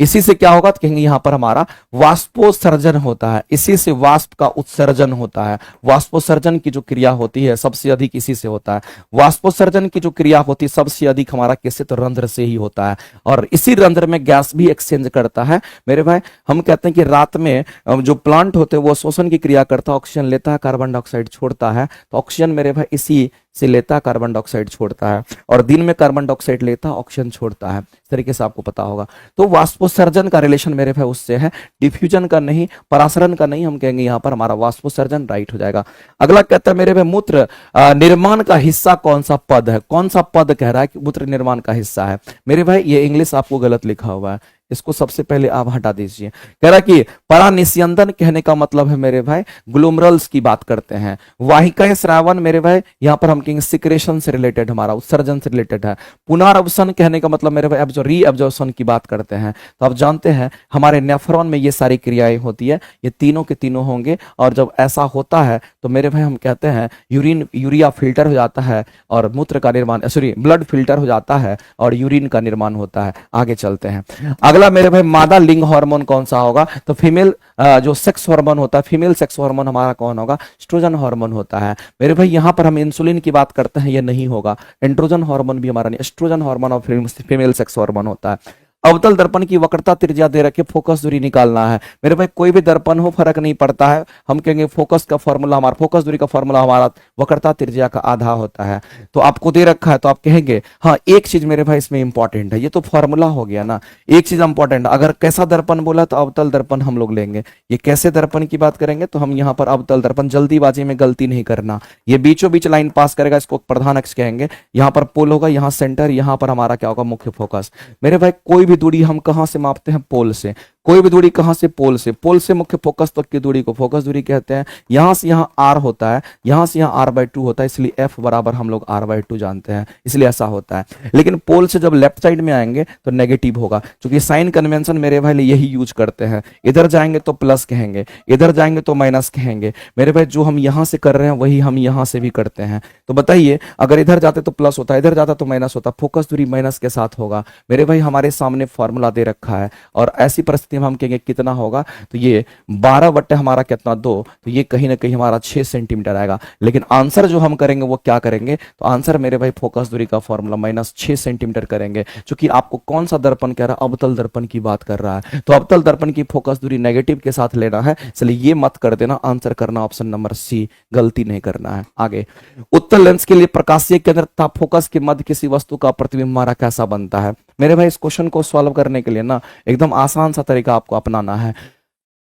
इसी से क्या होगा? तो कहेंगे यहां पर हमारा वाष्पोत्सर्जन होता है, इसी से वाष्प का उत्सर्जन होता है। वाष्पोत्सर्जन की जो क्रिया होती है सबसे अधिक इसी से होता है। वाष्पोत्सर्जन की जो क्रिया होती है सबसे अधिक हमारा किससे? तो रंध्र से ही होता है। और इसी रंध्र में गैस भी एक्सचेंज करता है मेरे भाई। हम कहते हैं कि रात में जो प्लांट होते हैं वो शोषण की क्रिया करता है, ऑक्सीजन लेता है, कार्बन डाइऑक्साइड छोड़ता है। तो ऑक्सीजन मेरे भाई इसी से लेता है, कार्बन डाइऑक्साइड छोड़ता है। और दिन में कार्बन डाइऑक्साइड लेता है, ऑक्सीजन छोड़ता है। इस तरीके से आपको पता होगा। तो वाष्पोत्सर्जन का रिलेशन मेरे भाई उससे है, डिफ्यूजन का नहीं, परासरण का नहीं। हम कहेंगे यहाँ पर हमारा वाष्पोत्सर्जन राइट हो जाएगा। अगला कहता है मेरे भाई मूत्र निर्माण का हिस्सा कौन सा पद है? कौन सा पद कह रहा है कि मूत्र निर्माण का हिस्सा है? मेरे भाई ये इंग्लिश आपको गलत लिखा हुआ है, इसको सबसे पहले आप हटा दीजिए। कह रहा कि परानिस्यंदन कहने का मतलब है मेरे भाई ग्लोमरल्स की बात करते हैं। वाहिका श्रावण मेरे भाई यहाँ पर हम कहेंगे सिक्रेशन से रिलेटेड, हमारा उत्सर्जन से रिलेटेड है। पुनरावसन कहने का मतलब मेरे भाई रीअब्जॉर्प्शन की बात करते हैं। तो आप जानते हैं हमारे नेफ्रॉन में ये सारी क्रियाएं होती है, ये तीनों के तीनों होंगे। और जब ऐसा होता है तो मेरे भाई हम कहते हैं यूरिया फिल्टर हो जाता है और मूत्र का निर्माण, सॉरी ब्लड फिल्टर हो जाता है और यूरिन का निर्माण होता है। आगे चलते हैं। अगला मेरे भाई मादा लिंग हार्मोन कौन सा होगा? तो फीमेल जो सेक्स हार्मोन होता है, फीमेल सेक्स हार्मोन हमारा कौन होगा? एस्ट्रोजन हार्मोन होता है। मेरे भाई यहां पर हम इंसुलिन की बात करते हैं, ये नहीं होगा। एंड्रोजन हार्मोन भी हमारा नहीं, एस्ट्रोजन हार्मोन और फीमेल सेक्स हार्मोन होता है। अवतल दर्पण की वक्रता त्रिज्या दे रखे, फोकस दूरी निकालना है। मेरे भाई कोई भी दर्पण हो फर्क नहीं पड़ता है, हम कहेंगे फोकस का फॉर्मूला, हमारा फोकस दूरी का फॉर्मूला हमारा वक्रता त्रिज्या का आधा होता है। तो आपको दे रखा है तो आप कहेंगे हाँ एक चीज मेरे भाई इसमें इंपॉर्टेंट है, ये तो फॉर्मूला हो गया ना, एक चीज इंपॉर्टेंट, अगर कैसा दर्पण बोला तो अवतल दर्पण हम लोग लेंगे। ये कैसे दर्पण की बात करेंगे तो हम यहाँ पर अवतल दर्पण, जल्दीबाजी में गलती नहीं करना, ये बीचों बीच लाइन पास करेगा, इसको प्रधान अक्ष कहेंगे। यहाँ पर पोल होगा, यहाँ सेंटर, यहाँ पर हमारा क्या होगा? मुख्य फोकस। मेरे भाई कोई भी दूरी हम कहां से मापते हैं? पोल से। कोई भी दूरी कहां से? पोल से। पोल से मुख्य फोकस तक की दूरी को फोकस दूरी कहते हैं। यहां से यहां आर होता है, यहां से यहां r/2 होता है, इसलिए f बराबर हम लोग r/2 जानते हैं, इसलिए ऐसा होता है। लेकिन पोल से जब लेफ्ट साइड में आएंगे तो नेगेटिव होगा, क्योंकि साइन कन्वेंशन मेरे भाई यही यूज करते हैं। इधर जाएंगे तो प्लस कहेंगे, इधर जाएंगे तो माइनस कहेंगे। मेरे भाई जो हम यहां से कर रहे हैं वही हम यहां से भी करते हैं। तो बताइए अगर इधर जाते तो प्लस होता, इधर जाता तो माइनस होता, फोकस दूरी माइनस के साथ होगा। मेरे भाई हमारे सामने फॉर्मूला दे रखा है और ऐसी परिस्थिति में हम कहेंगे कितना होगा? तो ये 12 बट्टे हमारा कितना? 2, तो ये कहीं ना कहीं हमारा 6 सेंटीमीटर आएगा। लेकिन आंसर जो हम करेंगे वो क्या करेंगे? तो आंसर मेरे भाई फोकस दूरी का फॉर्मूला माइनस 6 सेंटीमीटर करेंगे, क्योंकि आपको कौन सा दर्पण कह रहा है? अवतल दर्पण की बात कर रहा है। तो अवतल दर्पण की फोकस दूरी नेगेटिव के साथ लेना है, इसलिए ये मत कर देना, आंसर करना ऑप्शन नंबर सी, गलती नहीं करना है। आगे, उत्तल लेंस के लिए प्रकाशीय केंद्र तथा फोकस के मध्य किसी वस्तु का प्रतिबिंब हमारा कैसा बनता है? मेरे भाई इस क्वेश्चन को सॉल्व करने के लिए ना एकदम आसान सा तरीका आपको अपनाना है।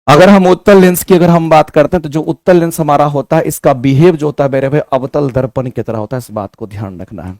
अगर हम उत्तल लेंस की अगर हम बात करते हैं तो जो उत्तल लेंस हमारा होता है इसका बिहेव जो होता है मेरे भाई अवतल दर्पण की तरह होता है, इस बात को ध्यान रखना है।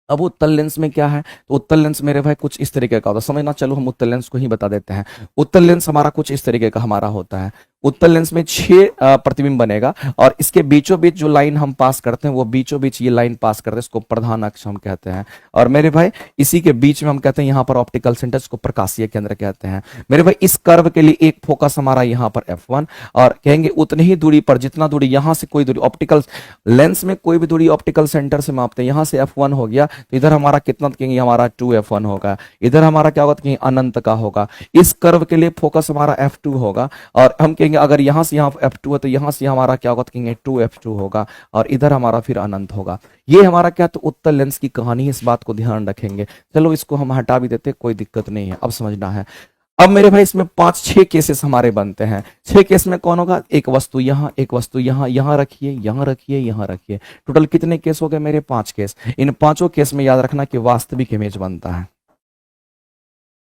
अब उत्तल लेंस में क्या है? तो उत्तल लेंस मेरे भाई कुछ इस तरीके का होता है, समझना। चलो हम उत्तल लेंस को ही बता देते हैं। उत्तल लेंस हमारा कुछ इस तरीके का हमारा होता है। उत्तल लेंस में 6 प्रतिबिंब बनेगा और इसके बीचों बीच जो लाइन हम पास करते हैं वो बीचों बीच ये लाइन पास करते हैं, इसको प्रधान अक्ष हम कहते हैं। और मेरे भाई इसी के बीच में हम कहते हैं यहाँ पर ऑप्टिकल सेंटर, इसको प्रकाशीय केंद्र कहते हैं। मेरे भाई इस कर्व के लिए एक फोकस हमारा यहाँ पर F1 और कहेंगे उतनी ही दूरी पर, जितना दूरी यहाँ से कोई दूरी ऑप्टिकल लेंस में कोई भी दूरी ऑप्टिकल सेंटर से मापते हैं, यहाँ से F1 हो गया तो इधर हमारा कितना कहेंगे? हमारा 2F1 होगा। इधर हमारा क्या होगा? कहेंगे अनंत का होगा। इस कर्व के लिए फोकस हमारा F2 होगा और हम कहेंगे अगर यहां से यहां F2 है तो यहां से हमारा क्या होगा? तो कहेंगे 2F2 होगा और इधर हमारा फिर अनंत होगा। ये हमारा क्या? तो उत्तल लेंस की कहानी है, इस बात को ध्यान रखेंगे। चलो इसको हम हटा भी देते, कोई दिक्कत नहीं है, अब समझना है। अब मेरे भाई इसमें 5-6 केसेस हमारे बनते हैं। 6 केस में कौन होगा? एक वस्तु यहां, एक वस्तु यहां, यहां रखिए, यहां रखिए, यहां रखिए। टोटल कितने केस हो गए मेरे? 5 केस। इन पांचों केस में याद रखना कि वास्तविक इमेज बनता है,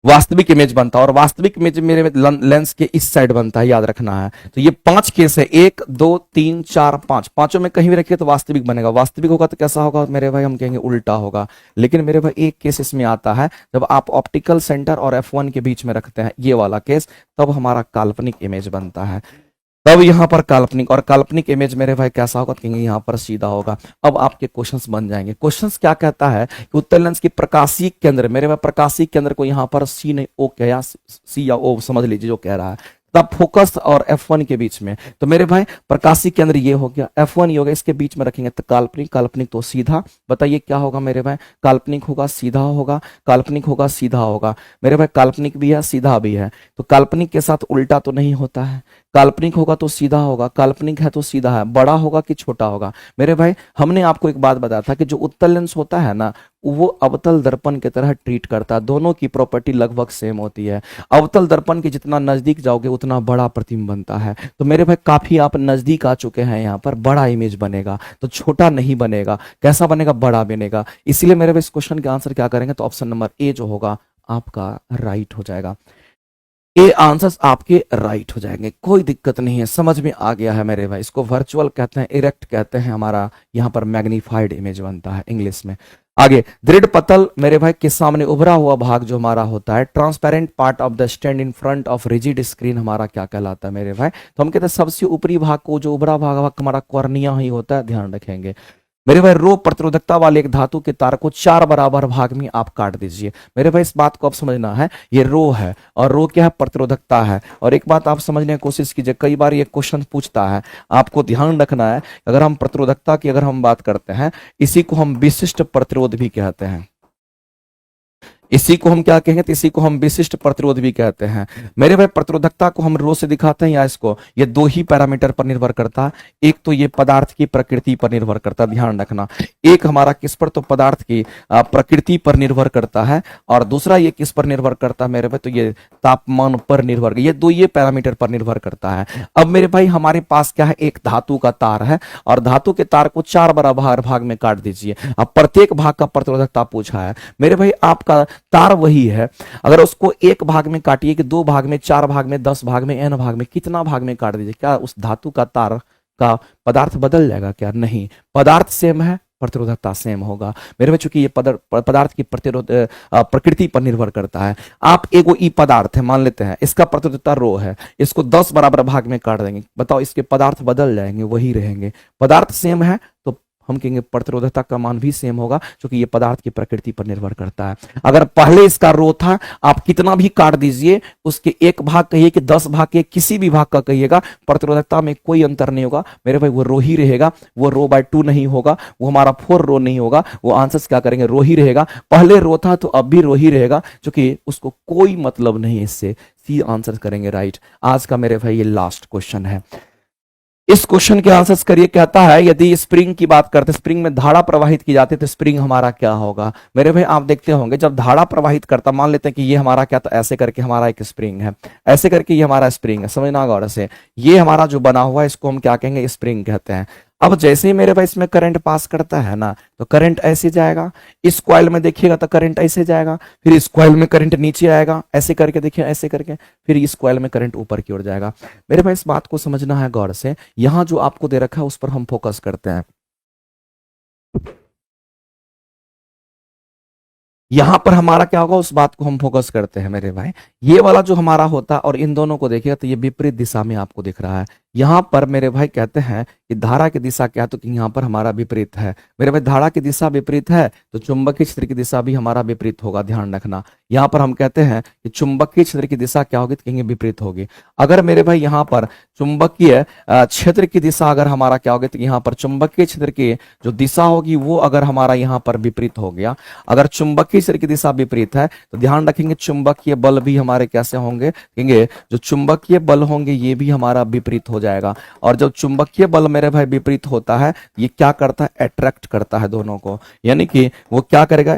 वास्तविक इमेज बनता है और वास्तविक इमेज मेरे लेंस के इस साइड बनता है, याद रखना है। तो ये 5 केस है, 1 2 3 4 5, पांचों में कहीं भी रखिए तो वास्तविक बनेगा। वास्तविक होगा तो कैसा होगा मेरे भाई? हम कहेंगे उल्टा होगा। लेकिन मेरे भाई एक केस इसमें आता है, जब आप ऑप्टिकल सेंटर और F1 के बीच में रखते हैं ये वाला केस, तब हमारा काल्पनिक इमेज बनता है। तब यहाँ पर काल्पनिक, और काल्पनिक इमेज मेरे भाई कैसा होगा, कहेंगे यहाँ पर सीधा होगा। अब आपके क्वेश्चंस बन जाएंगे। क्वेश्चंस क्या कहता है कि उत्तल लेंस की प्रकाशीय केंद्र, मेरे भाई प्रकाशीय केंद्र को यहाँ पर सी नहीं ओ क्या, सी या ओ समझ लीजिए जो कह रहा है, तब फोकस और F1 के बीच में, तो मेरे भाई प्रकाशीय केंद्र ये हो गया, F1 ये होगा, इसके बीच में रखेंगे तो काल्पनिक, काल्पनिक तो सीधा। बताइए क्या होगा मेरे भाई, काल्पनिक होगा सीधा होगा, काल्पनिक होगा सीधा होगा। मेरे भाई काल्पनिक भी है सीधा भी है, तो काल्पनिक के साथ उल्टा तो नहीं होता है, काल्पनिक होगा तो सीधा होगा, काल्पनिक है तो सीधा है। बड़ा होगा कि छोटा होगा? मेरे भाई हमने आपको एक बात बताया था कि जो उत्तल लेंस होता है ना, वो अवतल दर्पण की तरह ट्रीट करता है, दोनों की प्रॉपर्टी लगभग सेम होती है। अवतल दर्पण के जितना नजदीक जाओगे उतना बड़ा प्रतिबिंब बनता है। तो मेरे भाई काफी आप नजदीक आ चुके हैं, यहाँ पर बड़ा इमेज बनेगा, तो छोटा नहीं बनेगा। कैसा बनेगा? बड़ा बनेगा। इसीलिए मेरे भाई इस क्वेश्चन का आंसर क्या करेंगे, तो ऑप्शन नंबर ए जो होगा आपका राइट हो जाएगा। ए आंसर्स आपके राइट हो जाएंगे, कोई दिक्कत नहीं है, समझ में आ गया है मेरे भाई। इसको वर्चुअल कहते हैं, इरेक्ट कहते हैं, हमारा यहाँ पर मैग्नीफाइड इमेज बनता है इंग्लिश में। आगे, दृढ़ पतल मेरे भाई के सामने उभरा हुआ भाग जो हमारा होता है, transparent part of the stand in front of rigid screen, हमारा क्या कहलाता है मेरे भाई? तो हम कहते हैं सबसे ऊपरी भाग को, जो उभरा भाग हमारा कॉर्निया ही होता है, ध्यान रखेंगे मेरे भाई। रो प्रतिरोधकता वाले एक धातु के तार को 4 बराबर भाग में आप काट दीजिए। मेरे भाई इस बात को आप समझना है, ये रो है, और रो क्या है? प्रतिरोधकता है। और एक बात आप समझने की कोशिश कीजिए, कई बार ये क्वेश्चन पूछता है, आपको ध्यान रखना है, अगर हम प्रतिरोधकता की अगर हम बात करते हैं, इसी को हम विशिष्ट प्रतिरोध भी कहते हैं। इसी को हम क्या कहेंगे? तो इसी को हम विशिष्ट प्रतिरोध भी कहते हैं। मेरे भाई प्रतिरोधकता को हम रो से दिखाते हैं या इसको, ये दो ही पैरामीटर पर निर्भर करता है। एक तो ये पदार्थ की प्रकृति पर निर्भर करता है, ध्यान रखना। एक हमारा किस पर? तो पदार्थ की प्रकृति पर निर्भर करता है, और दूसरा ये किस पर निर्भर करता है मेरे भाई? तो ये तापमान पर निर्भर, ये दो ये पैरामीटर पर निर्भर करता है। अब मेरे भाई हमारे पास क्या है? एक धातु का तार है, और धातु के तार को 4 बराबर भाग में काट दीजिए। अब प्रत्येक भाग का प्रतिरोधकता पूछा है मेरे भाई। आपका तार वही है, अगर उसको एक भाग में काटिए कि 2 भाग में, 4 भाग में, 10 भाग में, n भाग में, कितना भाग में काट दीजिए, क्या उस धातु का तार का पदार्थ बदल जाएगा क्या? नहीं, पदार्थ सेम है, प्रतिरोधकता सेम होगा मेरे भाई। चूंकि ये पदार्थ की प्रतिरोध प्रकृति पर निर्भर करता है। आप एगो ई पदार्थ है मान लेते हैं, इसका प्रतिरोधकता रो है, इसको 10 बराबर भाग में काट देंगे, बताओ इसके पदार्थ बदल जाएंगे? वही रहेंगे। पदार्थ सेम है तो हम कहेंगे प्रतिरोधकता का मान भी सेम होगा, क्योंकि ये पदार्थ की प्रकृति पर निर्भर करता है। अगर पहले इसका रो था, आप कितना भी काट दीजिए, उसके एक भाग कहिए कि 10 भाग के किसी भी भाग का कहिएगा, प्रतिरोधकता में कोई अंतर नहीं होगा मेरे भाई, वो रो ही रहेगा। वो रो बाय 2 नहीं होगा, वो हमारा 4 रो नहीं होगा, वो आंसर्स क्या करेंगे? रो ही रहेगा। पहले रो था तो अब भी रो ही रहेगा, क्योंकि उसको कोई मतलब नहीं इससे। सी आंसर करेंगे राइट। आज का मेरे भाई ये लास्ट क्वेश्चन है। इस क्वेश्चन के आंसर्स करिए। कहता है यदि स्प्रिंग की बात करते, स्प्रिंग में धारा प्रवाहित की जाती है, तो स्प्रिंग हमारा क्या होगा? मेरे भाई आप देखते होंगे जब धारा प्रवाहित करता, मान लेते हैं कि ये हमारा क्या, तो ऐसे करके हमारा एक स्प्रिंग है, ऐसे करके ये हमारा स्प्रिंग है, समझना गौर से। ये हमारा जो बना हुआ है इसको हम क्या कहेंगे? स्प्रिंग कहते हैं। अब जैसे ही मेरे भाई इसमें करंट पास करता है ना, तो करंट ऐसे जाएगा, इस कॉइल में देखिएगा तो करंट ऐसे जाएगा, फिर इस कॉइल में करंट नीचे आएगा, ऐसे करके देखिए, ऐसे करके, फिर इस कॉइल में करंट ऊपर की ओर जाएगा। मेरे भाई इस बात को समझना है गौर से। यहां जो आपको दे रखा है उस पर हम फोकस करते हैं। यहां पर हमारा क्या होगा, उस बात को हम फोकस करते हैं मेरे भाई। ये वाला जो हमारा होता है, और इन दोनों को देखिएगा तो ये विपरीत दिशा में आपको दिख रहा है। यहां पर मेरे भाई कहते हैं कि धारा की दिशा क्या, तो कि यहां पर हमारा विपरीत है मेरे भाई। धारा की दिशा विपरीत है तो चुंबकीय क्षेत्र की दिशा भी हमारा विपरीत होगा, ध्यान रखना। यहां पर हम कहते हैं कि चुंबकीय क्षेत्र की दिशा क्या होगी, तो कहेंगे विपरीत होगी। अगर मेरे भाई यहां पर चुंबकीय क्षेत्र की दिशा अगर हमारा क्या होगी, तो यहां पर चुंबकीय क्षेत्र की जो दिशा होगी वो अगर हमारा यहां पर विपरीत हो गया, अगर चुंबकीय क्षेत्र की दिशा विपरीत है, तो ध्यान रखेंगे चुंबकीय बल भी हमारे कैसे होंगे, कहेंगे जो चुंबकीय बल होंगे ये भी हमारा विपरीत हो जाएगा। और जब चुंबकीय बल मेरे भाई विपरीत होता है, ये क्या करता है? अट्रैक्ट करता है दोनों को, यानी कि वो क्या करेगा?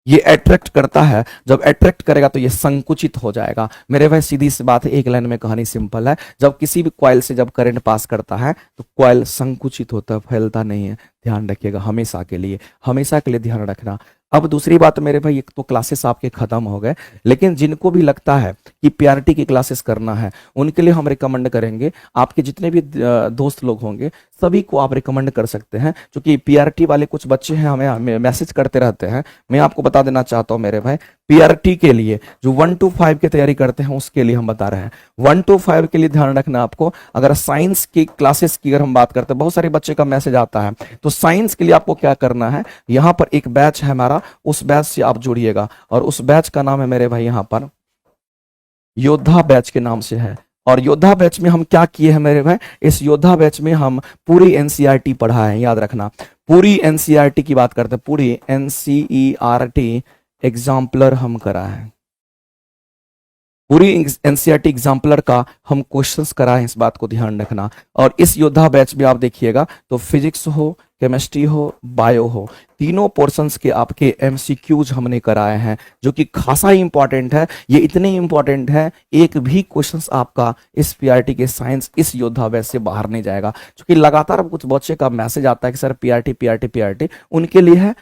ये अट्रैक्ट करता है। जब अट्रैक्ट करेगा तो ये संकुचित हो जाएगा मेरे भाई। सीधी सी बात है, एक लाइन में कहानी सिंपल है। जब किसी भी कॉइल से जब करंट पास करता है तो कॉइल संकुचित होता है, फैलता नहीं है, ध्यान रखिएगा, हमेशा के लिए, हमेशा के लिए ध्यान रखना। अब दूसरी बात मेरे भाई, एक तो क्लासेस आपके खत्म हो गए, लेकिन जिनको भी लगता है कि पीआरटी की क्लासेस करना है, उनके लिए हम रिकमेंड करेंगे, आपके जितने भी दोस्त लोग होंगे सभी को आप रिकमेंड कर सकते हैं, क्योंकि पीआरटी वाले कुछ बच्चे हैं हमें मैसेज करते रहते हैं। मैं आपको बता देना चाहता हूं मेरे भाई, पीआरटी के लिए जो 1 to 5 की तैयारी करते हैं उसके लिए हम बता रहे हैं। 1 to 5 के लिए ध्यान रखना आपको। अगर साइंस की क्लासेस की अगर हम बात करते हैं, बहुत सारे बच्चे का मैसेज आता है, तो साइंस के लिए आपको क्या करना है, यहाँ पर एक बैच है हमारा, उस बैच से आप जुड़िएगा, और उस बैच का नाम है मेरे भाई यहाँ पर योद्धा बैच के नाम से है। और योद्धा बैच में हम क्या किए हैं मेरे भाई, इस योद्धा बैच में हम पूरी एनसीईआरटी पढ़ा है, याद रखना। पूरी एनसीईआरटी की बात करते हैं, पूरी एनसीईआरटी एग्जाम्पलर हम करा है, पूरी एनसीईआरटी एग्जाम्पलर का हम क्वेश्चंस कराए, इस बात को ध्यान रखना। और इस योद्धा बैच में आप देखिएगा तो फिजिक्स हो, केमिस्ट्री हो, बायो हो, तीनों पोर्शंस के आपके एमसीक्यूज हमने कराए हैं, जो कि खासा ही इंपॉर्टेंट है। ये इतने इंपॉर्टेंट है, एक भी क्वेश्चंस आपका इस पीआरटी के साइंस इस योद्धा बैच से बाहर नहीं जाएगा, क्योंकि लगातार कुछ बच्चे का मैसेज आता है कि सर पीआरटी पीआरटी पीआरटी, उनके लिए है।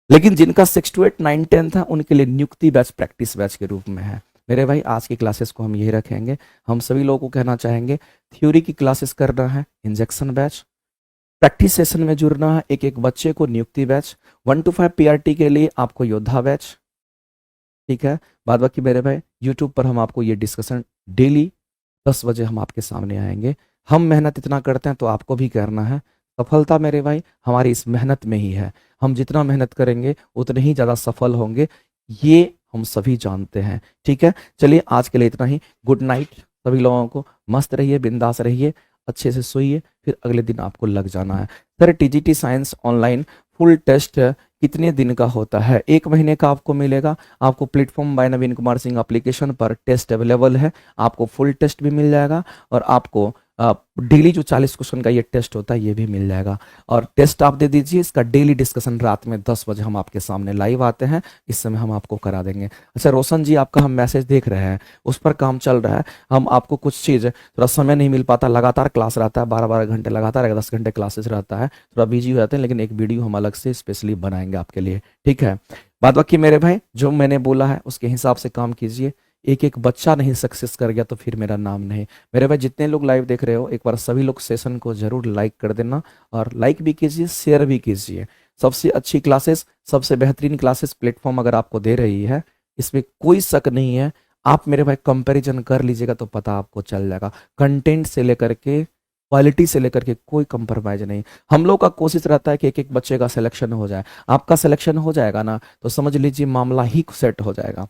लेकिन जिनका 6 to 8 9 10 है उनके लिए नियुक्ति बैच प्रैक्टिस बैच के रूप में है। मेरे भाई आज की क्लासेस को हम यही रखेंगे। हम सभी लोगों को कहना चाहेंगे, थ्योरी की क्लासेस करना है इंजेक्शन बैच, प्रैक्टिस सेशन में जुड़ना है एक एक बच्चे को नियुक्ति बैच, 1 to 5 पीआरटी के लिए आपको योद्धा बैच, ठीक है। बाद बाकी मेरे भाई यूट्यूब पर हम आपको ये डिस्कशन डेली 10 बजे हम आपके सामने आएंगे। हम मेहनत इतना करते हैं तो आपको भी करना है। सफलता मेरे भाई हमारी इस मेहनत में ही है। हम जितना मेहनत करेंगे उतने ही ज़्यादा सफल होंगे, ये हम सभी जानते हैं, ठीक है। चलिए आज के लिए इतना ही। गुड नाइट सभी लोगों को। मस्त रहिए, बिंदास रहिए, अच्छे से सोइए, फिर अगले दिन आपको लग जाना है। Sir TGT science online full test कितने दिन का होता है? 1 महीने का आपको मिलेगा। आपको प्लेटफॉर्म बाय नवीन कुमार सिंह एप्लीकेशन पर टेस्ट अवेलेबल है, आपको फुल टेस्ट भी मिल जाएगा, और आपको डेली जो 40 क्वेश्चन का ये टेस्ट होता है ये भी मिल जाएगा। और टेस्ट आप दे दीजिए, इसका डेली डिस्कशन रात में 10 बजे हम आपके सामने लाइव आते हैं, इस समय हम आपको करा देंगे। अच्छा रोशन जी, आपका हम मैसेज देख रहे हैं, उस पर काम चल रहा है। हम आपको कुछ चीज़ थोड़ा समय नहीं मिल पाता, लगातार क्लास रहता है, 12-12 घंटे लगातार 10 घंटे क्लासेस रहता है, थोड़ा बिजी हो जाते हैं, लेकिन एक वीडियो हम अलग से स्पेशली बनाएंगे आपके लिए, ठीक है। बाद बाकी मेरे भाई जो मैंने बोला है उसके हिसाब से काम कीजिए। एक एक बच्चा नहीं सक्सेस कर गया तो फिर मेरा नाम नहीं। मेरे भाई जितने लोग लाइव देख रहे हो, एक बार सभी लोग सेशन को जरूर लाइक कर देना, और लाइक भी कीजिए, शेयर भी कीजिए। सबसे अच्छी क्लासेस, सबसे बेहतरीन क्लासेस प्लेटफॉर्म अगर आपको दे रही है, इसमें कोई शक नहीं है। आप मेरे भाई कंपैरिजन कर लीजिएगा तो पता आपको चल जाएगा। कंटेंट से लेकर के क्वालिटी से लेकर के कोई कंप्रोमाइज नहीं। हम लोग का कोशिश रहता है कि एक एक बच्चे का सिलेक्शन हो जाए। आपका सिलेक्शन हो जाएगा ना तो समझ लीजिए मामला ही सेट हो जाएगा।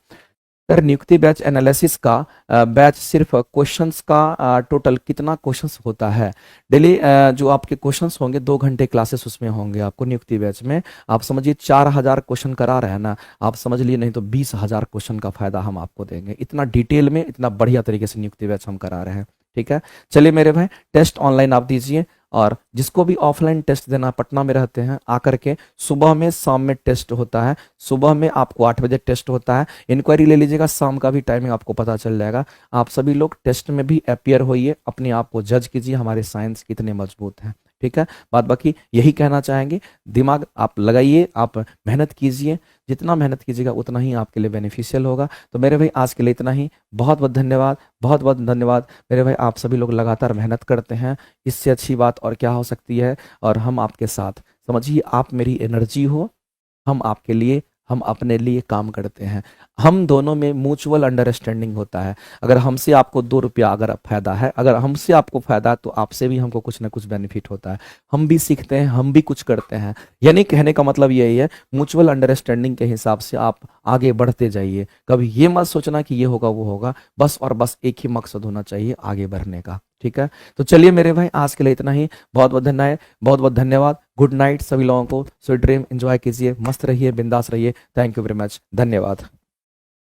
सर नियुक्ति बैच एनालिसिस का बैच सिर्फ क्वेश्चंस का टोटल कितना क्वेश्चंस होता है? डेली जो आपके क्वेश्चंस होंगे 2 घंटे क्लासेस उसमें होंगे आपको नियुक्ति बैच में। आप समझिए 4000 क्वेश्चन करा रहे हैं ना, आप समझ लिए, नहीं तो 20,000 क्वेश्चन का फायदा हम आपको देंगे। इतना डिटेल में, इतना बढ़िया तरीके से नियुक्ति बैच हम करा रहे हैं, ठीक है। चलिए मेरे भाई टेस्ट ऑनलाइन आप दीजिए, और जिसको भी ऑफलाइन टेस्ट देना, पटना में रहते हैं आकर के, सुबह में शाम में टेस्ट होता है। सुबह में आपको 8 बजे टेस्ट होता है, इंक्वायरी ले लीजिएगा, शाम का भी टाइमिंग आपको पता चल जाएगा। आप सभी लोग टेस्ट में भी अपियर होइए, अपने आप को जज कीजिए हमारे साइंस कितने मजबूत हैं, ठीक है। बाद बाकी यही कहना चाहेंगे, दिमाग आप लगाइए, आप मेहनत कीजिए, जितना मेहनत कीजिएगा उतना ही आपके लिए बेनिफिशियल होगा। तो मेरे भाई आज के लिए इतना ही। बहुत बहुत धन्यवाद, बहुत बहुत धन्यवाद मेरे भाई। आप सभी लोग लगातार मेहनत करते हैं, इससे अच्छी बात और क्या हो सकती है। और हम आपके साथ, समझिए आप मेरी एनर्जी हो, हम आपके लिए, हम अपने लिए काम करते हैं। हम दोनों में म्यूचुअल अंडरस्टैंडिंग होता है। अगर हमसे आपको 2 रुपया अगर फायदा है, अगर हमसे आपको फायदा है, तो आपसे भी हमको कुछ ना कुछ बेनिफिट होता है। हम भी सीखते हैं, हम भी कुछ करते हैं। यानी कहने का मतलब यही है, म्यूचुअल अंडरस्टैंडिंग के हिसाब से आप आगे बढ़ते जाइए। कभी ये मत सोचना कि ये होगा वो होगा, बस और बस एक ही मकसद होना चाहिए, आगे बढ़ने का, ठीक है। तो चलिए मेरे भाई आज के लिए इतना ही। बहुत बहुत धन्यवाद, बहुत बहुत धन्यवाद। गुड नाइट सभी लोगों को। स्वीट ड्रीम एंजॉय कीजिए, मस्त रहिए, बिंदास रहिए। थैंक यू वेरी मच, धन्यवाद।